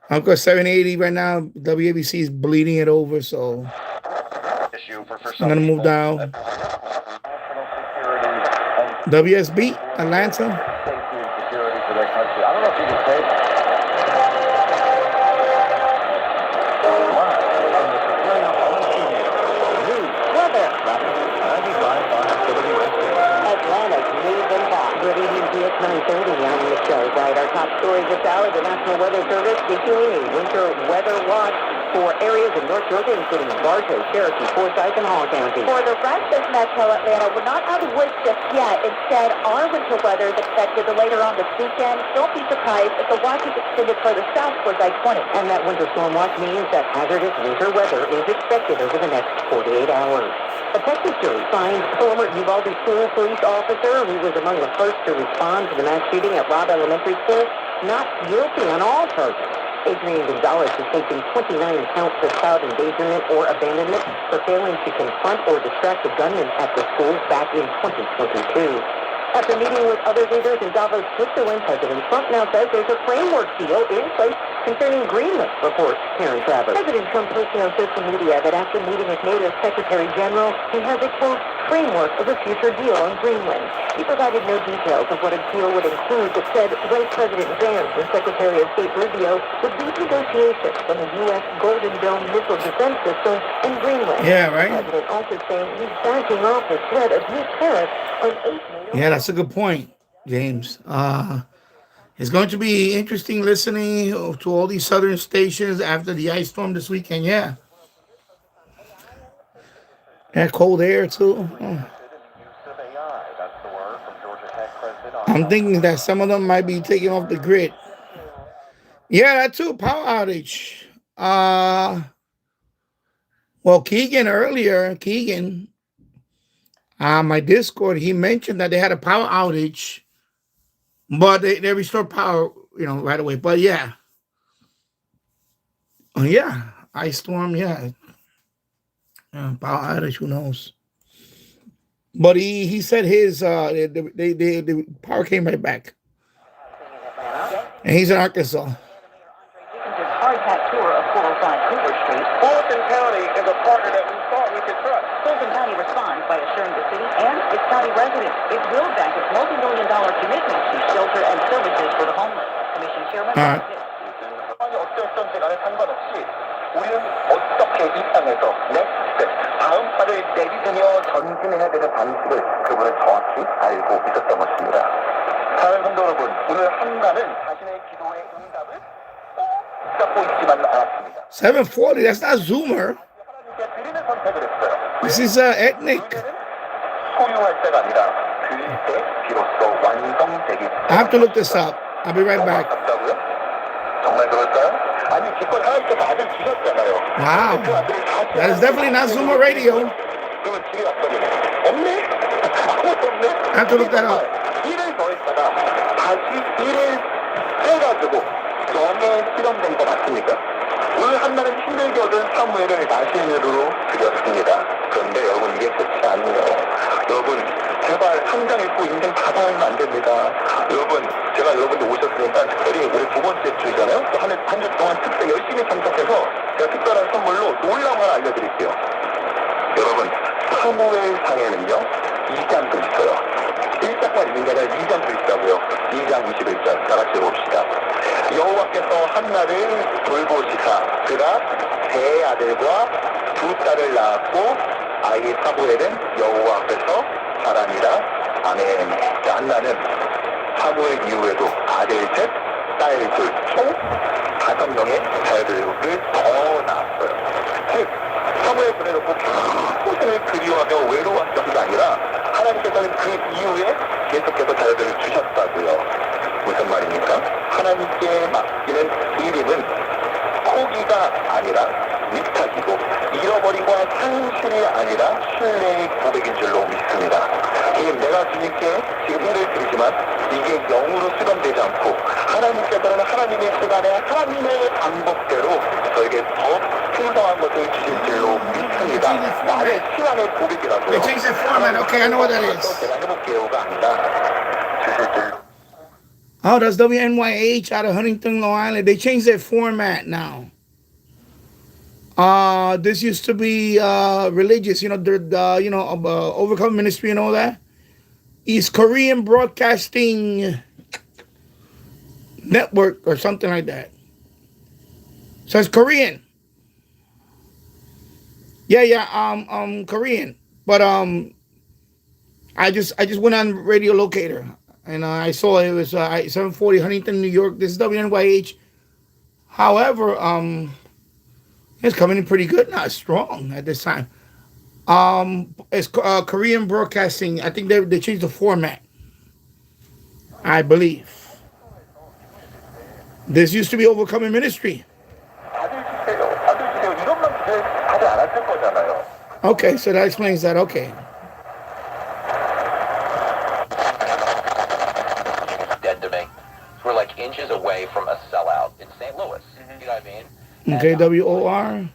I've got 780 right now. WABC is bleeding it over, so I'm gonna move down. WSB, Atlanta. Atlanta's news and talk. Good evening, PS 930. I'm Tonight, our top stories this hour, the National Weather Service issuing a winter weather watch for areas in North Georgia, including Bartow, Cherokee, Forsyth, and Hall County. For the rest of Metro Atlanta, we're not out of woods just yet. Instead, our winter weather is expected later on this weekend. Don't be surprised if the watch is extended further south towards I-20. And that winter storm watch means that hazardous winter weather is expected over the next 48 hours. A Texas jury finds former Uvalde school police officer who was among the first to respond to the mass shooting at Robb Elementary School not guilty on all charges. Adrian Gonzalez is facing 29 counts of child endangerment or abandonment for failing to confront or distract the gunman at the school back in 2022. After meeting with other leaders in Davos, Switzerland, President Trump now says there's a framework deal in place concerning Greenland, reports Karen Travers. President Trump posted on social media that after meeting with NATO Secretary General, he has a, quote, framework of a future deal on Greenland. He provided no details of what a deal would include, but said Vice President Vance and Secretary of State Rubio would lead negotiations on the U.S. Golden Dome missile defense system in Greenland. Yeah, right. The president also saying he's backing off the threat of new tariffs on 8 NATO. Yeah, that's a good point, James. It's going to be interesting listening to all these southern stations after the ice storm this weekend. Yeah. That cold air, too. Oh. I'm thinking that some of them might be taking off the grid. Yeah, that too. Power outage. Well, Keegan earlier, my Discord, he mentioned that they had a power outage, but they restored power, right away. But yeah. Yeah. Ice storm, yeah. Power outage, who knows? But he said his the power came right back. And he's in Arkansas. Hardhat tour of 405 Cooper Street. Fulton County is a partner that we thought we could trust. Fulton County responds by assuring the city and its county residents it will back its multi-million-dollar commitment to shelter and services for the homeless. Commission Chairman. All right. 어땠던지 간에 상관없이 우리는 어떻게 이 땅에서 넥스트 다음 발을 내딛으며 전진해야 되는 방식을 그분은 정확히 알고 있었던 것입니다. 사랑하는 성도 여러분, 오늘 한나는 자신의 기도의 응답을 꼭 잡고 있지만은 않았습니다. 740, that's not Zoomer. 하나님께 드리는 선택을 했어요. This is ethnic. 소유할 때가 아니라 드릴 때 비로소 완성되기. I have to look this up. I'll be right back. 정말 그럴까요? 아니 기껏 하나님께서 아들 주셨잖아요. Wow. That is definitely not Zoomer radio. 그러면 집에 왔더니 없네? 아무것도 없네? I have to look that up. 일을 더했다가 다시 일을 해가지고 영에 실험된 거 맞습니까? 오늘 한나는 힘들게 얻은 사무엘을 나신으로 드렸습니다. 그런데 여러분 이게 끝이 아니에요. 여러분 제발 한 장 읽고 인생 다 살면 안 됩니다. 여러분 제가 여러분들 오셨으니까 특별히 올해 두 번째 주잖아요. 또 한 주 동안 특별 열심히 참석해서 제가 특별한 선물로 놀라운 걸 알려드릴게요. 여러분 사무엘상에는요 2장도 있어요. 1장만 있는 게 아니라 2장도 있다고요. 2장 21절 다 같이 봅시다. 여호와께서 한나를 돌보시사 그가 세 아들과 두 딸을 낳았고 아이 사무엘은 여호와 앞에서 자라니라. 아멘. 자, 한나는 사무엘 이후에도 아들 셋, 딸 둘, 총 5명의 자녀들을 더 낳았어요. 즉 사무엘 보내놓고 평생을 그리워하며 외로웠던 게 아니라 하나님께서는 그 이후에 계속해서 자녀들을 주셨다고요. 무슨 말입니까? 하나님께 맡기는 일임은 포기가 아니라 위탁이고 잃어버리고 상실이 아니라 신뢰의 고백인 줄로 믿습니다. 지금 내가 주님께 지금 일을 드리지만 이게 영으로 수렴되지 않고 하나님께서는 하나님의 시간에 하나님의 방법대로 저에게 더 풍성한 것을 주실 줄로 믿습니다. 나의 신앙의 고백이라고요. They changed the format. Okay, I know what that is. 제가 해볼게요가 아니라 주실 줄로. Oh, that's WNYH out of Huntington, Long Island. They changed their format now. This used to be religious, Overcome Ministry and all that. East Korean Broadcasting Network or something like that. So it's Korean. Yeah, Korean. But I just went on Radio Locator. and I saw it was 740 Huntington, New York. This is WNYH. However, it's coming in pretty good now, strong at this time. It's Korean Broadcasting. I think they changed the format, I believe. This used to be Overcoming Ministry. Okay, so that explains that. Okay. Dead to me. We're like inches away from a sellout in St. Louis. You know what I mean? Okay, WOR.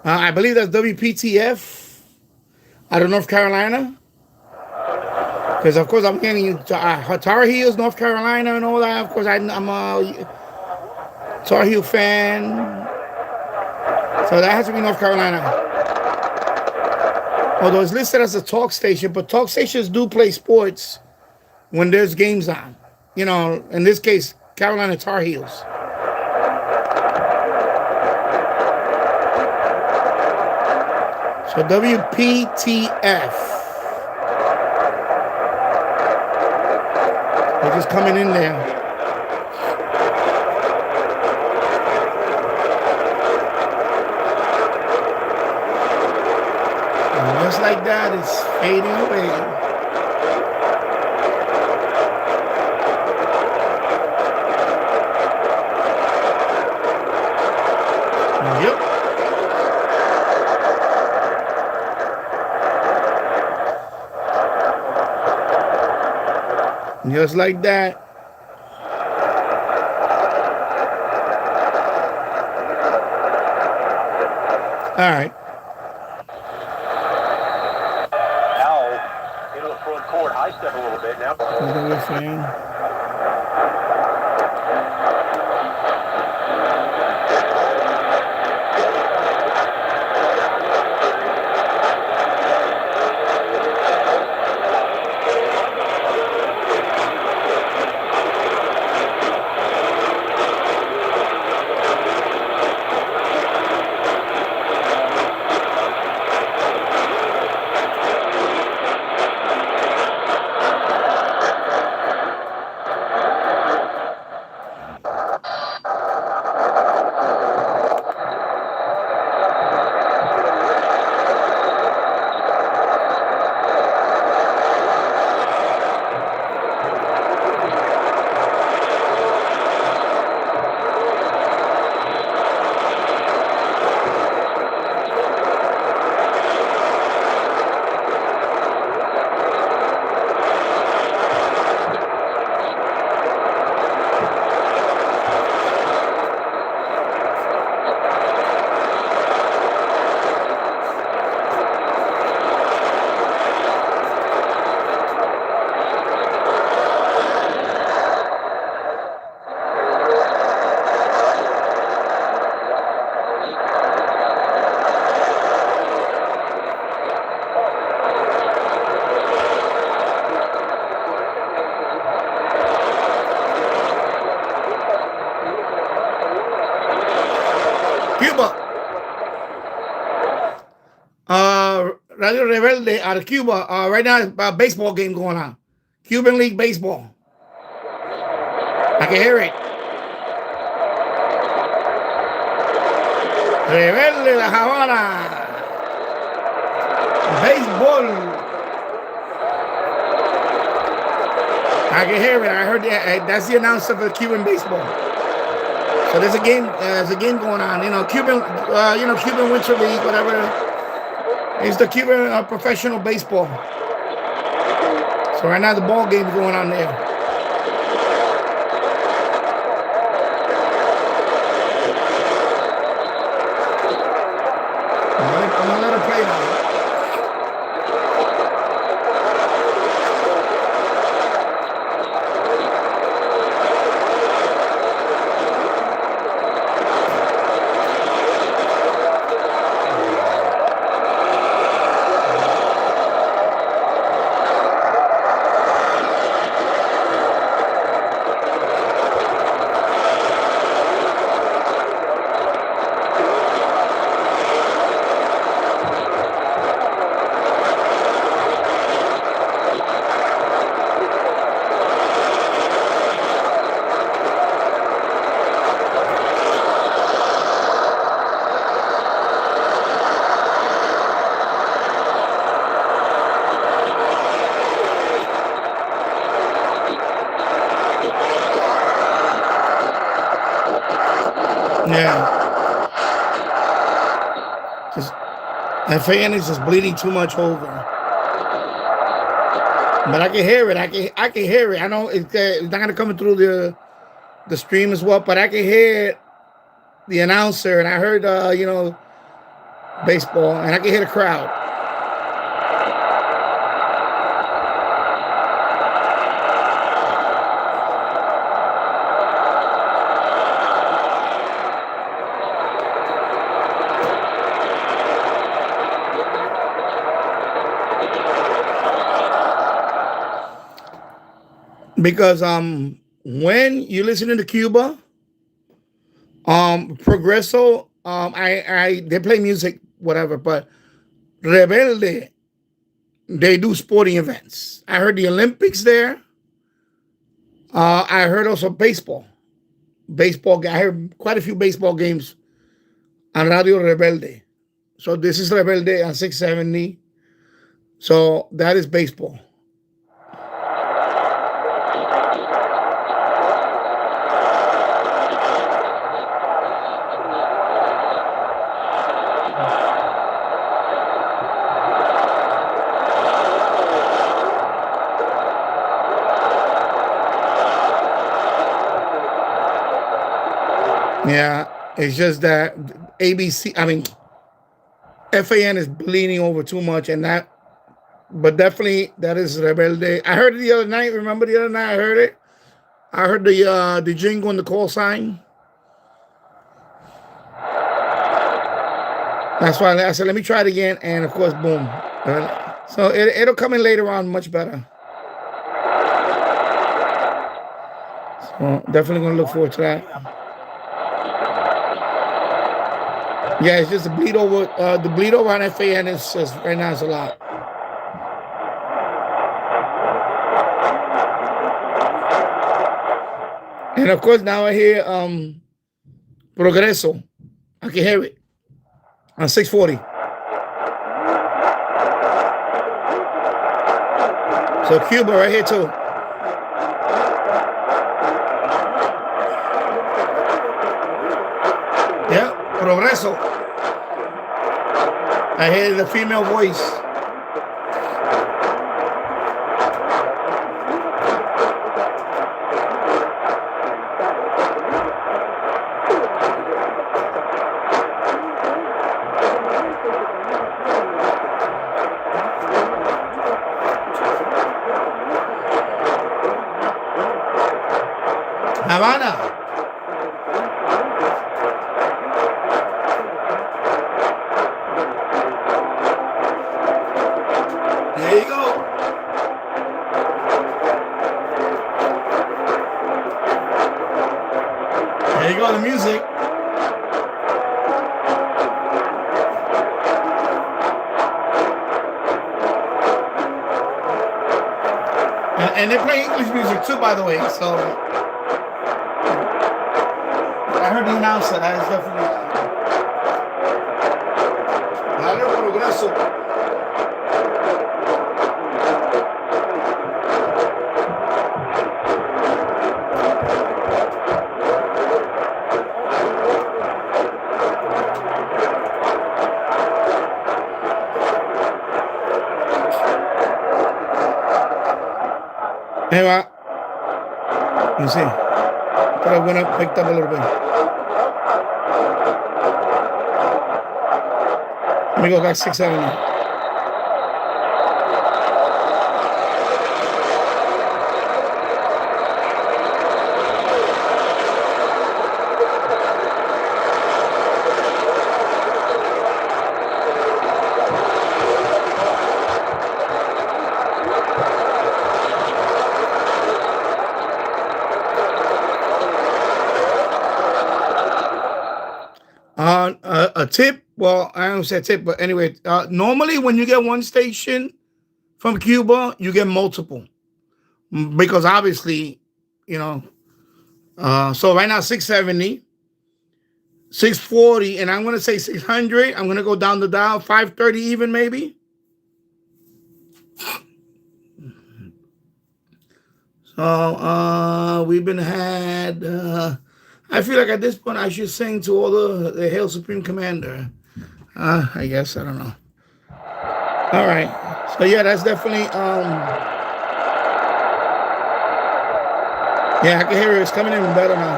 I believe that's WPTF out of North Carolina. Because, of course, I'm getting Tar Heels, North Carolina, and all that. Of course, I'm a Tar Heel fan. So that has to be North Carolina. Although it's listed as a talk station, but talk stations do play sports when there's games on. You know, in this case, Carolina Tar Heels. So WPTF. They're just coming in there. And just like that, it's fading away. Yep. Just like that. All right. Now, into the front court. High step a little bit now. What are we saying? Cuba. Radio Rebelde out of Cuba. Right now, a baseball game going on. Cuban League Baseball. I can hear it. Rebelde La Habana. Baseball. I can hear it. I heard that. That's the announcer for Cuban baseball. So there's a game. Going on. Cuban. Cuban Winter League, whatever. It's the Cuban professional baseball. So right now the ball game is going on there. I'm gonna let her play now. Yeah. FAN is just bleeding too much over. But I can hear it. I can hear it. I know it's not gonna come through the stream as well, but I can hear the announcer, and I heard baseball, and I can hear the crowd. Because when you listen to Cuba, Progreso, they play music, whatever, but Rebelde, they do sporting events. I heard the Olympics there. I heard also baseball. I heard quite a few baseball games on Radio Rebelde. So this is Rebelde on 670. So that is baseball. Yeah, it's just that FAN is bleeding over too much, but definitely that is Rebelde. I heard it the other night. Remember the other night I heard it? I heard the jingle and the call sign. That's why I said, let me try it again. And of course, boom. So it'll come in later on much better. So definitely going to look forward to that. Yeah, it's just the bleed over on FAN is just, right now is a lot. And of course now I hear Progreso. I can hear it on 640. So Cuba right here too. Yeah, Progreso. I hear the female voice. Havana. There you go. There you go, the music. And they play English music too, by the way. So I heard the announcer. That is definitely. Dale progreso. Ahí va. You see. But I went up, picked up a little bit. Let me go back 670. A tip. Well, I don't say tip, but anyway, normally when you get one station from Cuba, you get multiple because obviously, you know. So right now 670, 640, and I'm gonna say 600. I'm gonna go down the dial 530 even maybe. So we've been had. I feel like at this point I should sing to all the Hail Supreme Commander. I guess I don't know. All right. So yeah, that's definitely yeah, I can hear it. It's coming in better now.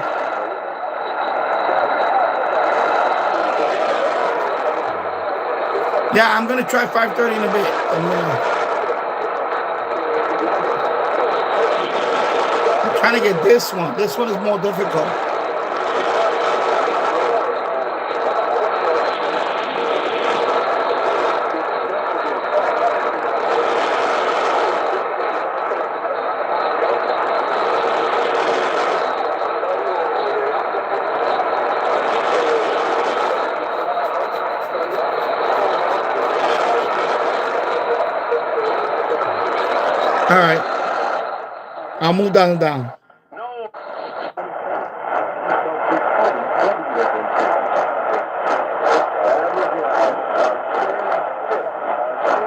Yeah, I'm gonna try 530 in a bit. I'm trying to get this one. This one is more difficult. All right. I'll move down and down.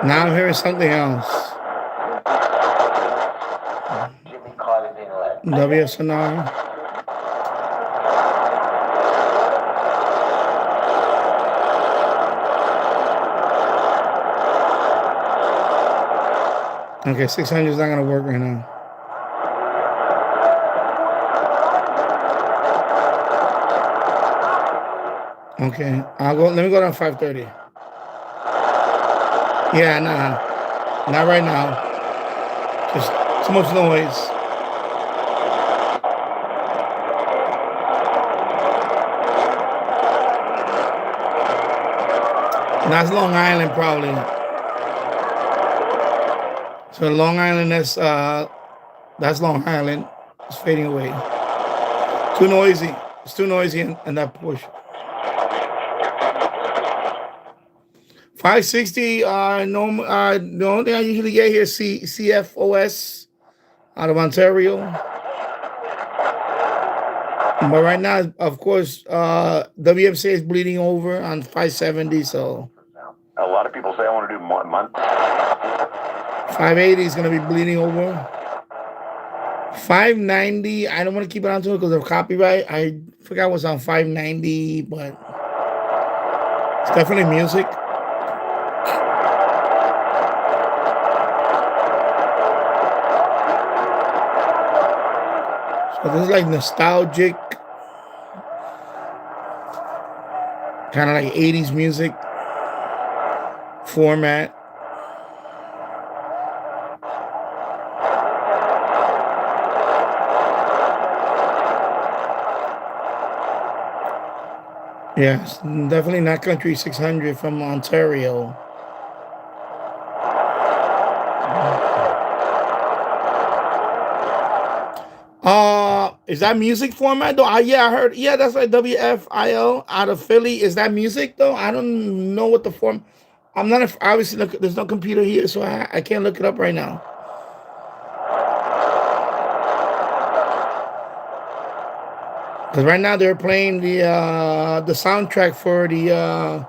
Now I'm hearing something else. WSNR. Okay, 600 is not going to work right now. Okay, let me go down 530. Yeah, nah. Not right now. Just too much noise. And that's Long Island probably. So Long Island, that's Long Island. It's fading away. Too noisy. It's too noisy in that portion. 560. The only thing I usually get here is CFOS out of Ontario. But right now, of course, WMC is bleeding over on 570. So A lot of people say I want to do month. 580 is going to be bleeding over. 590, I don't want to keep it on to it because of copyright. I forgot what's on 590, but it's definitely music. So this is like nostalgic, kind of like 80s music format. Yes, definitely not Country 600 from Ontario. Is that music format though? Yeah, I heard. Yeah, that's like WFIL out of Philly. Is that music though? I don't know what the form. I'm not obviously there's no computer here, so I can't look it up right now. Because right now they're playing the soundtrack for the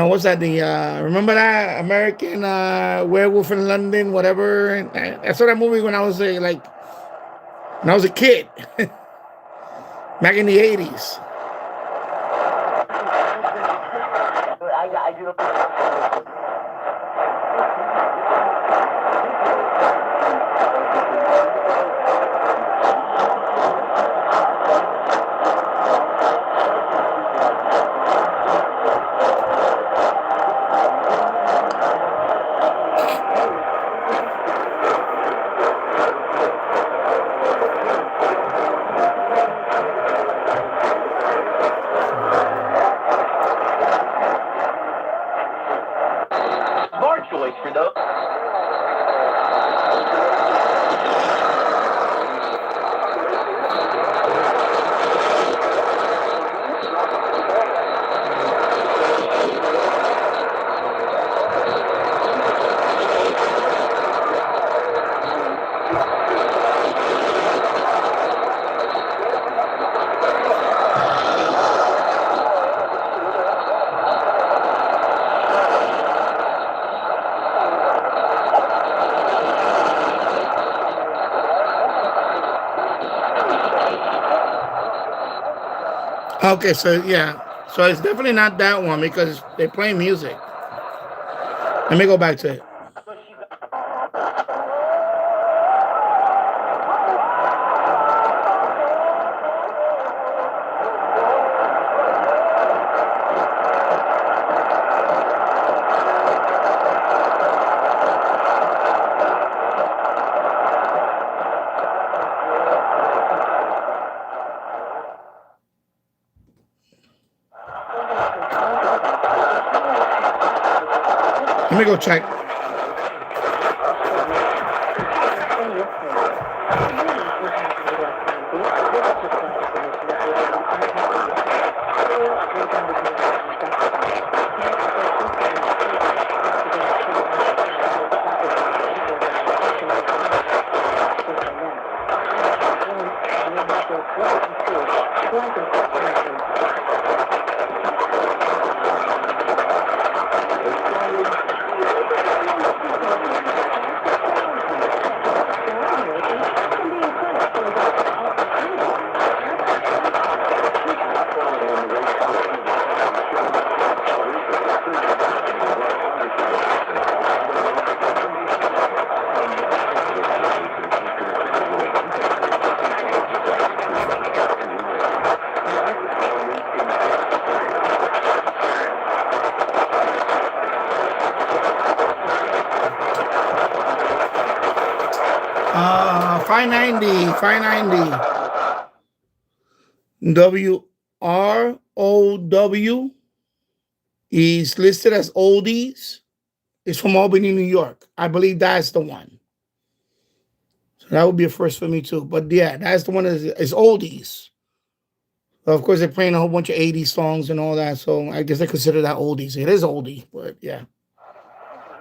what's that? The remember that American Werewolf in London, whatever. I saw that movie when I was when I was a kid, back in the 80s. Smart choice for those. Okay, so yeah, so it's definitely not that one because they play music. Let me go back to it. Let me go check. $590 WROW is listed as oldies. It's from Albany, New York. I believe that's the one. So that would be a first for me too. But yeah, that's the one is oldies. Of course, they're playing a whole bunch of 80s songs and all that. So I guess they consider that oldies. It is oldie, but yeah.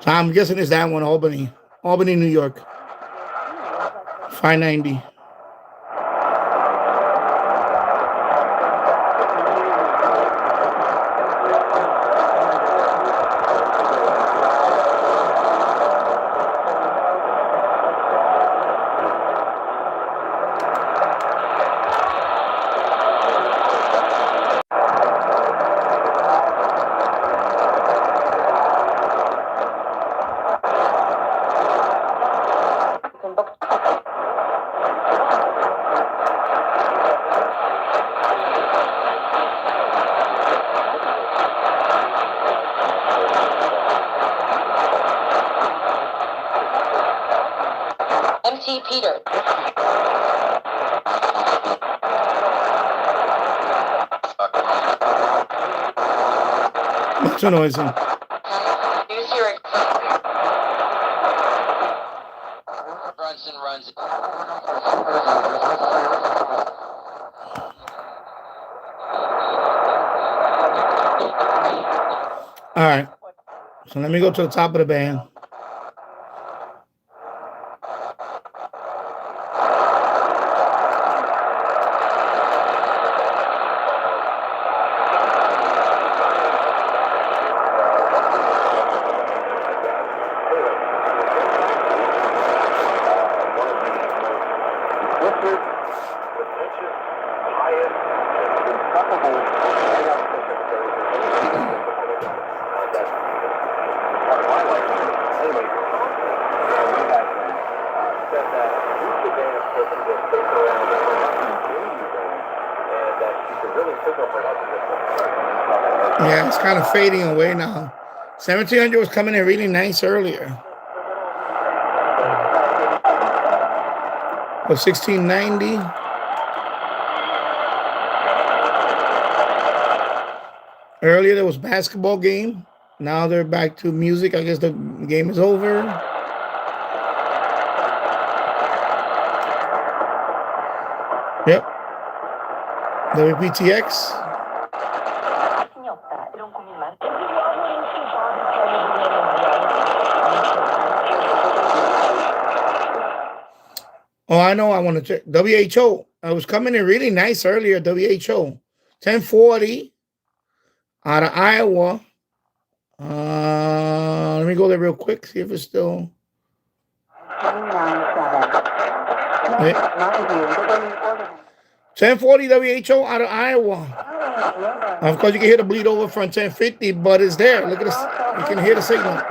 So I'm guessing it's that one, Albany, New York. 590. MT Peter. What's the noise? Runs. All right. So let me go to the top of the band. highest, impeccable layout picture that's part of my life. Anyway, we had said that each event is taken to stick around and that you can really signal for help. Yeah, it's kind of fading away now. 1700 was coming in really nice earlier. But 1690. Earlier there was basketball game. Now they're back to music. I guess the game is over. Yep. WPTX. Oh, I know. I want to check. WHO. I was coming in really nice earlier. WHO. 1040 out of Iowa. Let me go there real quick. See if it's still. 1040 WHO out of Iowa. Of course, you can hear the bleed over from 1050, but it's there. Look at this. You can hear the signal.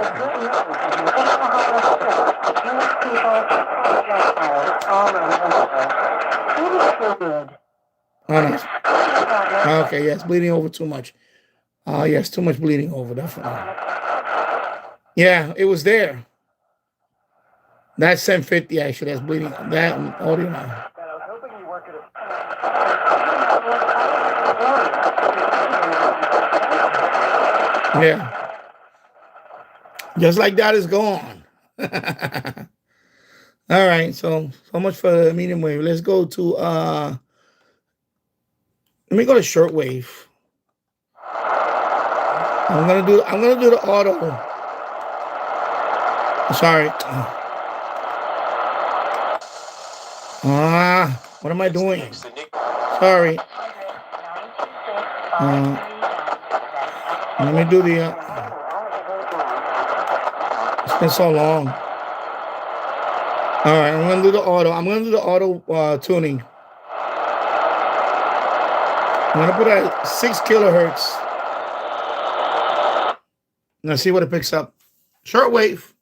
Oh, no. Okay, yes, bleeding over too much. Yes, too much bleeding over, definitely. Yeah, it was there. That's 1050 actually. That's bleeding. That audio now. Yeah. Just like that is gone. All right, so much for the medium wave. Let's go to let me go to shortwave. I'm gonna do the auto. Sorry. What am I doing? Sorry. Let me do the it's been so long. All right, I'm gonna do the auto. I'm gonna do the auto tuning. I'm gonna put at 6 kilohertz. Let's see what it picks up. Shortwave.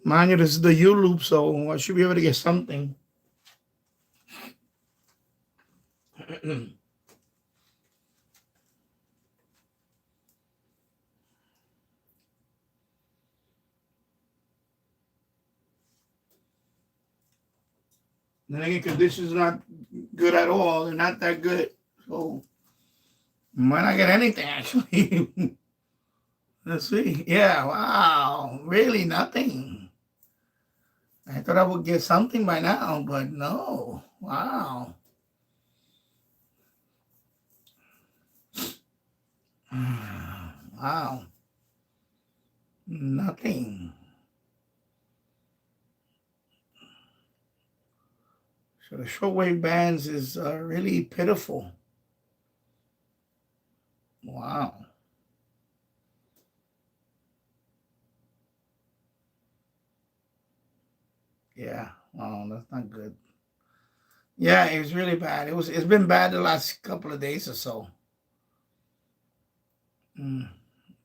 Mind you, this is the Youloop, so I should be able to get something. Then again, conditions are not good at all. They're not that good. So might not get anything actually. Let's see. Yeah, wow. Really nothing. I thought I would get something by now, but no. Wow. Wow. Nothing. So the shortwave bands is really pitiful. Wow. Yeah. Wow, that's not good. Yeah, it was really bad. It's been bad the last couple of days or so.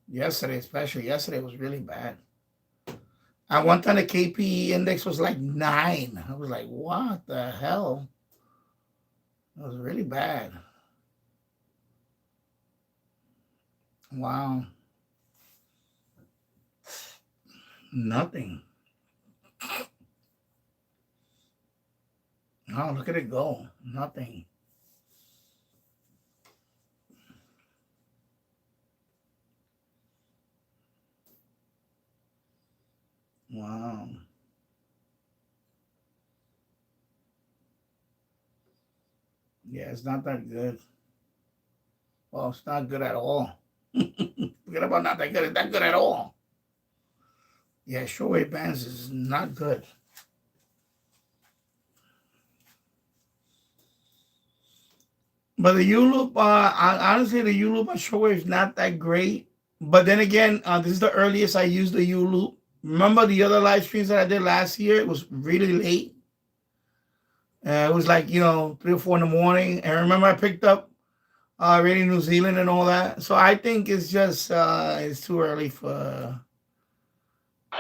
Yesterday, especially yesterday, was really bad. At one time, the KPE index was like 9. I was like, what the hell? It was really bad. Wow. Nothing. Oh, look at it go. Nothing. Wow. Yeah, it's not that good. Well, it's not good at all. Forget about not that good. It's not good at all. Yeah, shortwave bands is not good. But the Youloop, honestly, the Youloop on shortwave is not that great. But then again, this is the earliest I used the Youloop. Remember the other live streams that I did last year? It was really late. It was like, 3 or 4 in the morning. And remember I picked up Radio New Zealand and all that. So I think it's just, it's too early for...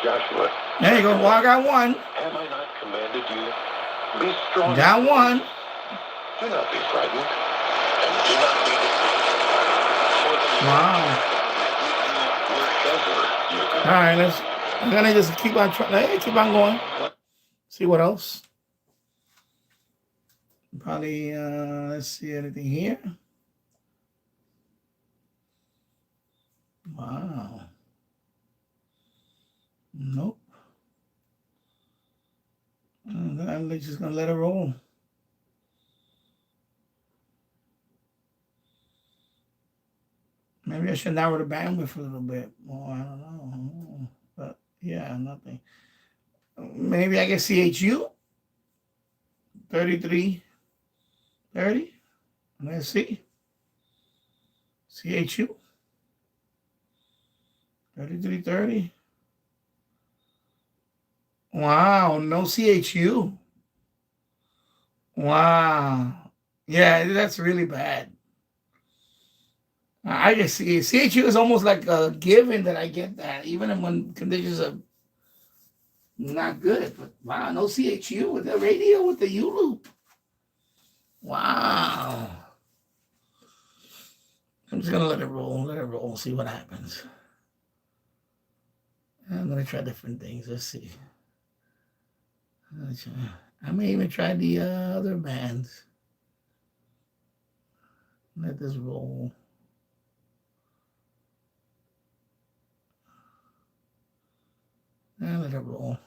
Joshua. There you go. Well, I got one. Have I not commanded you? Be strong. Got one. Do not be frightened. And do not be deceived. Wow. All right, I'm gonna just keep on trying. Keep on going. See what else. Probably. Let's see anything here. Wow. Nope. I'm just gonna let it roll. Maybe I should narrow the bandwidth a little bit more. I don't know. But yeah, nothing. Maybe I get CHU 3330. Let's see. CHU 3330. Wow, no CHU. Wow. Yeah, that's really bad. I just see CHU is almost like a given that I get that, even when conditions are not good. But wow, no CHU with the radio with the Youloop. Wow. I'm just gonna let it roll, see what happens. I'm gonna try different things. Let's see. I may even try the other bands. Let this roll. And let it roll.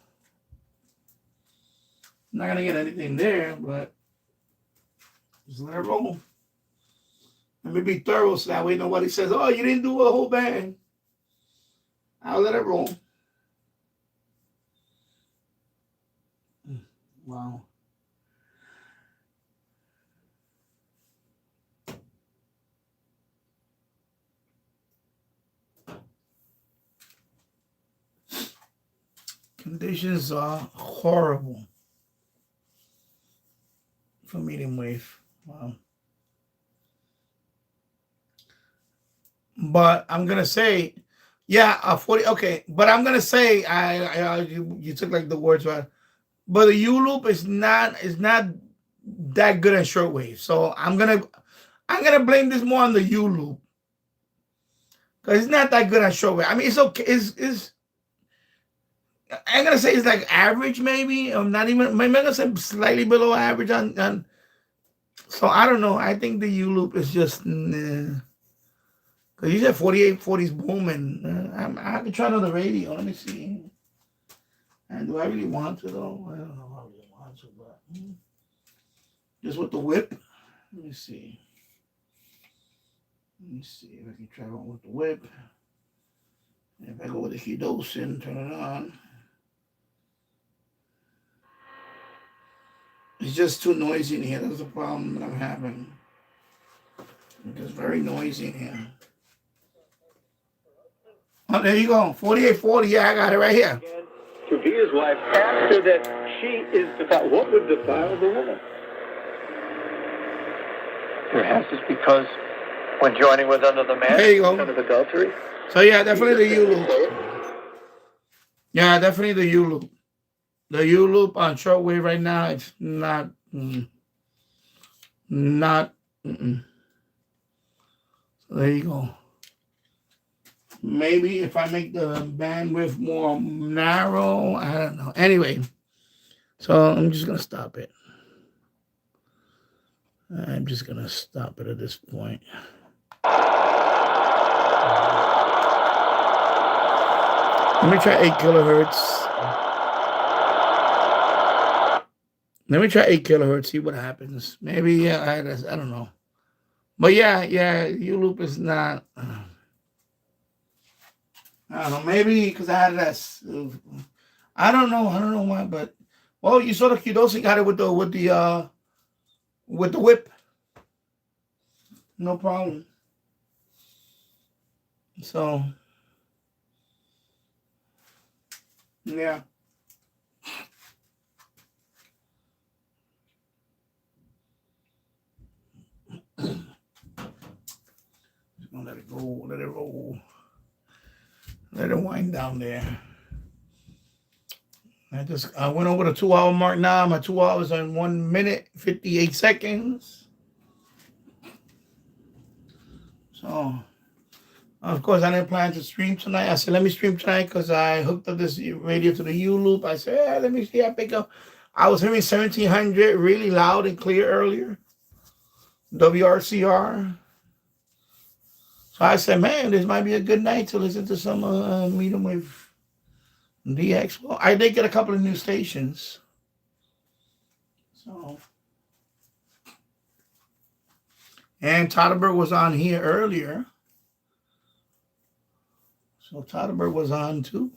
Not gonna get anything there, but just let it roll. Let me be thorough so that way nobody says, "Oh, you didn't do a whole band." I'll let it roll. Wow. Conditions are horrible for medium wave. Wow. But I'm gonna say, yeah, 40. Okay, but I'm gonna say, you took like the words right. But the Youloop is not that good at shortwave. So I'm gonna blame this more on the Youloop because it's not that good at shortwave. I mean, it's okay. It's I'm gonna say it's like average, maybe. Or not even. Maybe I'm gonna say slightly below average on. So I don't know. I think the Youloop is just. Because you said 4840's booming. I can try another radio. Let me see. And do I really want to though? I don't know if I really want to, but just with the whip. Let me see. Let me see if I can try one with the whip. If I go with the Kidosin, turn it on. It's just too noisy in here. That's the problem that I'm having. It's very noisy in here. Oh, there you go. 4840. Yeah, I got it right here. To be his wife after that she is defiled. What would defile the woman? Perhaps it's because when joining with another man, there you go. Kind of adultery. So yeah, definitely the Youloop. Yeah, definitely the Youloop. The Youloop on shortwave right now, it's not. So there you go. Maybe if I make the bandwidth more narrow, I don't know. Anyway, so I'm just going to stop it. I'm just going to stop it at this point. Let me try 8 kilohertz. Let me try 8 kilohertz, see what happens. Maybe, I don't know. But yeah, Youloop is not... I don't know, maybe because I had less. I don't know why, but well, you saw the Kidosi got it with the whip. No problem. So Yeah. Let it go. Let it roll. Let it wind down there. I went over the 2 hour mark now. My 2 hours and 1 minute 58 seconds. So, of course, I didn't plan to stream tonight. I said, let me stream tonight because I hooked up this radio to the Youloop. I said, let me see. I pick up. I was hearing 1700 really loud and clear earlier. WRCR. So I said, man, this might be a good night to listen to some medium wave DX. Well, I did get a couple of new stations. So, and Todderberg was on here earlier. So Todderberg was on too.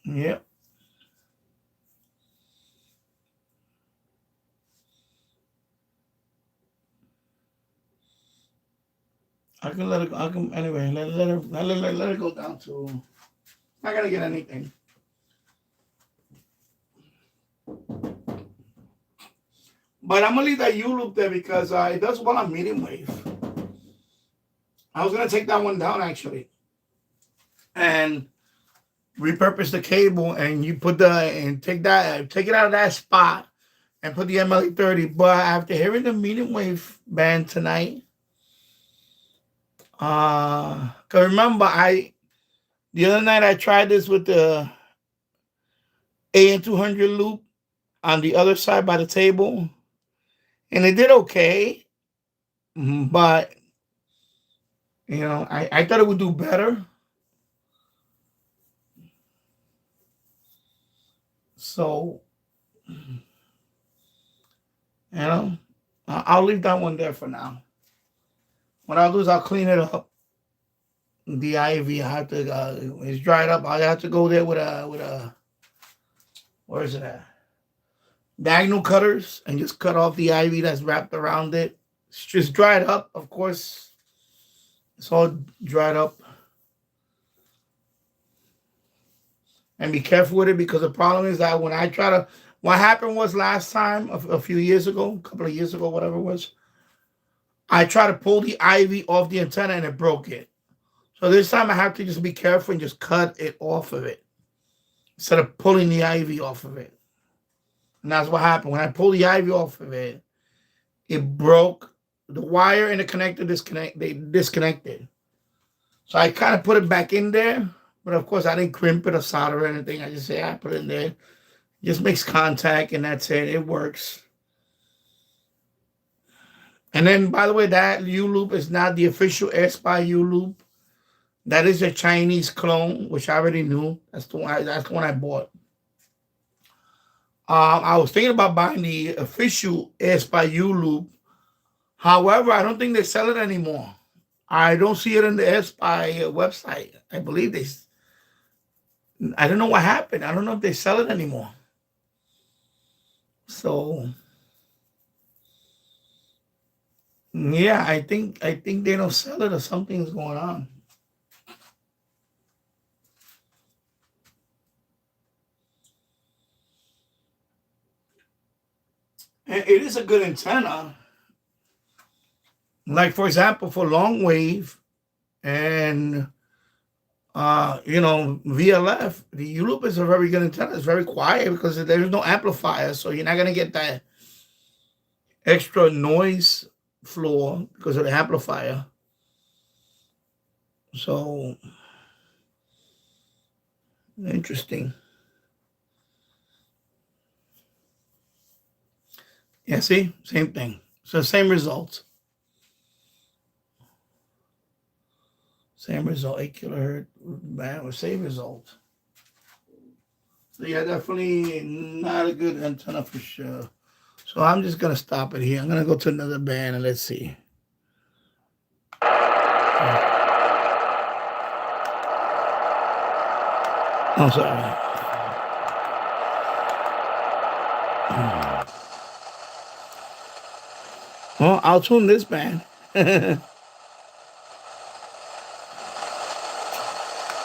Yep. I can let it go. I can anyway. Let it go down to. Not gonna get anything. But I'm gonna leave that Youloop there because it does well on medium wave. I was gonna take that one down actually, and repurpose the cable, and you put take it out of that spot, and put the MW30. But after hearing the medium wave band tonight, cause remember the other night I tried this with the AN200 loop on the other side by the table, and it did okay, but I thought it would do better. So, I'll leave that one there for now. What I'll do is I'll clean it up. The ivy, I have to. It's dried up. I have to go there with a. Where is it at? Diagonal cutters and just cut off the ivy that's wrapped around it. It's just dried up, of course. It's all dried up. And be careful with it because the problem is that when I try to, what happened was last time, a few years ago, a couple of years ago, whatever it was, I tried to pull the ivy off the antenna and it broke it. So this time I have to just be careful and just cut it off of it instead of pulling the ivy off of it. And that's what happened. When I pulled the ivy off of it, it broke. The wire and the connector disconnected. So I kind of put it back in there. But of course, I didn't crimp it or solder or anything. I just say I put it in there. It just makes contact, and that's it. It works. And then, by the way, that Youloop is not the official AirSpy Youloop. That is a Chinese clone, which I already knew. That's the one I bought. I was thinking about buying the official AirSpy Youloop. However, I don't think they sell it anymore. I don't see it in the AirSpy website. I believe I don't know what happened. I don't know if they sell it anymore. So, yeah, I think they don't sell it or something's going on. And it is a good antenna. Like, for example, for long wave and VLF, the Youloop is a very good antenna. It's very quiet because there's no amplifier, so you're not gonna get that extra noise floor because of the amplifier. So interesting. Yeah, see, same thing. So same results. Same result, 8 kilohertz, man, with same result. So yeah, definitely not a good antenna for sure. So I'm just gonna stop it here. I'm gonna go to another band and let's see. I'm sorry. Well, I'll tune this band.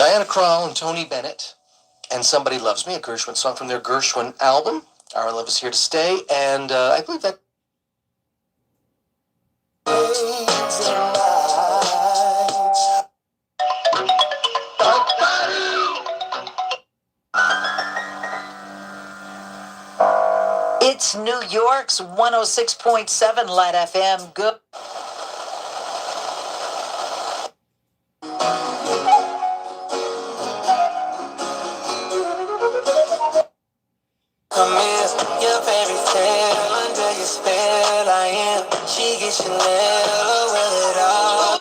Diana Krall and Tony Bennett, and Somebody Loves Me, a Gershwin song from their Gershwin album. Our Love Is Here to Stay, and I believe that... It's New York's 106.7 Light FM. Good. I miss your favorite tale under your spell. I am. She gets Chanel, well it all.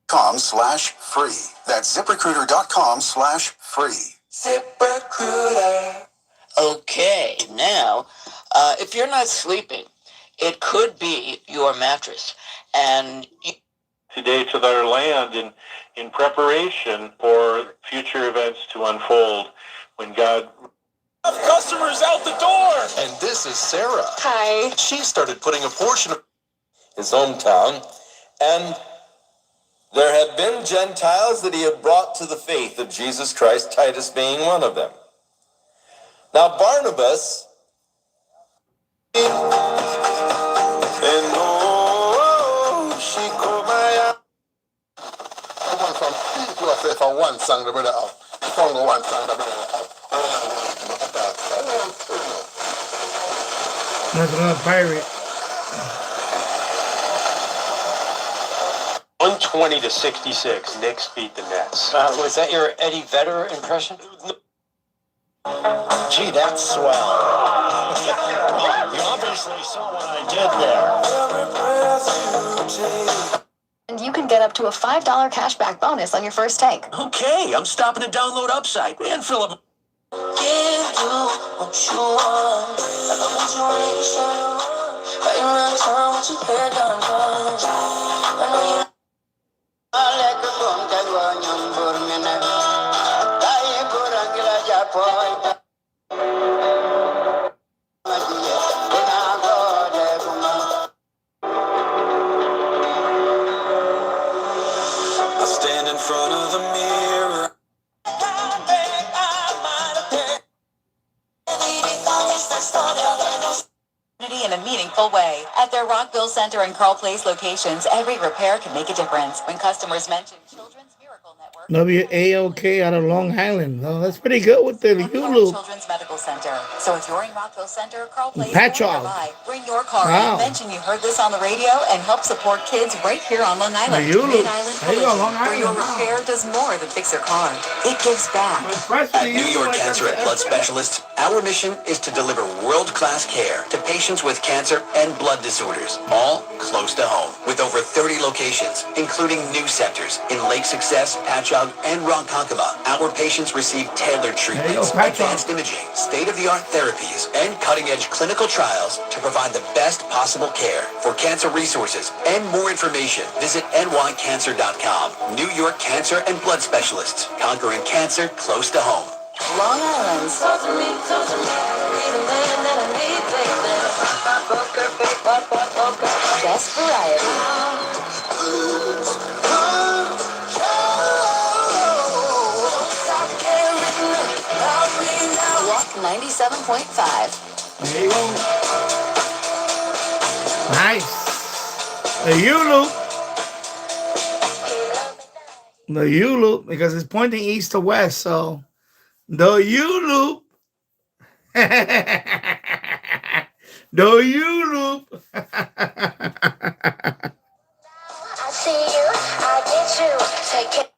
.com/free. That's ZipRecruiter.com/free. ZipRecruiter. Okay, now, if you're not sleeping, it could be your mattress. And today to their land in preparation for future events to unfold when God... Customers out the door! And this is Sarah. Hi. She started putting a portion of his hometown, and there had been Gentiles that he had brought to the faith of Jesus Christ, Titus being one of them. Now Barnabas, and she called my for one song, the brother of one song, the brother of. That's another pirate. 120-66, Knicks beat the Nets. was that your Eddie Vedder impression? Gee, that's swell. You obviously saw what I did there. And you can get up to a $5 cashback bonus on your first tank. Okay, I'm stopping to download Upside and fill up. Give you what you want. I love what you ready to show you. Right around town with your hair done. I know you. I stand in front of the mirror. In a meaningful way. At their Rockville Center and Carl Place locations, every repair can make a difference. When customers mention Children's Miracle Network, WAOK out of Long Island. Oh, that's pretty good with the Youloop. Children's Medical Center. So if you're in Rockville Center, Carl Place, Patch or off. nearby, bring your car Wow. and mention you heard this on the radio and help support kids right here on Long Island. Youloop. Mid-Island There you go, Collision, Long where your Island. Wow. repair does more than fix your car. It gives back. At New York Cancer and Blood Specialists, our mission is to deliver world-class care to patients with cancer and blood disorders, all close to home. With over 30 locations, including new centers in Lake Success, Patchogue, and Ronkonkoma, our patients receive tailored treatments, advanced imaging, state-of-the-art therapies, and cutting-edge clinical trials to provide the best possible care. For cancer resources and more information, visit nycancer.com. New York Cancer and Blood Specialists, conquering cancer close to home. Long Island. Talk to me, be the man that I need, baby. Best variety. Walk 97.5. There you go. Nice. The Youloop. The Youloop, because it's pointing east to west, so the Youloop. The Youloop. I see you, I get you. Take it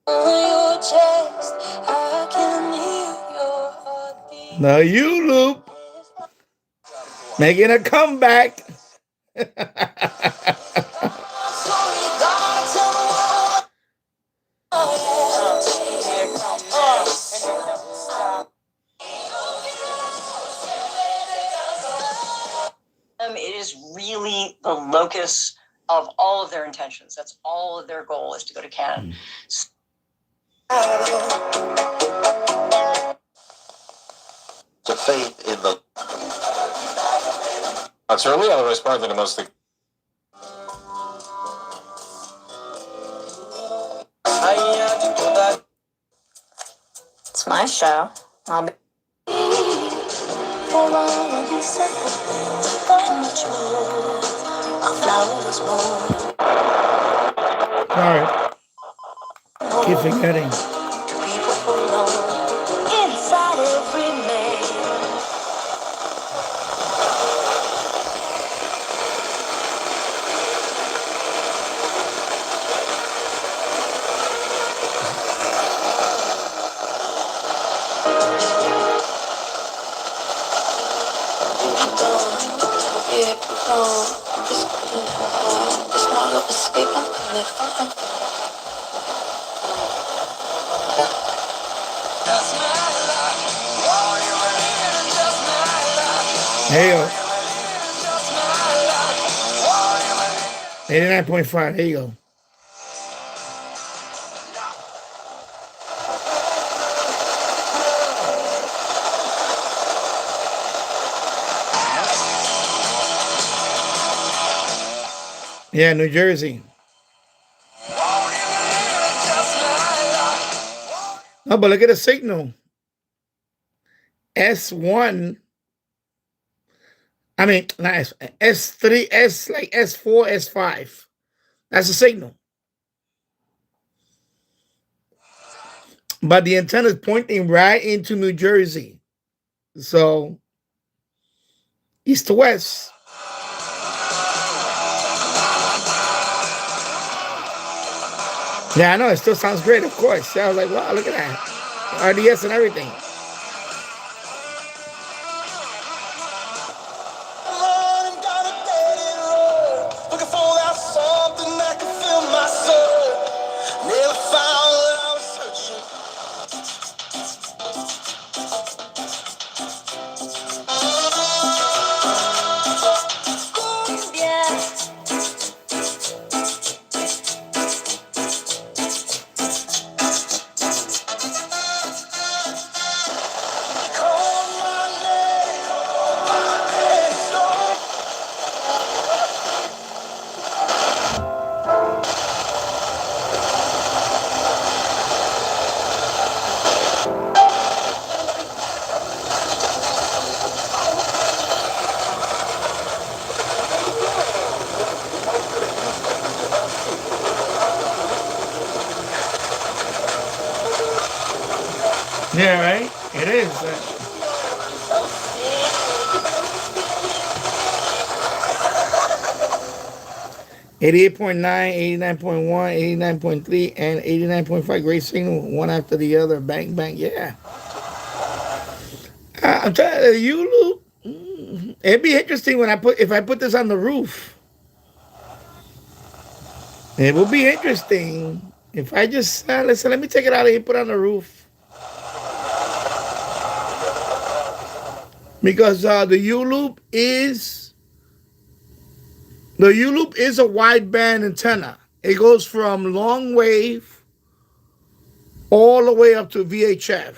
on your chest. I can hear your heartbeat. The Youloop. Making a comeback. It is really the locus of all of their intentions. That's all of their goal is to go to Canada. The faith in the... That's early, otherwise part of the most... my show. I'll be. Sorry. Keep forgetting. Inside every man. There you go. 89.5. There you go. Yeah, New Jersey. No, but look at the signal. S1. I mean, not S3, S like S4, S5. That's the signal. But the antenna is pointing right into New Jersey. So, east to west. Yeah, I know. It still sounds great, of course. I was like, wow, look at that. RDS and everything. Yeah, right? It is. 88.9, 89.1, 89.3, and 89.5. Great signal, one after the other. Bang, bang. Yeah. I'm telling you, Youloop. It'd be interesting when if I put this on the roof. It will be interesting if I just listen. Let me take it out of here, put it on the roof, because the Youloop is a wideband antenna. It goes from long wave all the way up to VHF.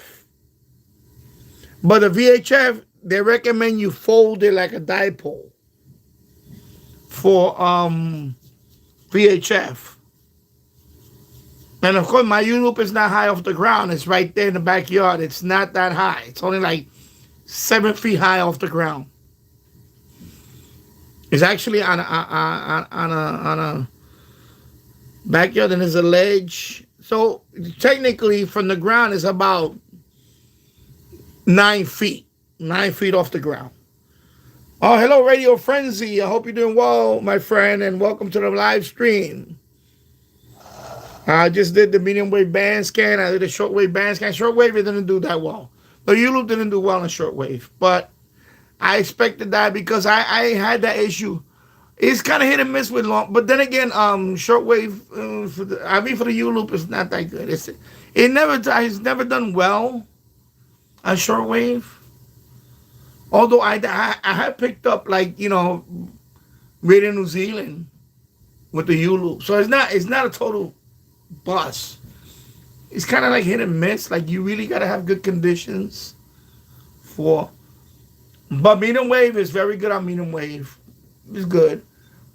But the VHF, they recommend you fold it like a dipole for VHF. And of course, my Youloop is not high off the ground. It's right there in the backyard. It's not that high. It's only like 7 feet high off the ground. It's actually on a backyard, and there's a ledge. So technically, from the ground, it's about 9 feet. 9 feet off the ground. Oh, hello, Radio Frenzy. I hope you're doing well, my friend, and welcome to the live stream. I just did the medium wave band scan. I did a short wave band scan. Short wave, it didn't do that well. The Youloop didn't do well in short wave, but I expected that because I had that issue. It's kind of hit and miss with long, but then again, short wave for the Youloop is not that good. It's never done well on short wave. Although I had picked up Radio New Zealand with the Youloop, so it's not a total bust. It's kind of like hit and miss. Like you really gotta have good conditions for. But medium wave is very good on medium wave. It's good.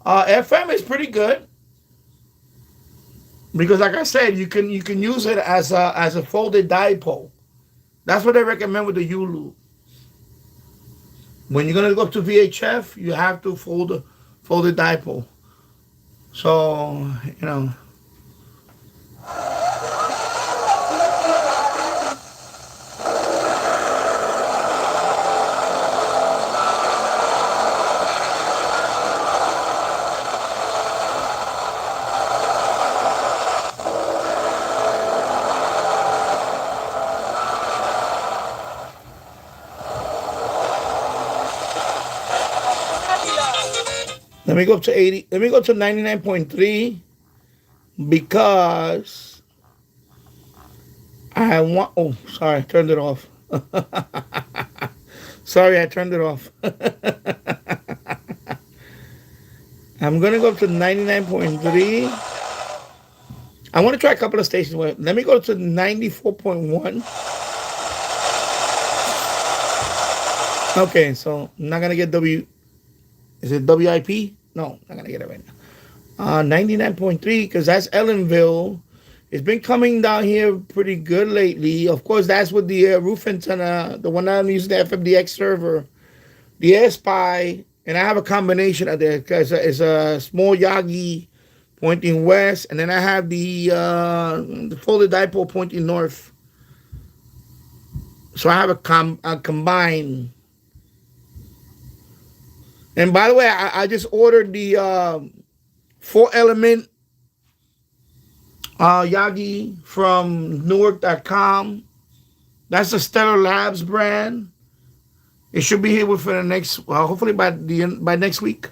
FM is pretty good because, like I said, you can use it as a folded dipole. That's what they recommend with the Youloop. When you're gonna go to VHF, you have to fold the dipole. So, you know. Let me go up to 80. Let me go to 99.3 because I want. Oh, sorry, I turned it off. Sorry, I turned it off. I'm gonna go up to 99.3. I want to try a couple of stations. Let me go to 94.1. Okay, so I'm not gonna get W. Is it WIP? No, not gonna get it right now. 99.3 because that's Ellenville. It's been coming down here pretty good lately. Of course, that's with the roof antenna, the one that I'm using, the MW server, the AirSpy, and I have a combination of there because it's a small Yagi pointing west, and then I have the folded dipole pointing north. So I have a combined. And by the way, I just ordered the 4-element Yagi from Newark.com. That's the Stellar Labs brand. It should be here within the next, hopefully by next week.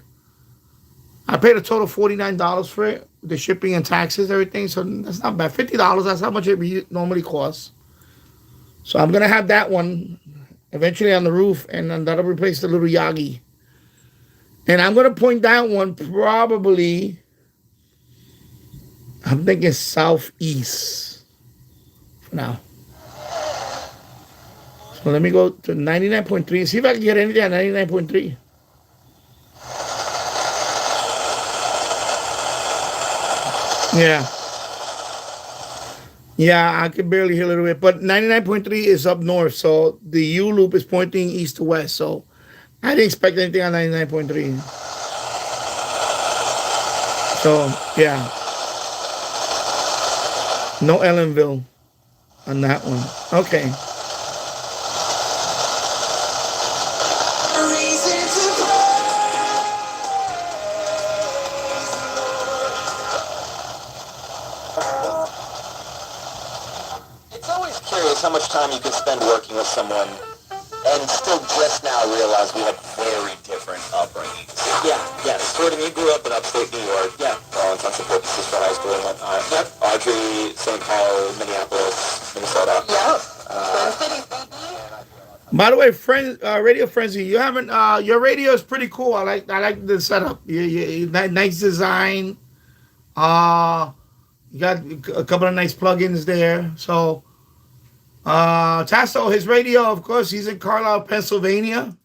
I paid a total of $49 for it, the shipping and taxes, everything. So that's not bad. $50. That's how much it normally costs. So I'm gonna have that one eventually on the roof, and then that'll replace the little Yagi. And I'm gonna point that one probably. I'm thinking southeast for now. So let me go to 99.3 and see if I can get anything at 99.3. Yeah. Yeah, I can barely hear a little bit. But 99.3 is up north. So the Youloop is pointing east to west. So I didn't expect anything on 99.3. So, yeah. No Ellenville on that one. Okay. It's always curious how much time you can spend working with someone and still just now realize we had very different upbringings. Yeah, yes. Jordan, you grew up in upstate New York. Yeah. For all intents and purposes for high school and whatnot. Yep. Audrey, St. Paul, Minneapolis, Minnesota. Yep. By the way, friends, Radio Frenzy, you haven't. Your radio is pretty cool. I like the setup. Nice design. You got a couple of nice plugins there. So, Tasso, his radio, of course, he's in Carlisle, Pennsylvania.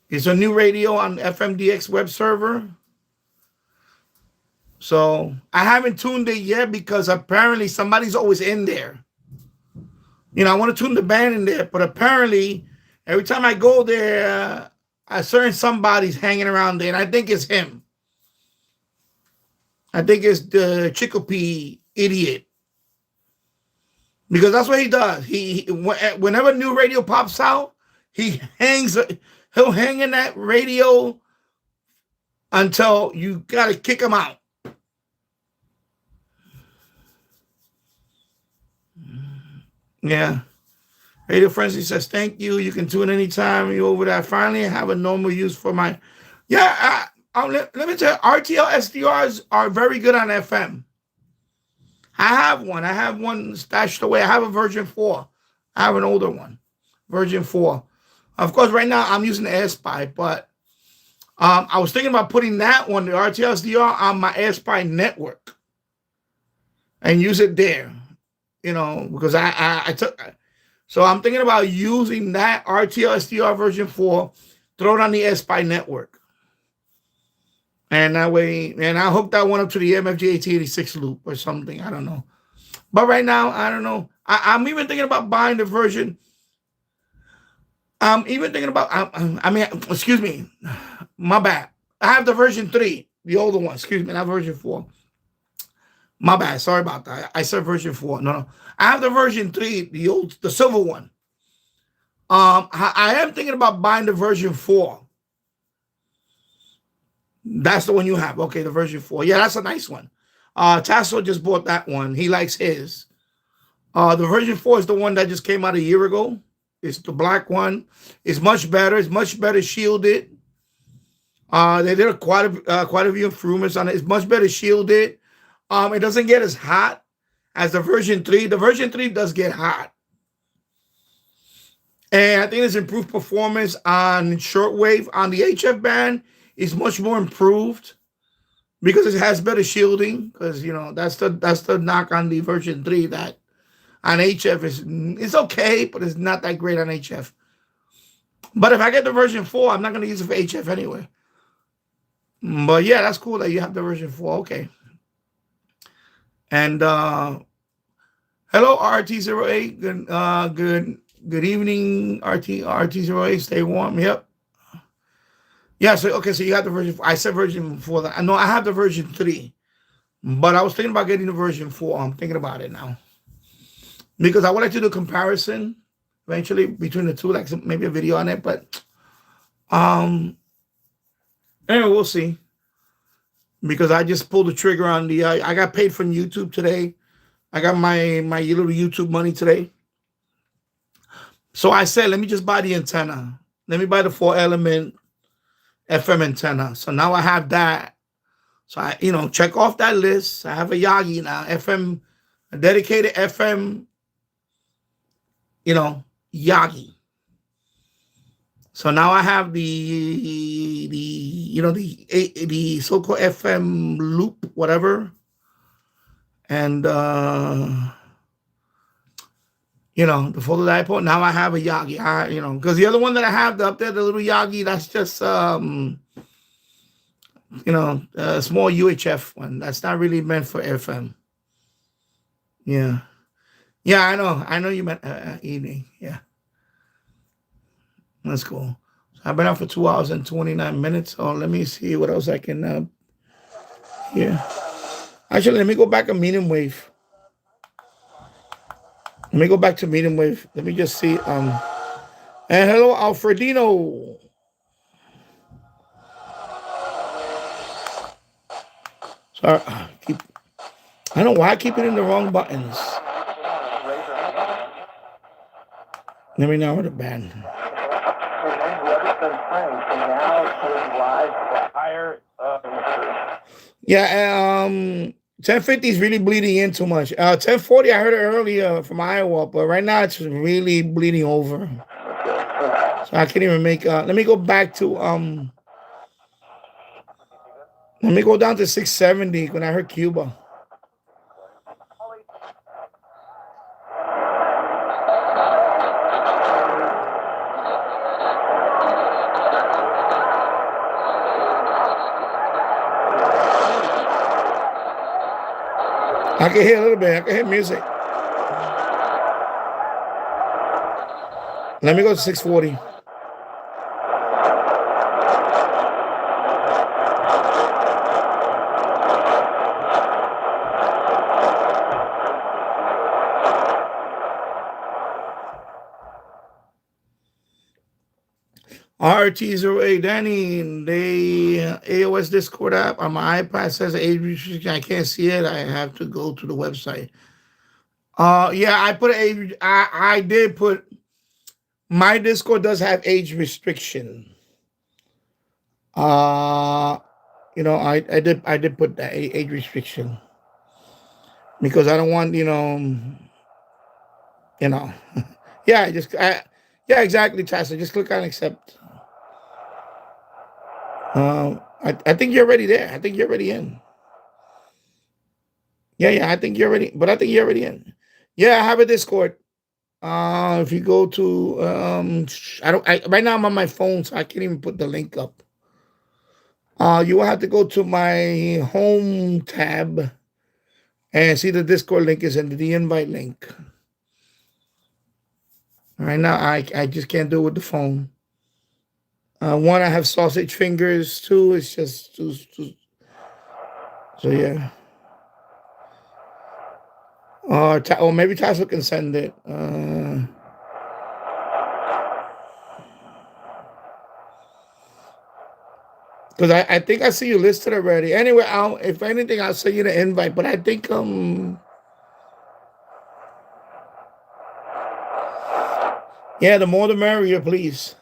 It's a new radio on FMDX web server. So I haven't tuned it yet because apparently somebody's always in there. You know, I want to tune the band in there, but apparently every time I go there, a certain somebody's hanging around there, and I think it's him. I think it's the Chicopee idiot. Because that's what he does. He whenever new radio pops out, he'll hang in that radio until you got to kick him out. Yeah. Radio Frenzy says, thank you. You can tune anytime you're over there. I finally have a normal use for my... Yeah, let me tell you, RTL SDRs are very good on FM. I have one. I have one stashed away. I have a version 4. I have an older one. Version 4. Of course, right now I'm using the AirSpy, but I was thinking about putting that one, the RTL SDR, on my AirSpy network and use it there. You know, because I took... So I'm thinking about using that RTL SDR version 4, throw it on the AirSpy network. And that way, and I'll hook that one up to the MFG 8086 loop or something. I don't know. But right now, I don't know. I'm even thinking about buying the version I'm even thinking about. I mean, excuse me, my bad. I have the version 3, the older one. Excuse me, not version 4. My bad. Sorry about that. I said version 4. No, no. I have the version 3, the silver one. I am thinking about buying the version 4. That's the one you have. Okay, the version 4. Yeah, that's a nice one. Tasso just bought that one. He likes his. The version 4 is the one that just came out a year ago. It's the black one. It's much better. It's much better shielded. They did quite a few improvements on it. It's much better shielded. It doesn't get as hot as the version 3. The version 3 does get hot. And I think it's improved performance on shortwave. On the HF band, it's much more improved because it has better shielding. Because that's the knock on the version 3, that on HF it's okay, but it's not that great on HF. But if I get the version 4, I'm not going to use it for HF anyway. But yeah, that's cool that you have the version 4. Okay. And hello, RT08. Good evening, RT08. Stay warm. Yep. Yeah, so okay, so you have the version 4. I said version 4. I know I have the version 3. But I was thinking about getting the version 4. I'm thinking about it now. Because I wanted to do a comparison eventually between the two, like maybe a video on it, but anyway, we'll see. Because I just pulled the trigger on the I got paid from YouTube today. I got my little YouTube money today. So I said, let me just buy the antenna. Let me buy the 4-element FM antenna. So now I have that. So I, check off that list. I have a Yagi now, FM, a dedicated FM, Yagi. So now I have the so-called FM loop, whatever. And the photo dipole. Now I have a Yagi. Because the other one that I have up there, the little Yagi, that's just a small UHF one. That's not really meant for FM. Yeah. Yeah, I know you meant evening. Yeah. That's cool. So I've been out for 2 hours and 29 minutes. Oh, let me see what else I can hear. Actually, let me go back a medium wave. Let me go back to medium wave. Let me just see. And hello, Alfredino. Sorry, I don't know why I keep hitting the wrong buttons. Let me narrow the band. Yeah, 1050 is really bleeding in too much. 1040, I heard it earlier from Iowa, but right now it's really bleeding over. So I can't even make. Let me go back to Let me go down to 670 when I heard Cuba. I can hear a little bit. I can hear music. Let me go to 640. RT08 Danny, the AOS Discord app on my iPad says age restriction. I can't see it. I have to go to the website. Yeah, I put age. I did put. My Discord does have age restriction. I did put that age restriction because I don't want yeah, yeah, exactly, Tessa. Just click on accept. I think you're already there. I think you're already in. Yeah, I think you're already, but I think you're already in. Yeah, I have a Discord. If you go to right now I'm on my phone, so I can't even put the link up. You will have to go to my home tab and see the Discord link is in the invite link. Right now, I just can't do it with the phone. One, I have sausage fingers. Two, it's just too. So yeah. Or maybe Tasha can send it. Because I think I see you listed already. Anyway, if anything, I'll send you the invite. But I think yeah, the more the merrier, please.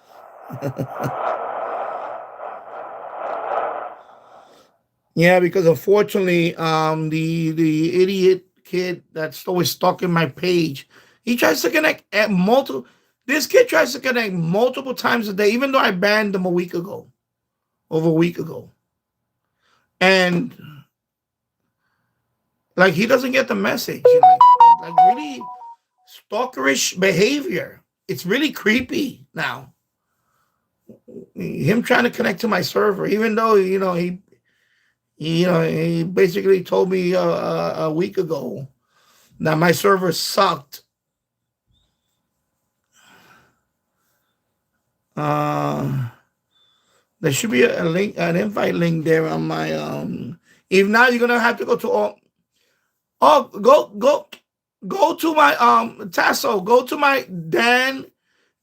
Yeah, because unfortunately, the idiot kid that's always stalking my page, he tries to connect at multiple. This kid tries to connect multiple times a day, even though I banned him over a week ago, and like he doesn't get the message. Like really stalkerish behavior. It's really creepy now. Him trying to connect to my server, even though he basically told me a week ago that my server sucked. There should be a link, an invite link there on my If not, you're gonna have to go to go to my Tasso. Go to my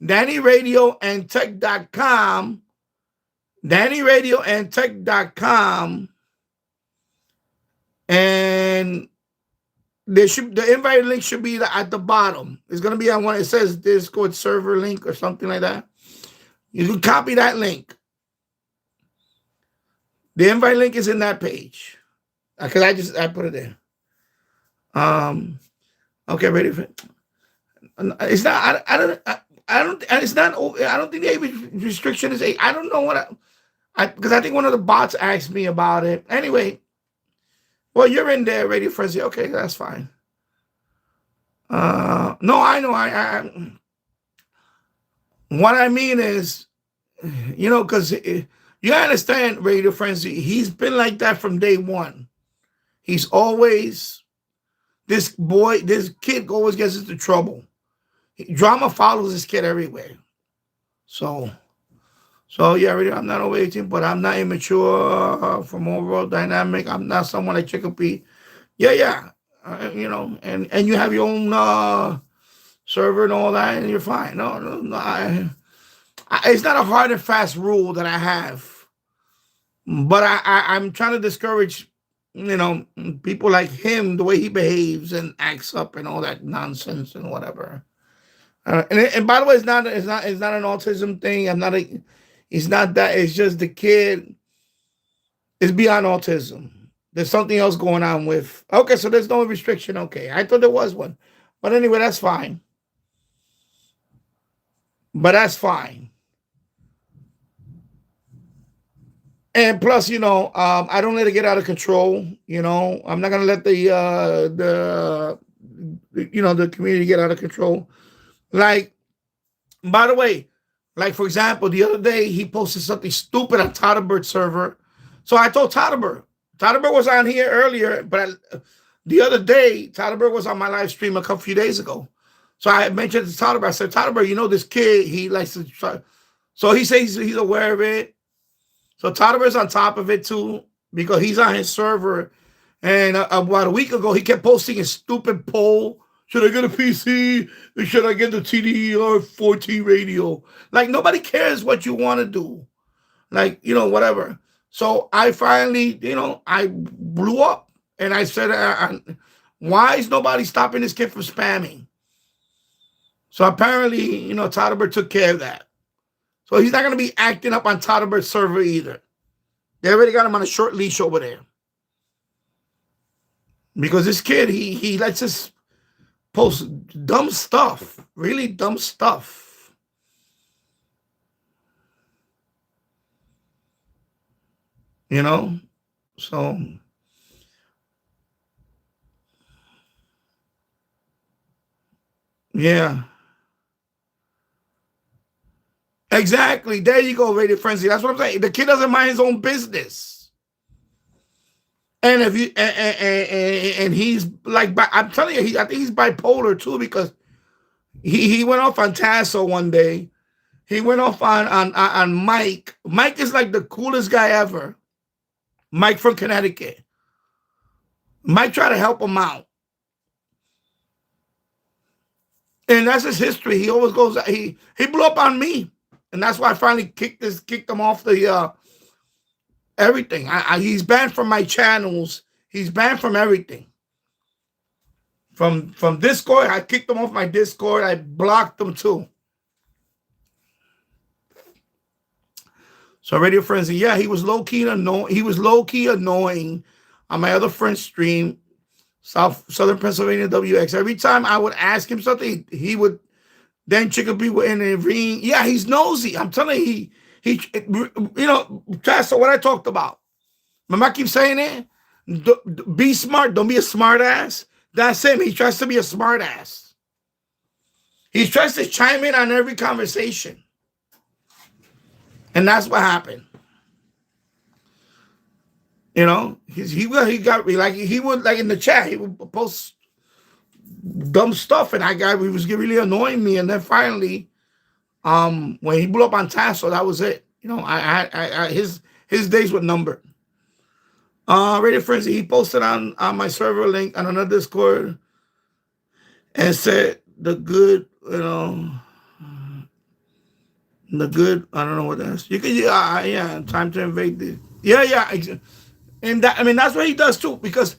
Danny Radio and Tech.com. Danny Radio and Tech.com. And the invite link should be at the bottom. It's gonna be on one. It says Discord server link or something like that. You can copy that link. The invite link is in that page. Because I put it there. Okay, ready for it. It's not. I don't. It's not. I don't think the age restriction is 8. I don't know what. Because I think one of the bots asked me about it. Anyway, well, you're in there, Radio Frenzy. Okay, that's fine. No, I know. I what I mean is, because you understand, Radio Frenzy. He's been like that from day one. He's always this kid always gets into trouble. Drama follows this kid everywhere. So yeah, really, I'm not over 18, but I'm not immature from overall dynamic. I'm not someone like Chicopee. Yeah. And you have your own server and all that, and you're fine. No. It's not a hard and fast rule that I have, but I'm trying to discourage, people like him, the way he behaves and acts up and all that nonsense and whatever. And by the way, it's not an autism thing. It's not that. It's just the kid is beyond autism. There's something else going on with. Okay, so there's no restriction. Okay, I thought there was one, but anyway, that's fine. And plus, I don't let it get out of control. I'm not gonna let the community get out of control. Like, by the way, like for example, the other day he posted something stupid on Todderbird server. So I told Todderbird was on here earlier, but the other day Todderbird was on my live stream a few days ago. So I mentioned to Todderbird, I said, Todderbird, this kid, he likes to try. So he says he's aware of it. So Todderbird's on top of it too, because he's on his server. And about a week ago, he kept posting a stupid poll. Should I get a PC? Or should I get the TDR14 radio? Like, nobody cares what you want to do. Like, whatever. So I finally, I blew up. And I said, why is nobody stopping this kid from spamming? So apparently, Todderbird took care of that. So he's not going to be acting up on Todderbird's server either. They already got him on a short leash over there. Because this kid, he lets us post dumb stuff. Really dumb stuff. So yeah. Exactly. There you go, Radio Frenzy. That's what I'm saying. The kid doesn't mind his own business. And if you and he's like, I'm telling you, I think he's bipolar too, because He went off on Tasso one day. He went off on Mike. Mike is like the coolest guy ever. Mike from Connecticut. Mike tried to help him out. And that's his history. He always goes, he blew up on me. And that's why I finally kicked him off the everything. He's banned from my channels. He's banned from everything. From Discord, I kicked him off my Discord. I blocked him too. So Radio Frenzy, yeah, he was low-key annoying. He was low-key annoying on my other friend's stream, Southern Pennsylvania WX. Every time I would ask him something, he would then Chicopee would intervene. Yeah, he's nosy. I'm telling you, he you know, that's what I talked about. Remember I keep saying it? Be smart. Don't be a smart ass. That's him. He tries to be a smart ass. He tries to chime in on every conversation. And that's what happened. You know, he got like he would like in the chat, he would post dumb stuff, and he was really annoying me. And then finally, when he blew up on Tasso, that was it. You know, his days were numbered. Radio Frenzy, he posted on my server link on another Discord and said the good, you know. The good, I don't know what that's. You can, yeah, time to invade the. Yeah, and that, I mean, that's what he does too. Because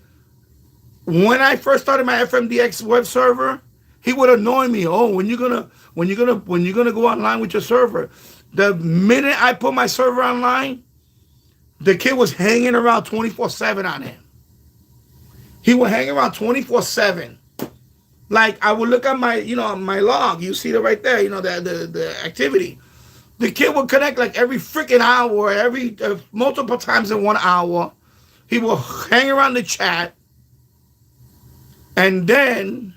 when I first started my FMDX web server, he would annoy me. Oh, when you gonna go online with your server? The minute I put my server online, the kid was hanging around 24/7 on him. He would hang around 24/7. Like I would look at my, you know, my log. You see it right there. You know the activity. The kid would connect like every freaking hour, every multiple times in 1 hour. He will hang around the chat, and then,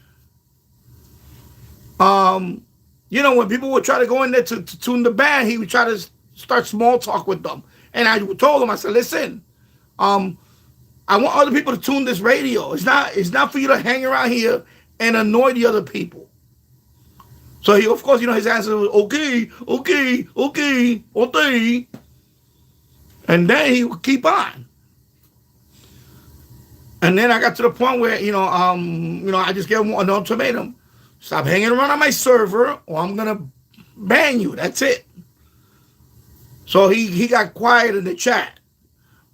you know, when people would try to go in there to tune the band, he would try to start small talk with them. And I told him, I said, listen, I want other people to tune this radio. It's not for you to hang around here and annoy the other people. So he, of course, you know, his answer was okay. And then he would keep on. And then I got to the point where, you know, I just gave him an ultimatum. Stop hanging around on my server or I'm going to ban you. That's it. So he got quiet in the chat.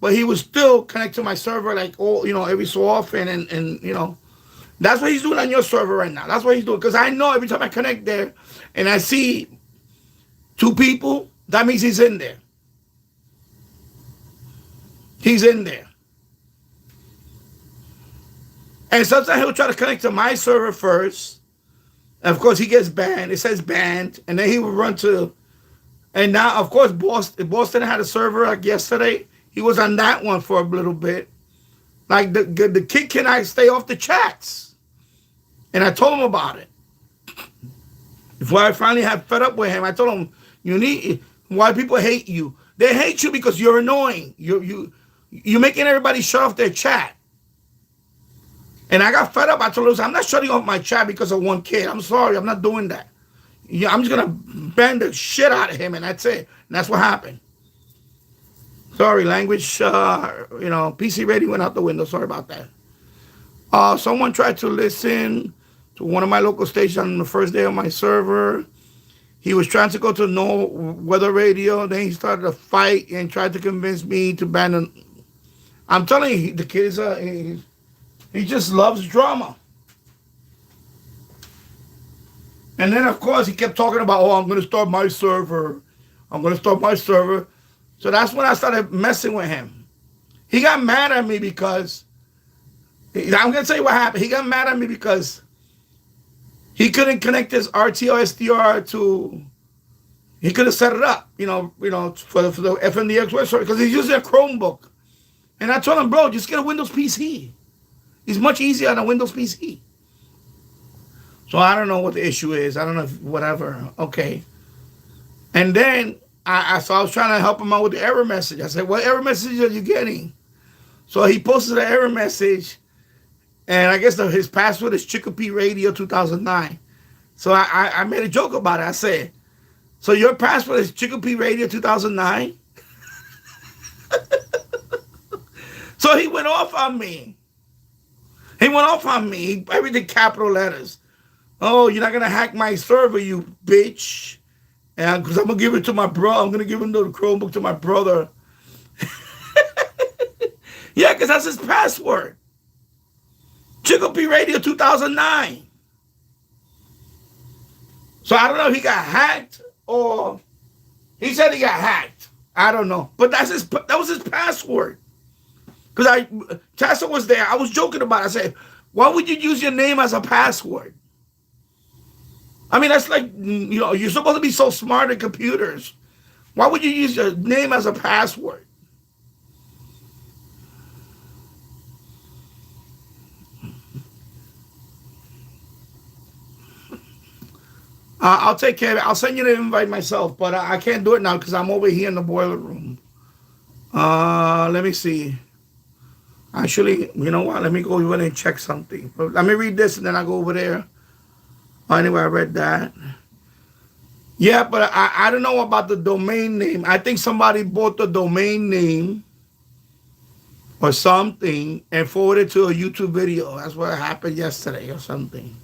But he was still connected to my server like, every so often. And you know, that's what he's doing on your server right now. That's what he's doing. Because I know every time I connect there and I see 2 people, that means he's in there. He's in there. And sometimes he'll try to connect to my server first. And of course, he gets banned. It says banned. And then he will run to... And now, of course, Boston had a server like yesterday. He was on that one for a little bit. Like, the kid cannot stay off the chats. And I told him about it. Before I finally had fed up with him, I told him, why people hate you. They hate you because you're annoying. You're making everybody shut off their chat. And I got fed up. I told him, I'm not shutting off my chat because of one kid. I'm sorry. I'm not doing that. Yeah, I'm just going to ban the shit out of him, and that's it. And that's what happened. Sorry, language, PC radio went out the window. Sorry about that. Someone tried to listen to one of my local stations on the first day of my server. He was trying to go to no weather radio. Then he started a fight and tried to convince me to ban him. I'm telling you, the kid is he just loves drama. And then, of course, he kept talking about, I'm going to start my server. I'm going to start my server. So that's when I started messing with him. He got mad at me because, I'm going to tell you what happened. He got mad at me because he couldn't connect his RTO SDR to, he could have set it up, for the FMDX website because he's using a Chromebook. And I told him, bro, just get a Windows PC. It's much easier on a Windows PC. So I don't know what the issue is. I don't know if whatever. Okay. And then I was trying to help him out with the error message. I said, what error message are you getting? So he posted an error message. And I guess his password is Chicopee Radio 2009. So I made a joke about it. I said, so your password is Chicopee Radio 2009? So he went off on me. Everything capital letters. Oh, you're not going to hack my server, you bitch. And because I'm going to give it to my brother. I'm going to give him the Chromebook to my brother. Yeah, because that's his password. Chicopee Radio 2009. So I don't know if he got hacked or he said he got hacked. I don't know. But that was his password. Because Tessa was there. I was joking about it. I said, why would you use your name as a password? I mean, that's like, you're supposed to be so smart at computers. Why would you use your name as a password? I'll take care of it. I'll send you the invite myself, but I can't do it now because I'm over here in the boiler room. Let me see. Actually, you know what? Let me go over there and check something. Let me read this and then I'll go over there. Anyway, I read that. Yeah, but I don't know about the domain name. I think somebody bought the domain name or something and forwarded to a YouTube video. That's what happened yesterday or something.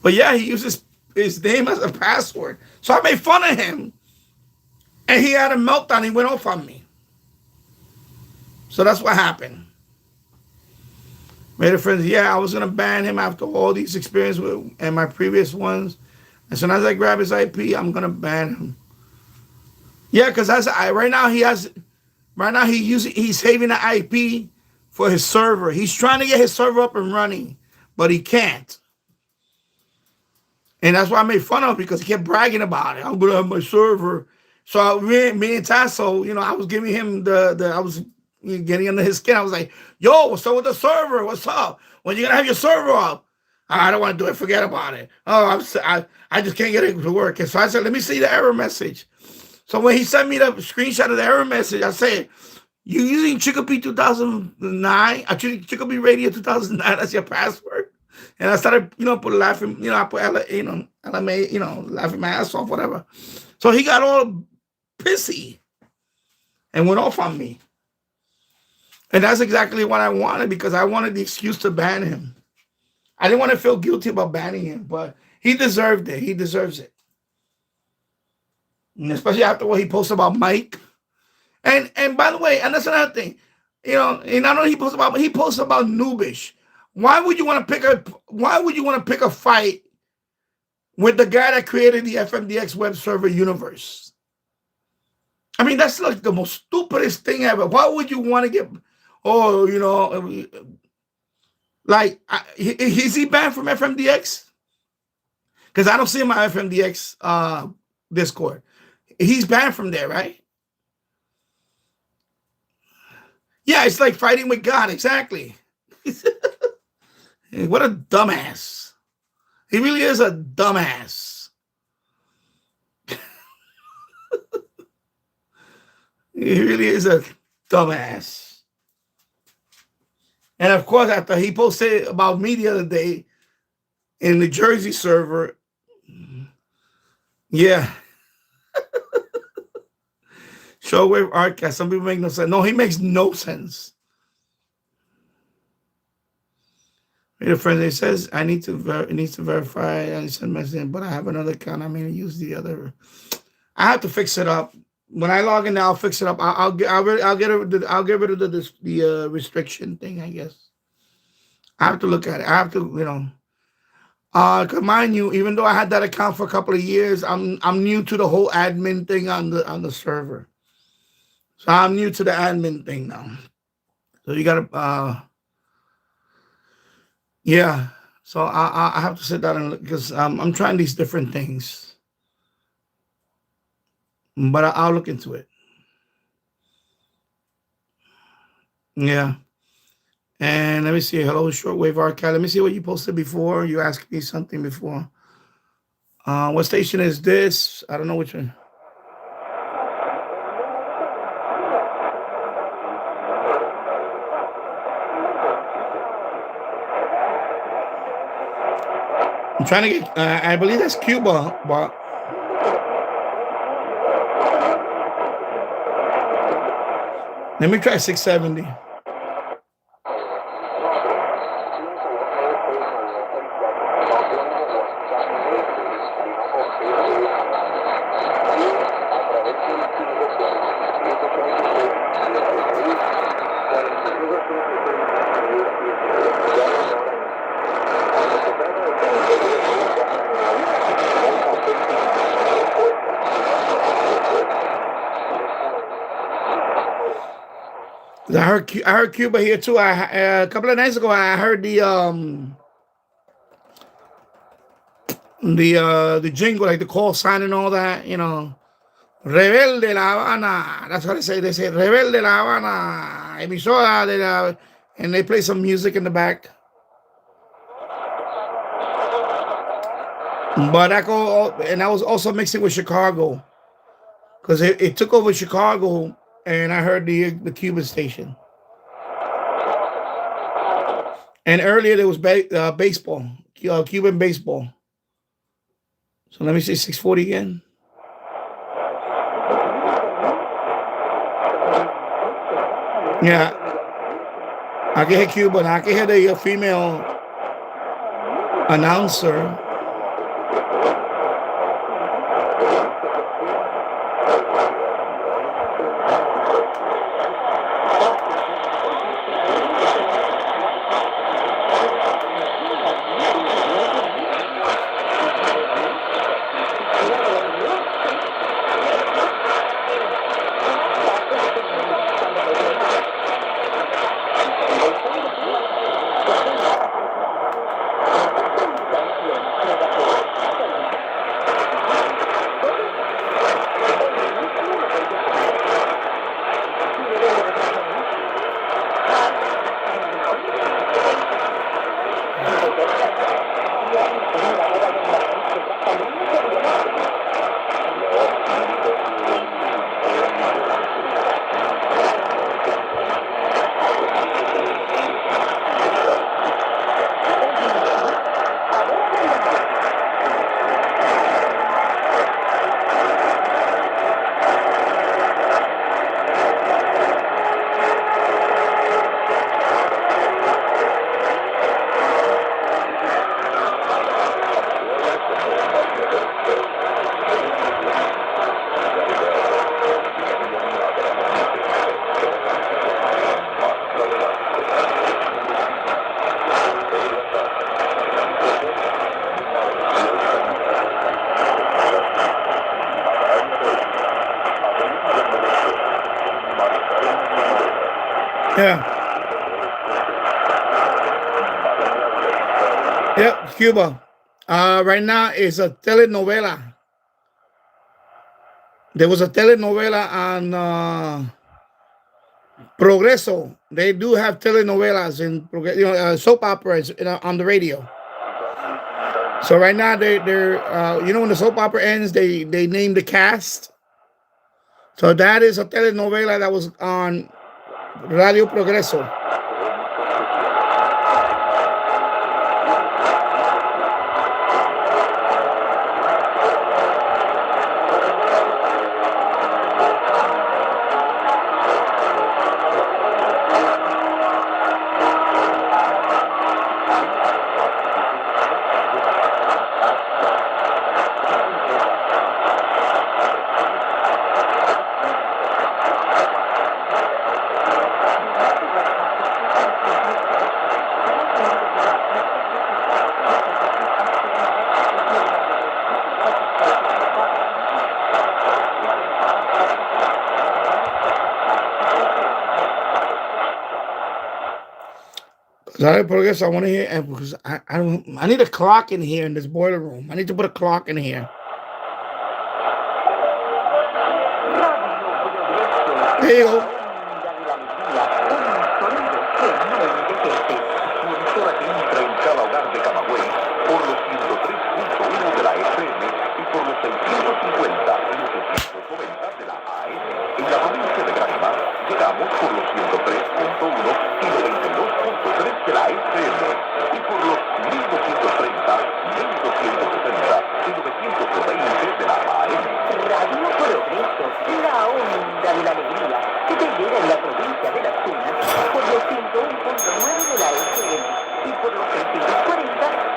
But yeah, he uses his name as a password. So I made fun of him. And he had a meltdown. He went off on me. So that's what happened. Made a friend. Yeah, I was going to ban him after all these experiences and my previous ones. As soon as I grab his IP, I'm going to ban him. Yeah, because right now he's saving the IP for his server. He's trying to get his server up and running, but he can't. And that's why I made fun of him because he kept bragging about it. I'm going to have my server. So me and Tasso, I was giving him I was getting under his skin. I was like, yo, what's up with the server? What's up? When you going to have your server up? I don't want to do it. Forget about it. Oh, I just can't get it to work. And so I said, let me see the error message. So when he sent me the screenshot of the error message, I said, you using Chicopee 2009? Chicopee Radio 2009 as your password? And I started, laughing, I put, LMA, laughing my ass off, whatever. So he got all pissy and went off on me. And that's exactly what I wanted because I wanted the excuse to ban him. I didn't want to feel guilty about banning him, but he deserved it. He deserves it. And especially after what he posted about Mike. And by the way, and that's another thing, and not only he posts about Noobish. Why would you want to pick a fight with the guy that created the FMDX web server universe? I mean, that's like the most stupidest thing ever. Why would you want to get, is he banned from FMDX? Because I don't see him on FMDX Discord. He's banned from there, right? Yeah, it's like fighting with God, exactly. What a dumbass. He really is a dumbass. He really is a dumbass. And of course, after he posted about me the other day in the Jersey server, yeah. Shortwave Artcast. Some people make no sense. No, he makes no sense. Wait a friend, it says it needs to verify and send message, but I have another account. I mean, use the other. I have to fix it up. When I log in now, I'll fix it up. I'll get rid of the restriction thing, I guess. I have to look at it. I have to, cause mind you, even though I had that account for a couple of years, I'm new to the whole admin thing on the server. So I'm new to the admin thing now. So you gotta yeah. So I have to sit down and look because I'm trying these different things. But I'll look into it. Yeah. And let me see. Hello, Shortwave Archive. Let me see what you posted before. You asked me something before. What station is this? I don't know which one. I'm trying to get, I believe that's Cuba, but let me try 670. I heard Cuba here too. A couple of nights ago, I heard the jingle, like the call sign and all that. You know, Rebelde La Habana. That's what they say. They say Rebelde La Habana, emisora de la, and they play some music in the back. But I go, and I was also mixing with Chicago, because it took over Chicago, and I heard the Cuban station. And earlier there was baseball, Cuban baseball. So let me say 640 again. Yeah, I can hear Cuban. I can hear the female announcer. Yeah. Yep, Cuba. Right now it's a telenovela. There was a telenovela on Progreso. They do have telenovelas and soap operas on the radio. So right now they're when the soap opera ends, they name the cast. So that is a telenovela that was on Radio Progreso. I progress. I want to hear because I need a clock in here in this boiler room. I need to put a clock in here. There you go. Llegamos por los 103.1 y 92.3 de la FM y por los 1230,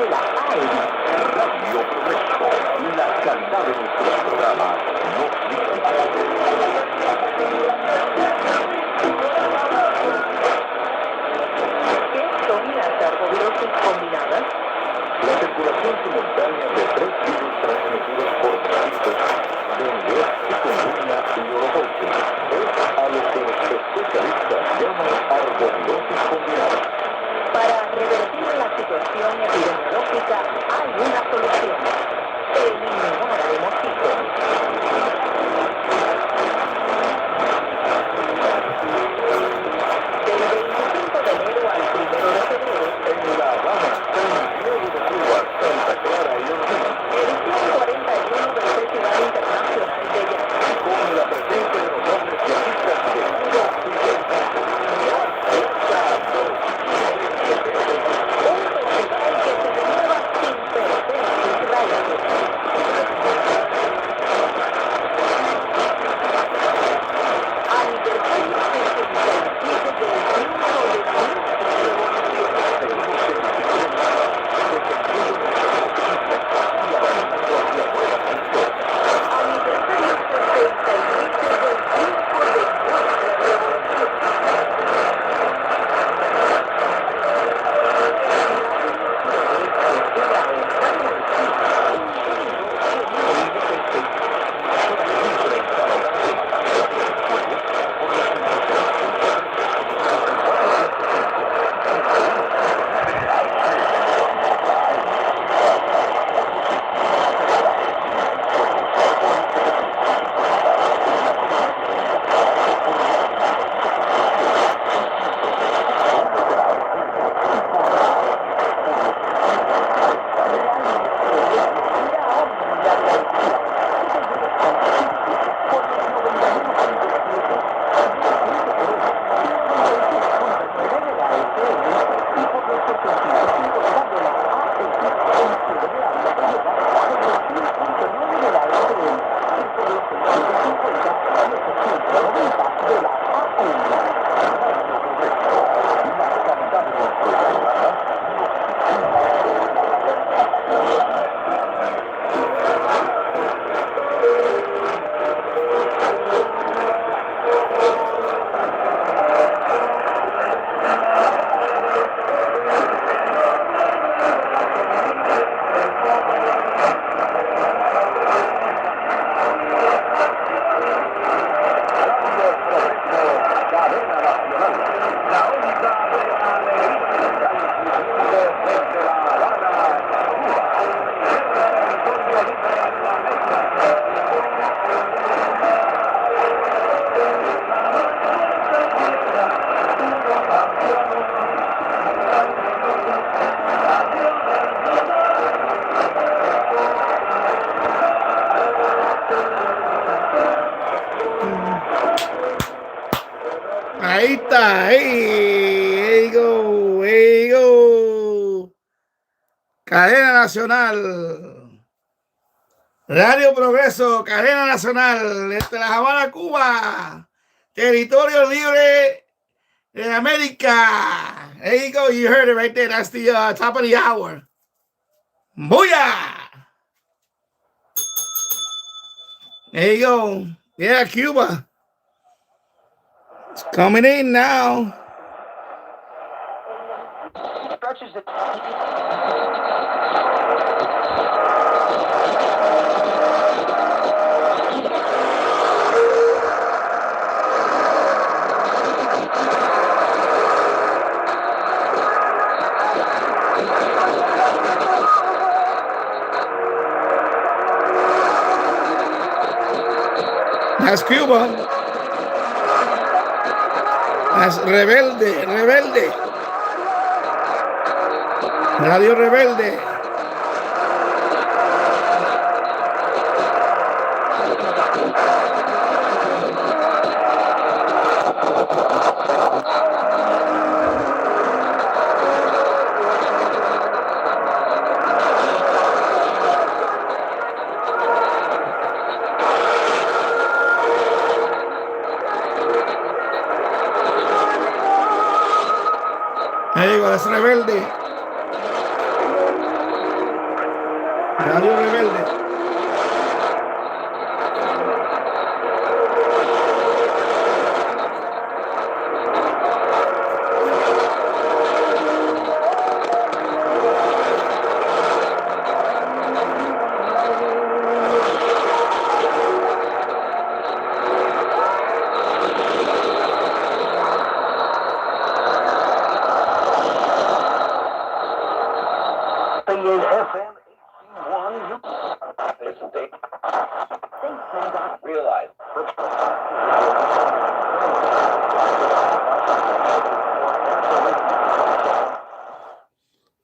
de la AED. Radio Progreso, la calidad de nuestros programas no ¿Qué son las arbovirosis combinadas? La circulación simultánea de 3 virus transmitidos por mosquitos, dengue, chikungunya y orovirus es a lo que los especialistas llaman arbovirosis combinada. Para revertir la situación epidemiológica hay una solución: eliminar al mosquito. Del 25 de enero al 1 de febrero, En La Habana, Santiago de Cuba, Santa Clara y Honduras, edición 41 del Festival Internacional de Jazz. con la presencia de notables pianistas de Cuba y de México. Un festival que se renueva sin perder sus raíces. Aniversario 67 del triunfo de nuestra revolución. Aniversario 67 del triunfo de nuestra revolución. Ahí está, ahí go, ahí go. Cadena Nacional. Radio Progreso, cadena nacional, desde La Habana, Cuba. Territorio libre de América. There you go, you heard it right there. That's the top of the hour. Booyah! There you go. Yeah, Cuba. It's coming in now. That's Cuba. That's Rebelde, Rebelde. Radio Rebelde. Ahí va, es Rebelde. Radio Rebelde.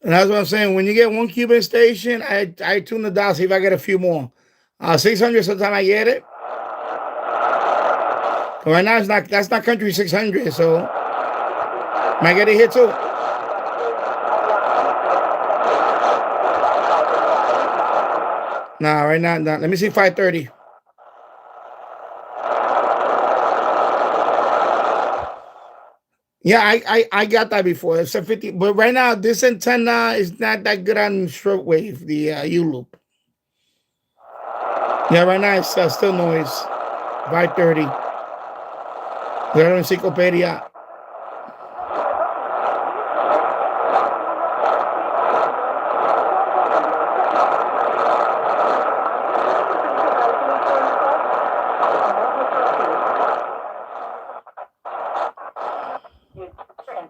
And that's what I'm saying. When you get one Cuban station, I tune the dial, see if I get a few more. 600, sometimes I get it. But right now, that's not country 600, so might get it here too. Nah, right now, nah. Let me see 530. Yeah, I got that before. It's a 50, but right now this antenna is not that good on shortwave, the Youloop. Yeah, right now it's still noise. 530. Radio Encyclopedia.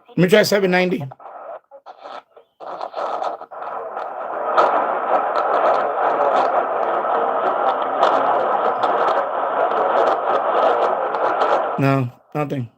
Let me try 790. No, nothing.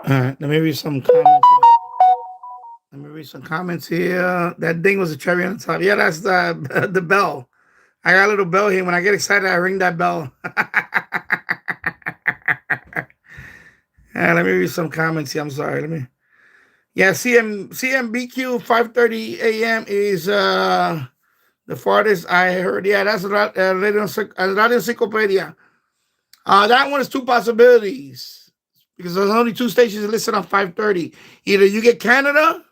All right, let me read some comments. Let me read some comments here. That thing was a cherry on top. Yeah, that's the bell. I got a little bell here. When I get excited, I ring that bell. Let me read some comments here. I'm sorry. Let me. Yeah, CMBQ 5:30 a.m. is the farthest I heard. Yeah, that's Radio Encyclopedia. That one is two possibilities because there's only two stations listed on 5:30. Either you get Canada,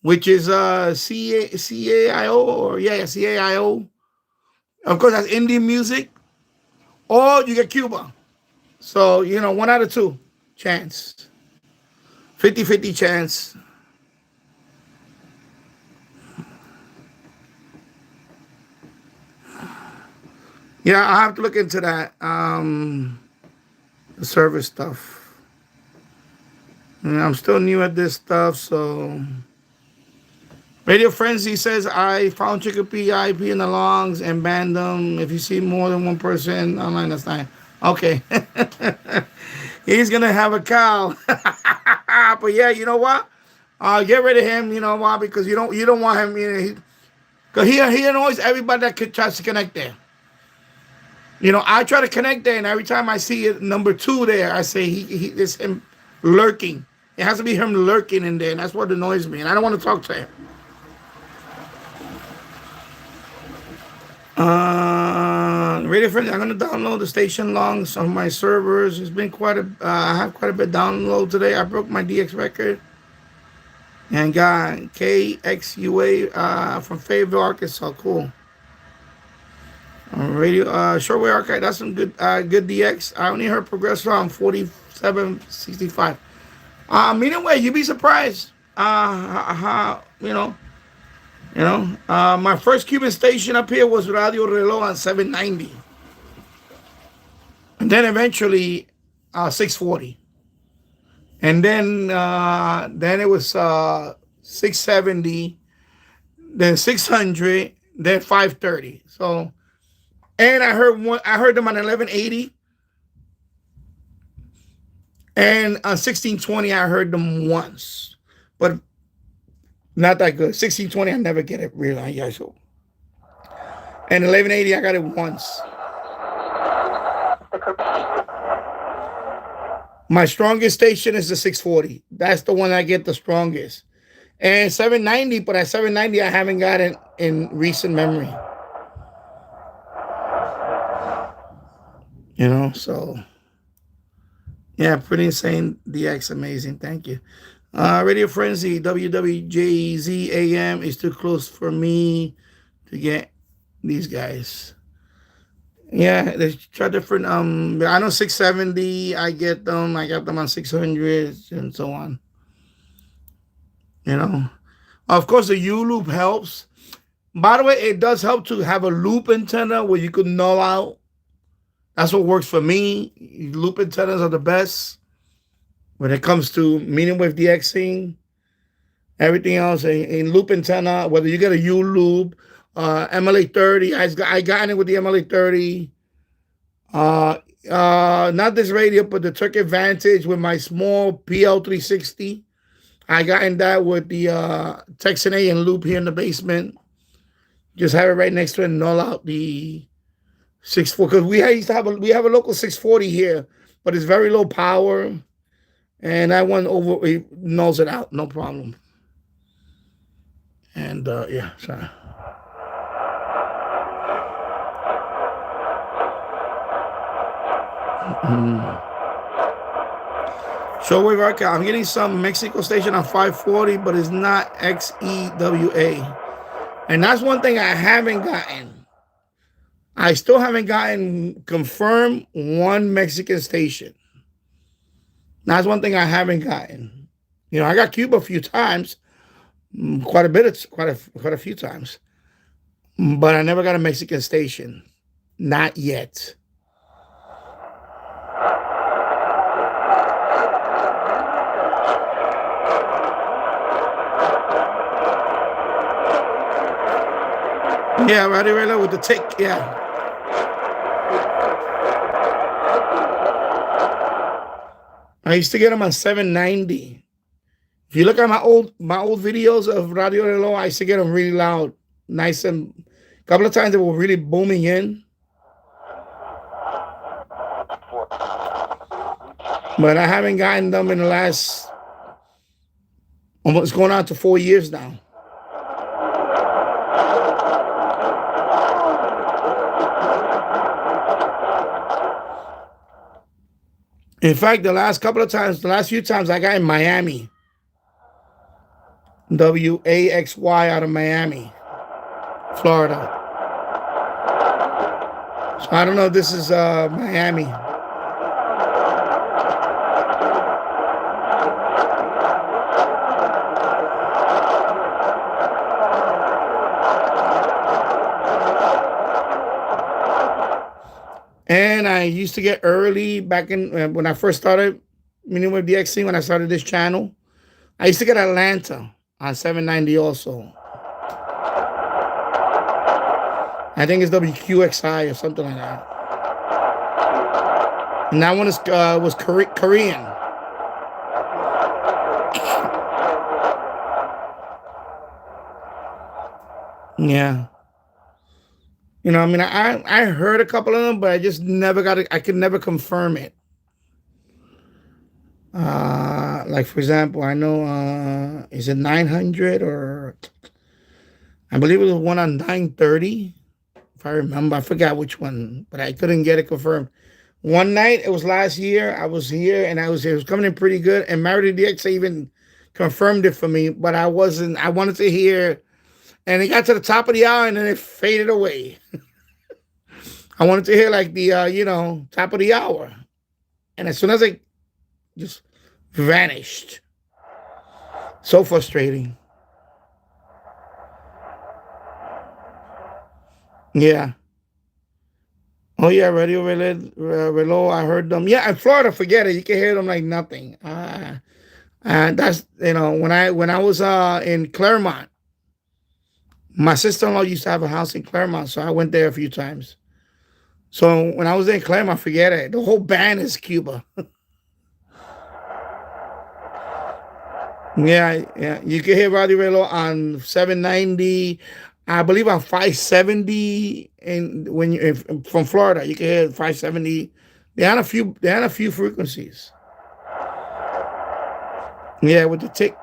which is CAIO, or CAIO. Of course, that's Indian music, or you get Cuba. So, one out of two chance. 50-50 chance. Yeah, I'll have to look into that. The service stuff. I'm still new at this stuff, so. Radio Frenzy says, I found Chicopee IP in the longs and banned them. If you see more than one person online, that's fine. Okay. He's going to have a cow. But yeah, you know what? Get rid of him, you know why? Because you don't want him, because he annoys everybody that tries to connect there. I try to connect there, and every time I see it, number 2 there, I say it's him lurking. It has to be him lurking in there, and that's what annoys me, and I don't want to talk to him. Radio Friends, I'm going to download the station longs on my servers. It's been I have quite a bit download today. I broke my DX record and got KXUA from Fayetteville, Arkansas. Cool. Radio Shortwave Archive, that's some good DX. I only heard Progressor on 4765. Anyway, you'd be surprised. My first Cuban station up here was Radio Reloj on 790. And then eventually 640. And then it was 670, then 600, then 530. So, and I heard them on 1180, and on 1620 I heard them once, but not that good. 1620 I never get it really. Yeah, so. And 1180 I got it once. My strongest station is the 640. That's the one I get the strongest. And 790, but at 790 I haven't got it in recent memory. You know, so yeah, pretty insane. DX, amazing. Thank you. Radio Frenzy, WWJZ AM is too close for me to get these guys. Yeah, they try different. I know 670. I get them. I got them on 600 and so on. You know, of course, the Youloop helps. By the way, it does help to have a loop antenna where you could null out. That's what works for me. Loop antennas are the best when it comes to medium wave DXing. Everything else in loop antenna, whether you get a Youloop, MLA30, I got it with the MLA30. Not this radio, but the Turkey Advantage with my small PL360. I got in that with the Texan A and loop here in the basement. Just have it right next to it and null out the 640. Because we have a local 640 here, but it's very low power. And that one it nulls it out, no problem. And yeah, sorry. Shortwave archive. I'm getting some Mexico station on 540, but it's not XEWA. And that's one thing I haven't gotten. I still haven't gotten confirmed one Mexican station. That's one thing I haven't gotten. You know, I got Cuba a few times, quite a few times, but I never got a Mexican station. Not yet. Yeah, right with the tick, yeah. I used to get them on 790. If you look at my old videos of Radio Reloj, I used to get them really loud, nice, and a couple of times they were really booming in. But I haven't gotten them in the last almost going on to 4 years now. In fact, the last few times I got in Miami. WAXY out of Miami, Florida. So I don't know if this is Miami. And I used to get early back in when I first started MW DXing, when I started this channel. I used to get Atlanta on 790 also. I think it's WQXI or something like that. And that one was Korean. Yeah. You know, I mean, I heard a couple of them, but I just never got it. I could never confirm it. Like, for example, I know, is it 900 or I believe it was one on 930. If I remember, I forgot which one, but I couldn't get it confirmed. One night, it was last year, I was here and it was coming in pretty good. And Mary DX even confirmed it for me, but I wanted to hear, and it got to the top of the hour and then it faded away. I wanted to hear like the, top of the hour. And as soon as it just vanished. So frustrating. Yeah. Oh yeah, Radio Reloj, I heard them. Yeah, in Florida, forget it. You can hear them like nothing. I And that's, when I was in Claremont, my sister-in-law used to have a house in Claremont, so I went there a few times. So when I was in Claremont, forget it. The whole band is Cuba. Yeah. You can hear Radio Relo on 790, I believe on 570, and from Florida, you can hear 570. They had a few frequencies. Yeah, with the tick.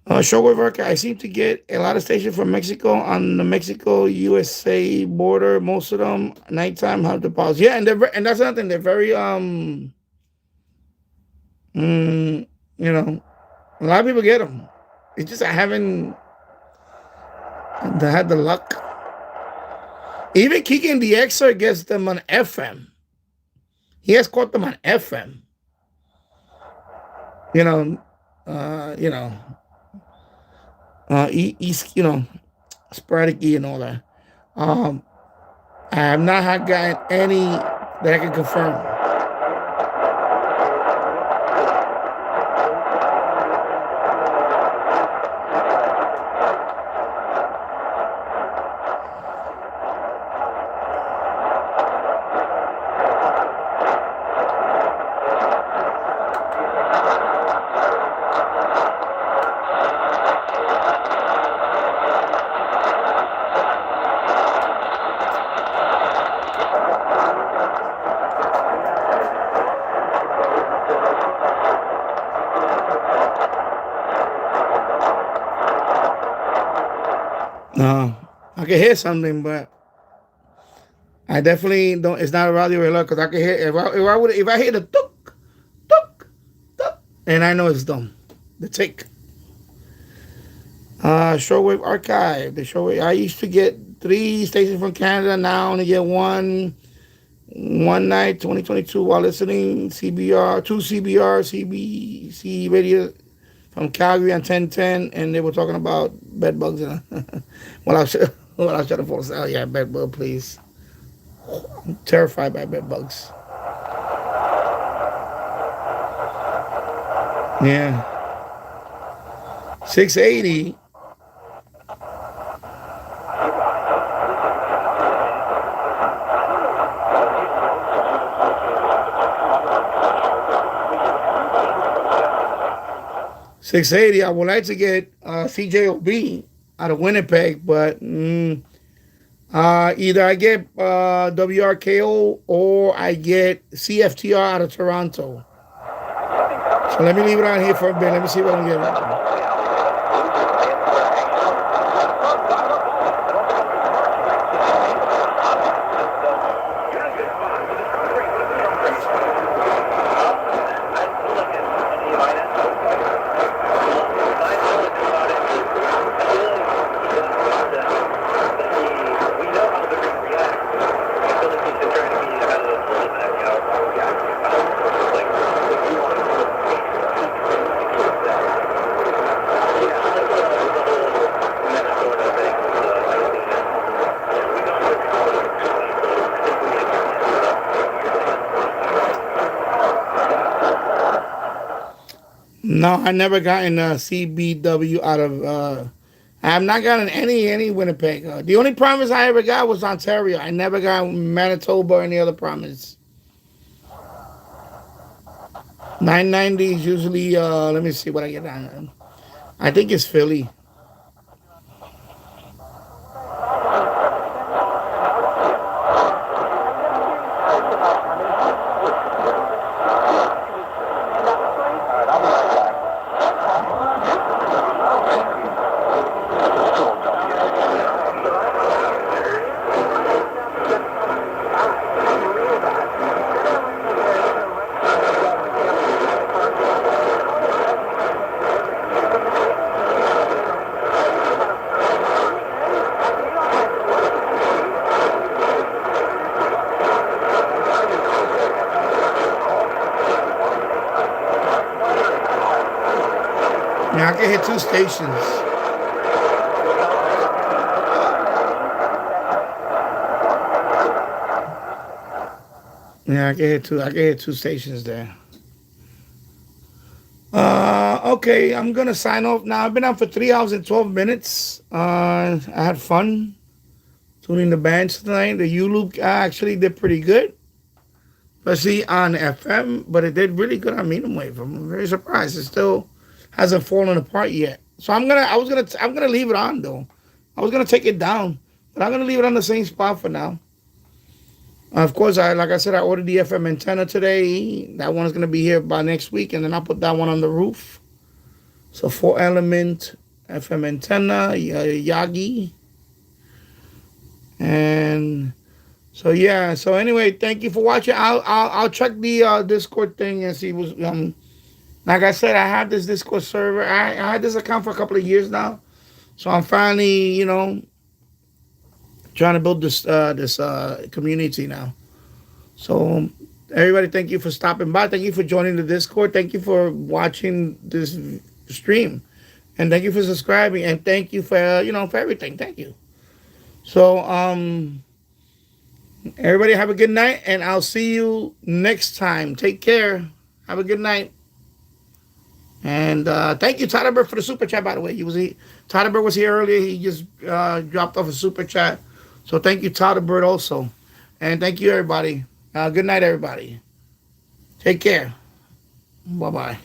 Shortwave archive. I seem to get a lot of stations from Mexico on the Mexico-USA border. Most of them nighttime have the pause. Yeah, and that's another thing. They're very a lot of people get them. It's just I haven't had the luck. Even Keegan DXer gets them on FM. He has caught them on FM. East, sporadic E and all that. I have not gotten any that I can confirm. I can hear something, but I definitely don't. It's not a radio relay because I can hear if I hear the tuk tuk tuk, and I know it's them. The tick. Shortwave archive. The shortwave. I used to get 3 stations from Canada. Now I only get one night, 2022, while listening CBR, 2 CBR, CBC radio from Calgary on 1010, and they were talking about bed bugs. Well, I was trying to fall asleep. Oh yeah, bed bug, please. I'm terrified by bed bugs. Yeah. 680. I would like to get CJOB out of Winnipeg, but either I get WRKO or I get CFTR out of Toronto. So let me leave it on here for a bit. Let me see what I'm getting. No, I never gotten a CBW out of. I have not gotten any Winnipeg. The only province I ever got was Ontario. I never got Manitoba or any other province. 990 is usually. Let me see what I get on. I think it's Philly. I can hit 2 stations. Yeah, I can hear two stations there. Okay, I'm gonna sign off now. I've been out for 3 hours and 12 minutes. I had fun tuning the bands tonight. The Youloop actually did pretty good, especially on FM, but it did really good on medium wave. I'm very surprised. It still hasn't fallen apart yet. So I'm gonna leave it on though. I was gonna take it down, but I'm gonna leave it on the same spot for now. Of course, like I said, I ordered the FM antenna today. That one is gonna be here by next week, and then I'll put that one on the roof. So 4-element FM antenna, Yagi. And so yeah. So anyway, thank you for watching. I'll check the Discord thing and see what's like I said, I have this Discord server. I had this account for a couple of years now. So I'm finally, trying to build this community now. So everybody, thank you for stopping by. Thank you for joining the Discord. Thank you for watching this stream, and thank you for subscribing, and thank you for for everything. Thank you. So everybody have a good night, and I'll see you next time. Take care. Have a good night. And thank you, Tyler for the super chat. By the way, Tyler was here earlier. He just dropped off a super chat. So thank you, Tyler also, and thank you, everybody. Good night, everybody. Take care. Bye bye.